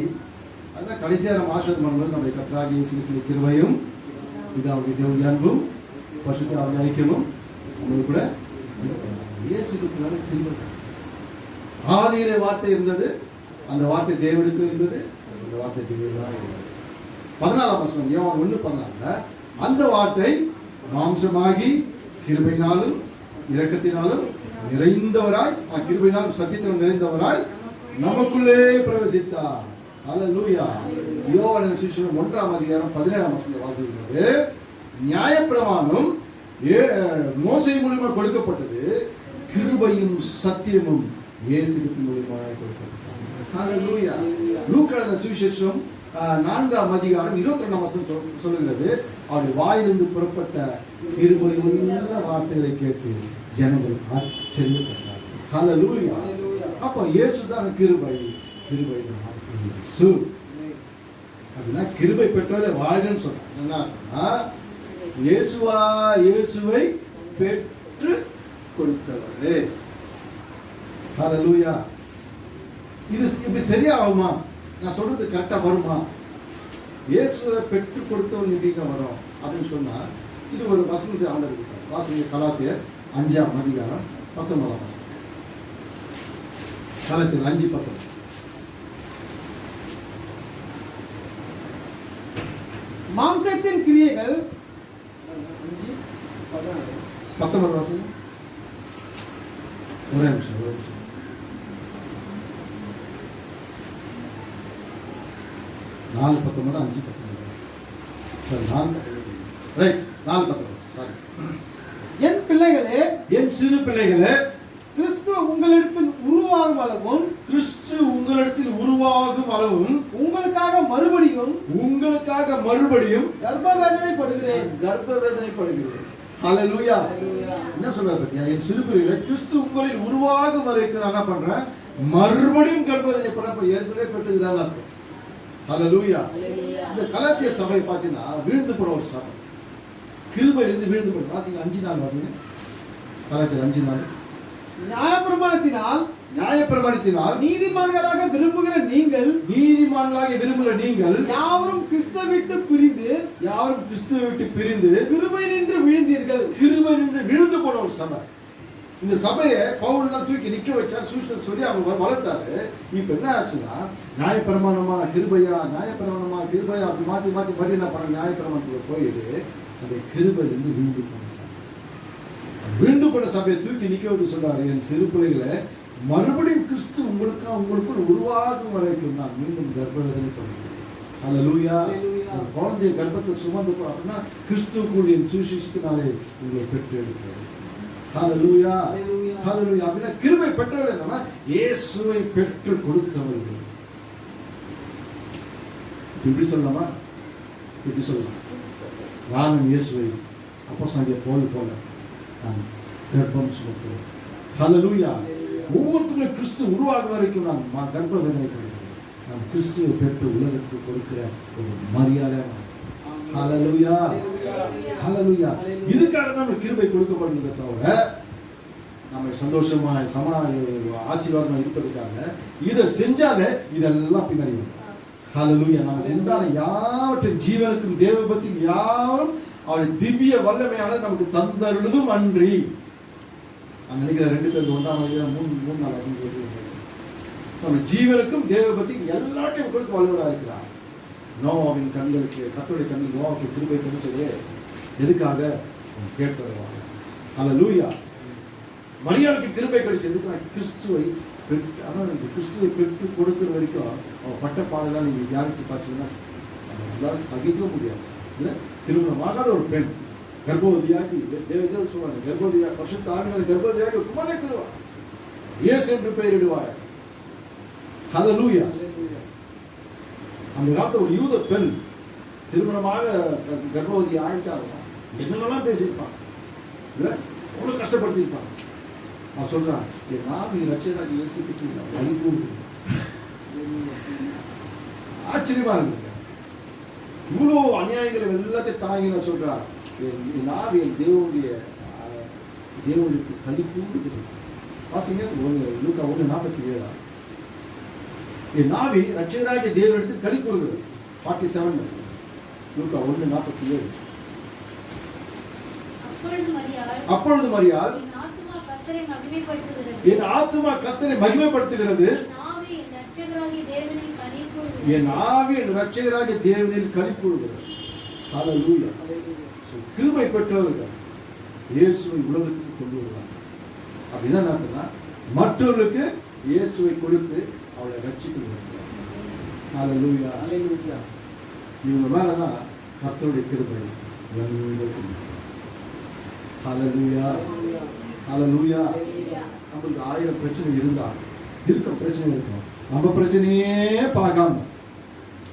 அதான் கடைசியாக நம்ம ஆசீர்வாதம் பண்ணும்போது நம்முடைய கர்த்தராகிய இயேசுவின் கிருபையும் பிதாவுடைய தேவனுடைய அன்பும் பரிசுத்த ஆவியின் ஐக்கியமும் நம்மளுக்கு கூட இயேசுவின் கிருபை. ஆதியிலே வார்த்தை இருந்தது, அந்த வார்த்தை தேவனுக்கு இருந்தது, அந்த வார்த்தை தேவனாக இருந்தது. 14ஆம் வசனம் யோவான் 1:14 அந்த வார்த்தை மாம்சமாகி கிருபையினாலும் இரக்கத்தினாலும் நிறைந்தவராய், கிருபையினாலும் சத்தியத்திலும் நிறைந்தவராய் நமக்குள்ளே பிரவேசித்தார். ஹல்லேலூயா. யோவான் சுவிசேஷம் 1:17 வாசிக்கிறது. நியாயப்பிரமாணம் மோசே மூலமா கொடுக்கப்பட்டது, கிருபையும் சத்தியமும் இயேசு மூலமாக கொடுக்கப்பட்டது. ஹல்லேலூயா. லூக்கா சுவிசேஷம் 4:22 சொல்லுகிறது, அவருடைய வாயிலிருந்து புறப்பட்ட கிருபையுள்ள வார்த்தைகளை கேட்டு ஜனங்கள் ஆச்சரியப்பட்டார்கள். ஹல்லேலூயா. அப்போ இயேசுதான் கிருபை. கிருபை இயேசு அப்படின்னா கிருபை பெற்றோரை வாழ்கன்னு சொன்னாங்க. இயேசுவை பெற்று கொடுத்தவரே. ஹல்லேலூயா. இது இப்படி சரியா ஆகுமா? நான் சொல்றது கரெக்டா வருமா? இயேசுவை பெற்று கொடுத்தவன் எப்படிங்க வரும் அப்படின்னு சொன்னா, இது ஒரு வசனத்தை ஆண்டவர் கொடுத்தார். வாசிங்க கலாத்தியர் 5:19. கலாத்தியர் 5:19. மாம்சத்தின் கிரியைகள் 19 வாசகம். ஒரே நிமிஷம். 4:19 5:19. சரி 4:19. சாரி. என் பிள்ளைகளே, என் சிறு பிள்ளைகளே, கிறிஸ்து உங்களிடத்தில் உருவாகும் அளவும் உங்களுக்காக மறுபடியும் கர்ப்பவேதனைப்படுகிறேன். ஹல்லேலூயா. என்ன சொல்றாரு பத்தியா? என் சிறு பிள்ளைகளே, கிறிஸ்து உங்களில் உருவாகும் வரைக்கும் நான் என்ன பண்றேன்? மறுபடியும் கர்ப்பவேதனை பண்ண ஏற்கனவே பெற்றுகிறார். ஹல்லேலூயா. இந்த கலாத்திய சபை பார்த்தீங்கன்னா வீழ்ந்து போன ஒரு சபை. கிருபையிலிருந்து வீழ்ந்து போன. வாசிங்க 5:4 வாசிங்க. கலாத்தியர் 5:4. நியாயப்பிரமாணத்தினால் நீதிமான்களாக விரும்புகிற நீங்கள் யாவரும் கிறிஸ்துவை விட்டு பிரிந்து கிருபை நின்று விழுந்தீர்கள். கிருபை நின்று விழுந்து போன ஒரு சபை. இந்த சபையை பவுல் தான் தூக்கி நிக்க வச்சார், சுவிசேஷம் சொல்லி அவங்க வளர்த்தாரு. இப்ப என்ன ஆச்சுன்னா நியாயப்பிரமாணமா கிருபையா அப்படி மாத்தி மறுபடியும் என்ன பண்ண நியாயப்பிரமாணத்துக்கு போயிட்டு அந்த கிருபை விழுந்து போன சபையை தூக்கி நிக்க வைக்க சொல்றாரு. என் சிறு பிள்ளைகளை மறுபடியும் கிறிஸ்து உங்களுக்குள் உருவாகும் வரைக்கும் நான் மீண்டும் கர்ப்பவேதனை பண்ணுறேன். அல்லேலூயா. ஒரு குழந்தைய கர்ப்பத்தை சுமந்து அப்படின்னா கிறிஸ்துவுக்குள் என் சுவிசேஷத்தினாலே உங்களை பெற்று எடுக்கிறேன். ஹல்லேலூயா ஹல்லேலூயா. அப்படின்னா கிருபை பெற்றவர்கள் என்னன்னா இயேசுவை பெற்று கொடுத்தவர்கள். இப்படி சொல்லலாமா? இப்படி சொல்லலாம். நானும் இயேசுவை அப்போஸ்தலனாகிய பவுல் போல நான் கர்ப்பம் சுமக்கிறேன். ஹல்லேலூயா. ஒவ்வொருத்தரும் கிறிஸ்து உருவாக வரைக்கும் நான் கர்ப்ப வேதனை கொடுக்கிறேன். நான் கிறிஸ்துவை பெற்று உலகத்துக்கு கொடுக்கிற ஒரு மரியாதை. ஹல்லேலூயா ஹல்லேலூயா. இதுக்காக தான் நம்ம கிருபை கொடுக்கப்படுகிறத தவிர நம்ம சந்தோஷமா ஆசீர்வாதமா இருப்பதற்காக இதை செஞ்சாலே இதெல்லாம் பின்னாடி வரும். ஹல்லேலூயா. நமக்கு உண்டான யாவற்றின் ஜீவனுக்கும் தேவ பக்தி யாரும் அவருடைய திவ்ய வல்லமையான நமக்கு தந்தருளுதும் அன்றி. நான் நினைக்கிறேன் 2 பேருக்கு 1 நம்ம ஜீவனுக்கும் தேவ பக்தி எல்லாத்தையும் கொடுக்க வல்லவராக இருக்கிறார். நோவாவின் கண்களுக்கு கர்த்தருடைய கண்ணில் நோவாவுக்கு கிருபை கிடைச்சது எதுக்காக? கேட்பதற்காக. ஹல்லேலூயா. மரியாளுக்கு கிருபை கிடைச்சதுக்கு நான் கிறிஸ்துவை பெற்று கொடுக்கிற வரைக்கும் அவன் பட்ட பாடலாம் நீங்க தியானிச்சு பார்த்தீங்கன்னா நம்மளால சகிக்க முடியாது. இல்லை, திருமணமாகாத ஒரு பெண் கர்ப்பவதியாகி தேவதேவ சொல்றாங்க, கர்ப்பவதியாக வருஷத்து 6 நாள் கர்ப்பவதியாக குமாரனை பெறுவார், இயேசு என்று பெயரிடுவார். ஹல்லேலூயா. அந்த காலத்துல ஒரு யூத பெண் திருமணமாக கர்ப்பவதி ஆயிட்டாங்க, என்னென்னலாம் பேசியிருப்பாங்க, இல்லை அவ்வளோ கஷ்டப்படுத்தியிருப்பாங்க. நான் சொல்றேன், என் நாவி ரட்சகராக இயேசுக்கு வலிப்பு. ஆச்சரியமா இருக்கு. இவ்வளோ அநியாயங்களை எல்லாத்தையும் தாங்கி நான் சொல்றேன், என் நாவி என் தேவனுக்கு கலிப்பு. வாசிங்க லூக்கா 1:47. என் நாவி ரட்சகராகிய தேவனிடத்தில் களி கூறுகிறது. 47 லூக்கா 1:47. அப்பொழுது மரியாள் என் ஆத்துமா கர்த்தரை மகிமைப்படுத்துகிறது, என் ஆவி என் ரட்சகராகிய தேவனில் களி கூறுகிறது. ஹல்லேலூயா. கிருபை பெற்றவர்கள் இயேசுவை உலகத்துக்கு கொண்டு வருவாங்க. அப்படின்னா என்ன, மற்றவர்களுக்கு இயேசுவை கொடுத்து அவளை ரட்சிக்கிறார். ஹல்லேலூயா. இவங்க மேலதான் கர்த்தருடைய கிருபை. ஹல்லேலூயா ஹல்லேலூயா. நம்மளுக்கு 1000 பிரச்சனை இருந்தா இருக்கும், பிரச்சனை இருக்கும், நம்ம பிரச்சனையே பார்க்காம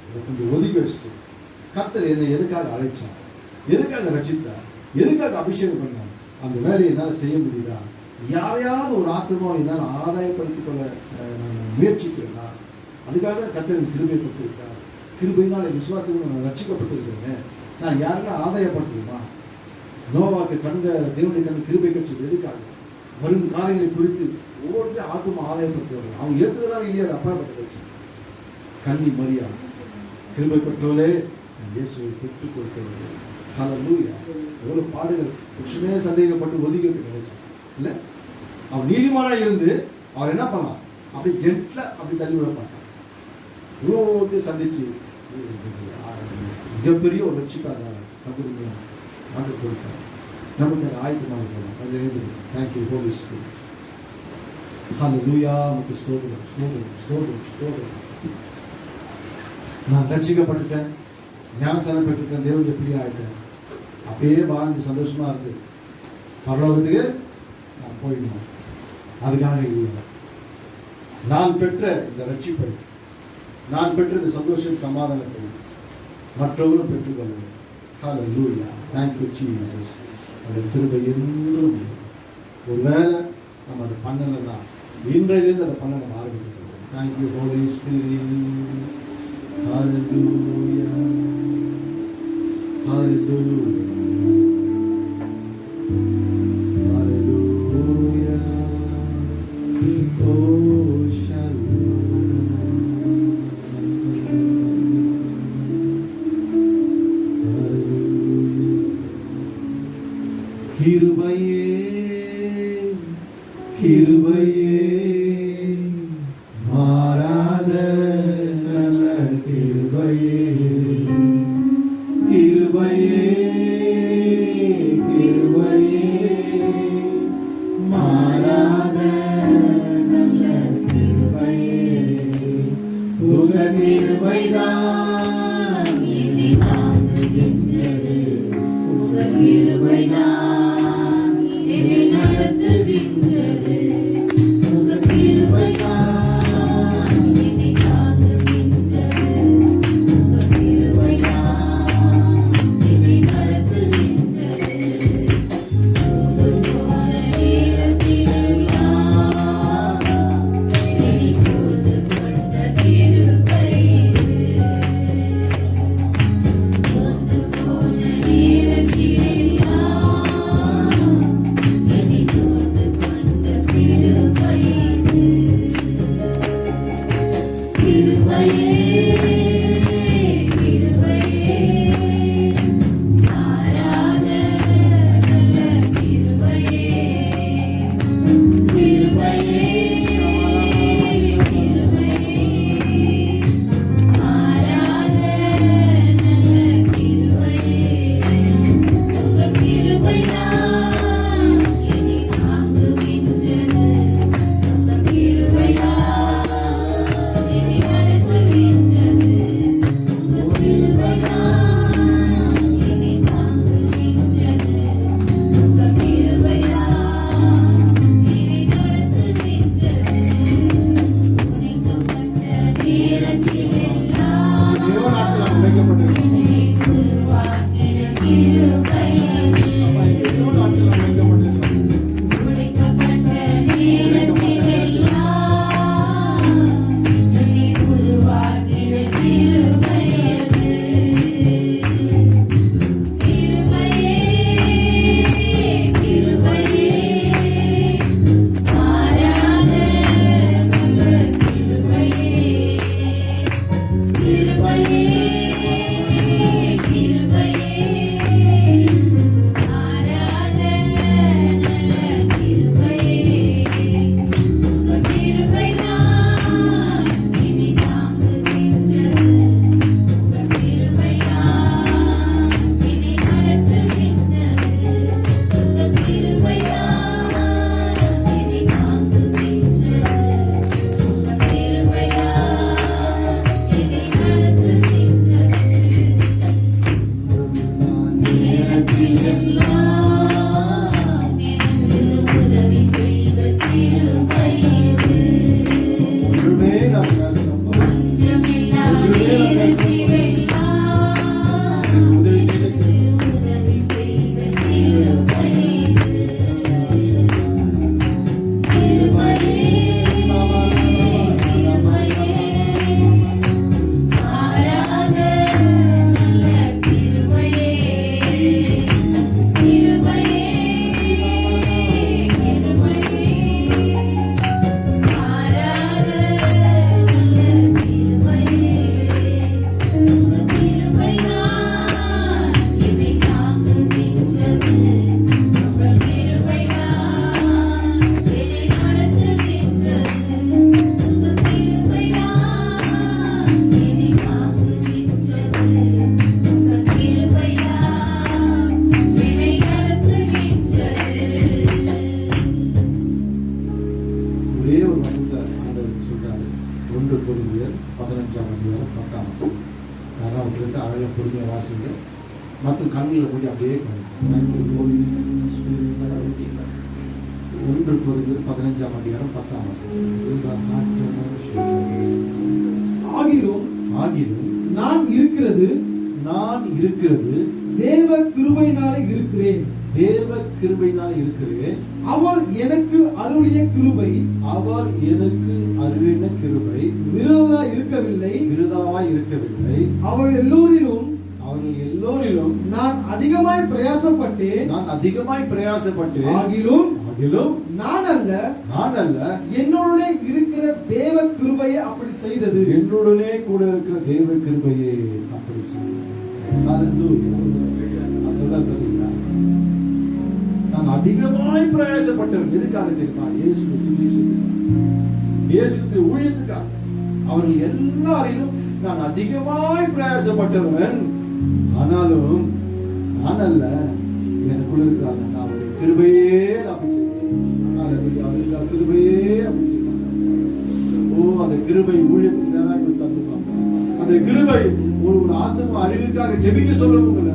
அதை கொஞ்சம் ஒதுக்கி வச்சுட்டு கர்த்தர் என்னை எதுக்காக அழைச்சான், எதுக்காக ரட்சித்தார், எதுக்காக அபிஷேகம் பண்ணார், அந்த வேலையை என்னால் செய்ய முடியுதா, யாரையாவது ஒரு ஆத்மாவை என்னால் ஆதாயப்படுத்திக் கொள்ள முயற்சிக்கிறேன்னா அதுக்காக கர்த்தரின் கிருபை பெற்றிருக்கார். கிருபையினால் விசுவாசத்துக்கு நான் ரட்சிக்கப்பட்டிருக்கிறேன். நான் யாருன்னா ஆதாயப்படுத்துமா? நோவாக்கு தேவனுடைய கண் கிருபை கிடைச்சது எதுக்காக? வரும் காரியங்களை குறித்து ஒவ்வொருத்தரும் ஆத்மா ஆதாயப்படுத்துவார்கள். அவங்க ஏற்றுக்கிறாங்க இல்லையா, அது அப்பாற்பட்ட பிரச்சனை. கன்னி மரியா கிருபை பெற்றவளே இயேசுவை பெற்றுக் கொடுத்தவர்கள். ஹல்லேலூயா. எவ்வளவு பாடுகள், புருஷனே சந்தேகப்பட்டு ஒதுக்கி நினைச்சு இல்லை, அவன் நீதிமானா இருந்து அவர் என்ன பண்ணலாம், அப்படி ஜென்ட்ல அப்படி தள்ளி விட மாட்டான். இவ்வளோ சந்திச்சு மிகப்பெரிய ஒரு ரட்சிக்காக சம்பந்தம் மாற்றி கொடுத்தார். நமக்கு அது ஆயத்தமாக இருக்கலாம். அதில் தேங்க்யூ ஹோலி ஸ்பிரிட். ஹல்லேலூயா. நமக்கு ஸ்தோத்திரம் ஸ்தோத்திரம் ஸ்தோத்திரம் ஸ்தோத்திரம். நான் ரட்சிக்கப்பட்டுட்டேன், ஞானஸ்தானம் பெற்றுட்டேன், தேவனுடைய பிள்ளை ஆகிட்டேன், அப்படியே வாழ்ந்து சந்தோஷமா இருக்கு, பரலோகத்துக்கு நான் போயிடணும். அதுக்காக இல்லை, நான் பெற்ற இந்த ரட்சிப்பை, நான் பெற்ற இந்த சந்தோஷம் சமாதானத்தை மற்றவர்களும் பெற்றுக்கொள்ளுங்கள். ஹல்லேலூயா. Thank you Jesus. அந்த கிருபை என்றும். ஒருவேளை நம்ம அதை பண்ணலைன்னா இன்றையிலேருந்து அதை பண்ண நம்ம ஆரம்பிக்கிறோம். Thank you Holy Spirit. Hallelujah. Hallelujah. Hallelujah. Oh shalom. கிருபையே கிருபைதான் என்னை தாங்குகின்றது. உங்க கிருபைதான் என்னை நடத்துகின்றது. உங்க கிருபைதான் என்னை தாங்குகின்றது. உங்க கிருபைதான் என்னை நடத்துகின்றது. உங்கள் போன நேரத்திலெல்லாம் என்னை சூழ்ந்து கொண்ட கிருபை இது. சோர்ந்து போன நேரத்திலெல்லாம் என்னை சூழ்ந்து கொண்ட கிருபை இது. கிருபையே கிருபையே மாறாத நல்ல கிருபையே. கிருபையே கிருபையே மாறாத நல்ல கிருபையே. உங்க கிருபைதான் என்னை தாங்குகின்றது. உங்க கிருபைதான் என்னை நடத்துகின்றது. உங்க கிருபைதான் என்னை தாங்குகின்றது. உங்க கிருபைதான் என்னை நடத்துகின்றது. உடைக்கப்பட்ட நேரத்திலெல்லாம் என்னை உருவாக்கின கிருபை இது. உடைக்கப்பட்ட நேரத்திலெல்லாம் என்னை உருவாக்கின கிருபை இது. கிருபையே கிருபையே மாறாத நல்ல கிருபையே. கிருபையே கிருபையே மாறாத நல்ல கிருபையே. உங்க கிருபைதான் என்னை தாங்குகின்றது. உங்க கிருபைதான் என்னை நடத்துகின்றது. உங்க கிருபைதான் என்னை தாங்குகின்றது. உங்க கிருபைதான் என்னை நடத்துகின்றது. நேரத்திலெல்லாம் எனக்கு உதவி செய்த கிருபை இது. ஒன்றுமே இல்லாத ஒன்றுமில்லா நேரத்திலெல்லாம் எனக்கு உதவி செய்த கிருபை இது. கிருபையே கிருபையே மாறாத நல்ல கிருபையே. கிருபையே கிருபையே மாறாத நல்ல கிருபையே. உங்க கிருபைதான் என்னை தாங்குகின்றது. உங்க கிருபைதான் என்னை நடத்துகின்றது. உங்க கிருபைதான் என்னை தாங்குகின்றது. உங்க கிருபைதான் என்னை நடத்துகின்றது. ஒரே ஒரு வசனத்தை ஆண்டவர் சொல்றாரு. 1 கொரிந்தியர் 15:10. யாராவது இருந்து அழகாக பொறுமையாக வாசிங்க. மற்ற கண்ணில் போய் அப்படியே 1 கொரிந்தியர் 15:10. ஆகிலும் ஆகிலும் நான் இருக்கிறது நான் இருக்கிறது தேவ கிருபையினாலே இருக்கிறேன். தேவ கிருபையினாலே இருக்கிறேன். அவர் எனக்கு அருளிய கிருபை அவர் எனக்கு அருளின கிருபை விரோதா இருக்கவில்லை. விருதாவாய் இருக்கவில்லை. அவர் எல்லோரிலும் அவர்கள் எல்லோரிலும் நான் அதிகமாய் பிரயாசப்பட்டேன். நான் அதிகமாய் பிரயாசப்பட்டு ஆகிலும் ஆகிலும் நான் அல்ல நான் அல்ல என்னுடனே இருக்கிற தேவ கிருபையை அப்படி செய்தது. என்னுடனே கூட இருக்கிற தேவ கிருபையே அப்படி செய்தது. ஹalleluya. நான் சொல்றது பாத்தீங்களா? நான் அதிகமாய் பிரயாசப்பட்டவன் எதுக்காக தெரியுமா? இயேசு சுவிசேஷத்துக்காக, இயேசுவின் ஊழியத்துக்காக. அவர்கள் எல்லாரிலும் நான் அதிகமாய் பிரயாசப்பட்டவன். ஆனாலும் நான் அல்ல, எனக்குள்ள இருக்கிறாங்க. நான் அவருடைய கிருபையே அப்படி செய்வேன். கிருபையே அப்படி செய்வாங்க. ஓ, அந்த கிருபை ஊழியத்துக்கு நேராக தந்துப்பாங்க. அந்த கிருபை ஒரு ஆத்மா அறிவுக்காக ஜெபிக்க சொல்லும் உங்களை.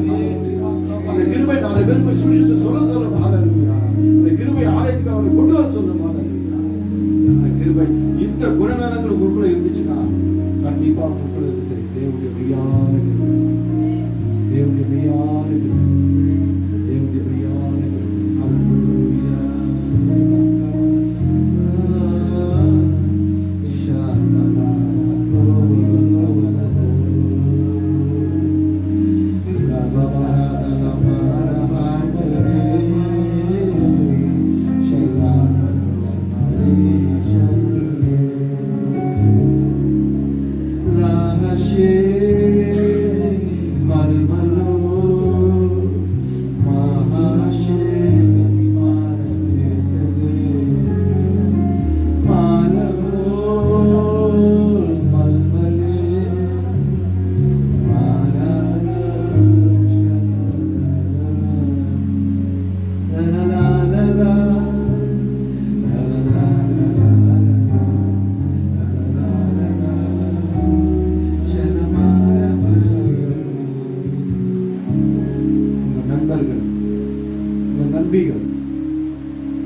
அந்த கிருபை 4 பேருக்கு சுவிசேஷத்தை சொல்லும். ஹalleluya. அந்த கிருபை ஆலயத்துக்கு அவரை கொண்டு வர சொல்லும். ஹalleluya. அந்த கிருபை இந்த குணநலங்கள் உங்களுக்குள்ள இருந்துச்சுன்னா கண்டிப்பா உங்களுக்குள்ள இருக்கு தேவனுடைய மெய்யான கிருபை. தேவனுடைய மெய்யான கிருபை. தேவனுடைய மெய்யான கிருபை. ஹalleluya.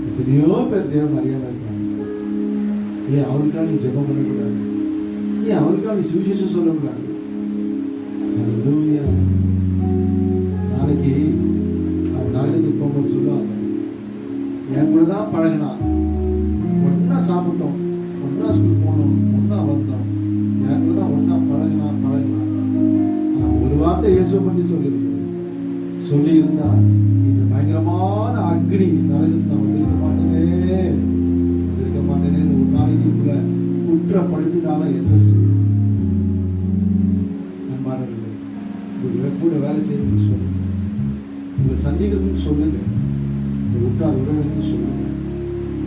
எத்தனையோ பேர் தேவன் அறியாம இருக்காங்க. ஏன் அவருக்காக நீ ஜெபம் பண்ணக்கூடாது? ஏன் அவருக்காக நீ சுவிசேஷம் சொல்லக்கூடாது? நாளைக்கு அவங்க நரகத்துக்கு போகும்போது சொல்லுவாங்க, என் கூட தான் பழகினா, ஒன்னா சாப்பிட்டோம், ஒன்னா ஸ்கூல் போனோம், ஒன்னா வந்தோம், என் கூட தான் ஒன்னா பழகினா. ஒரு வார்த்தை இயேசுவை பத்தி சொல்லி இருந்தா இந்த பயங்கரமான அக்னி நரகத்தை வந்திருக்க மாட்டேனேன்னு ஒரு நாளைக்கு உங்களை குற்றப்படுத்தினால என்ன சொல்லும்? நண்பாளர்களே, உங்களை கூட வேலை செய்யணும்னு சொல்லுங்க, உங்களை சந்திக்கணும்னு சொல்லுங்க, உங்கள் உற்றார் உறவினருக்கு சொல்லுங்க,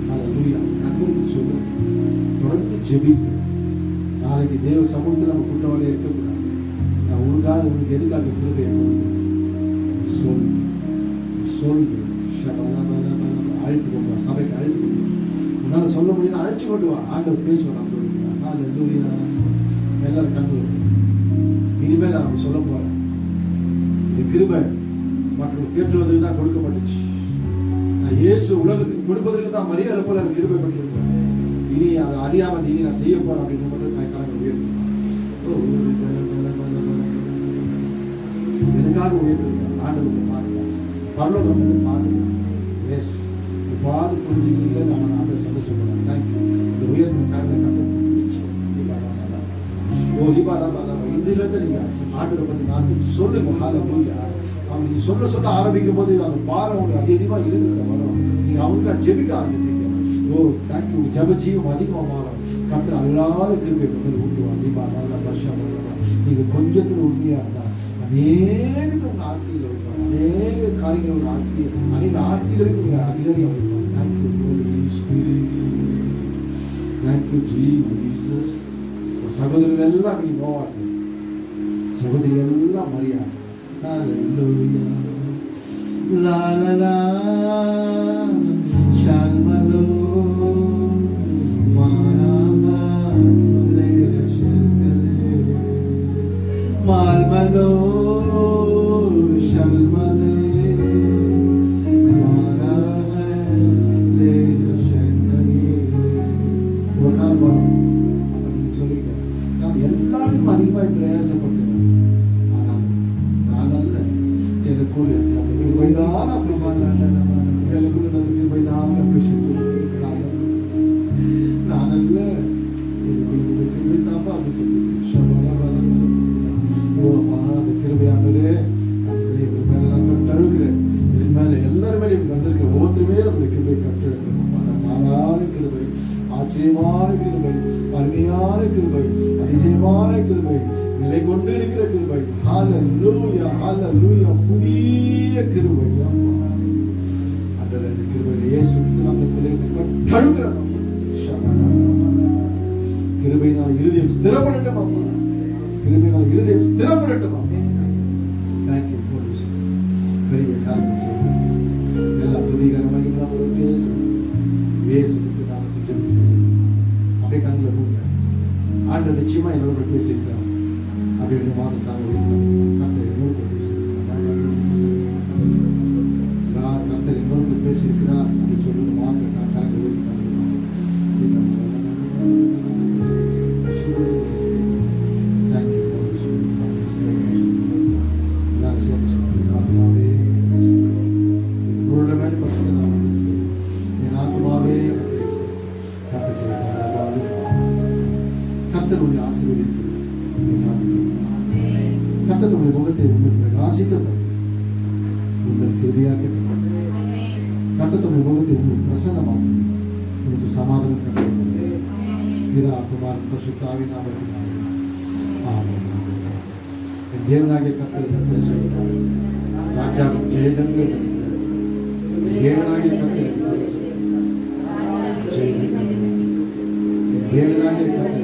ஹல்லேலூயா, நண்பருக்கு சொல்லுங்க, தொடர்ந்து ஜெபிங்க. நாளைக்கு தேவ சமூகத்தில் நம்ம குற்றவாளியாக இருக்கக்கூடாது. நான் உங்களுக்கு எதுக்காக கிருபை சொல்லு அழைத்து கொண்டு வா, சபைக்கு அழைத்து கொண்டு வா. உன்னால சொல்ல முடியும், அழைச்சு கொண்டு வா. ஆண்டவர் பேசுவார். எல்லாரும் கண்டு இனிமேல் நான் சொல்ல போறேன். இந்த கிருபை மற்றும் தேற்றுவதற்கு தான் கொடுக்கப்பட்டுச்சு. நான் இயேசு உலகத்துக்கு கொடுப்பதற்கு தான் மரியாதை போல கிருபை பெற்றிருக்கேன். இனி அதை அறியாமல் இனி நான் செய்ய போறேன் அப்படின்னு மட்டும் நான் கலங்க உயர்த்து எனக்காக உயர்த்திருக்கேன். ஆண்டவருக்கு பாருங்க, பரலோகம் வந்து பாருங்க. எஸ், பாது புரிஞ்சுக்கிறீங்க. நம்ம ஆண்டை சந்தோஷப்படுறோம். தேங்க்யூ. இந்த உயர்ந்த காரணம் கண்டு இன்றிலிருந்து நீங்க ஆண்டவரை பத்தி நாட்டு சொல்லுங்க. ஹல்லேலூயா. அவங்க நீங்க சொல்ல ஆரம்பிக்கும் போது அந்த பாரம் உங்களுக்கு அதிகமா இருந்து வரும். நீங்க அவங்களுக்கு ஜெபிக்க ஆரம்பிப்பீங்க. ஓ தேங்க்யூ. ஜெபஜீவம் அதிகமாக மாறும். கர்த்தர் அல்லாத கிருபை கொண்டு ஊட்டுவாங்க. நீங்க கொஞ்சத்துல உண்மையா இருந்தா அநேகத்தை உங்க ஆஸ்தியில் வைப்பாங்க. அநேக காரியங்கள் உங்க ஆஸ்தி, அநேக ஆஸ்திகளுக்கு நீங்க அதிகாரியாக வைப்பாங்க. Thank you thank you Jesus. சகோதரர்கள் எல்லாம் நீ நோவாங்க, சகோதரி எல்லாம் மரியாதை. லா லா லா ஷல்மலோ மாராமா லேஷல்கலே மால்மலோ ஷல்மலே மாராமா லேஷல்கலே. ஒரு நாள் வரும் சொல்லிக்க, நான் எல்லாருக்கும் அதிகமாக பிரயாசப்பட்டேன். ஆனால் நான் அல்ல, எனக்குள் கிருபைதான் அப்படி பண்ணேன். எனக்குள்ள அந்த கிருபைதான் அப்படி செஞ்சு நான் அல்ல, எனக்குள்ள கிருபைதான் அப்படி செஞ்சு. அந்த கிருபையானவரே மேல நான் கட்டழுகிறேன். இதன் மேல எல்லாரும் மேலே வந்திருக்க ஒவ்வொருத்தருமே அந்த கிருபை கட்டெழுக்கணும். அந்த மாறாத கிருபை, ஆச்சரியமான கிருபை, அருமையான கிருபை, அதிசயமான கிருபை, நிலை கொண்டு இருக்கிற கிருபை. ஹல்லேலூயா, ஹல்லேலூயா. புதிய கிருபை அந்த கிருபை இயேசு நாமத்திலே கட்டழுகிறோம். கிருபையினால் இருதயம் ஸ்திரப்படட்டும் அப்பா. கிருபையினால் இருதயம் ஸ்திரப்படட்டும் அப்பா. தேங்க்யூ ஃபார் திஸ் பெரிய காரியம் செய்யுங்க. எல்லா துதிகரமாக நாம் ஒரு பேசும் இயேசு நாமத்தில் அப்படியே கண்ணில் போங்க. ஆண்டவர் நிச்சயமா என்னோட பேசியிருக்கார். அப்படின்ற மாதிரி கர்த்தர் என்னோடு பேசியிருக்கிறார். கர்த்தர் என்னோடு பேசியிருக்கிறார் அப்படின்னு சொல்லி மாதிரி நான் கரங்களை கர்த்தருடைய ஆசீர்வாதத்தை கர்த்தருடைய முகத்தை உங்கள் பிரகாசிக்கப்படும் உங்கள் கிருபையாக கர்த்தருடைய முகத்தை உங்கள் பிரசன்னமாகும் உங்களுக்கு சமாதானம் கட்டளை இதா குமாரன் பரிசுத்தாவின் நாமத்தினாலே ஆமென். என் தேவனாகிய கர்த்தர் சொல்கிறார் ராஜாவின் ஜெயங்கள் தேவனாகிய கர்த்தர் ஜெயங்கள் தேவனாகிய கர்த்தர்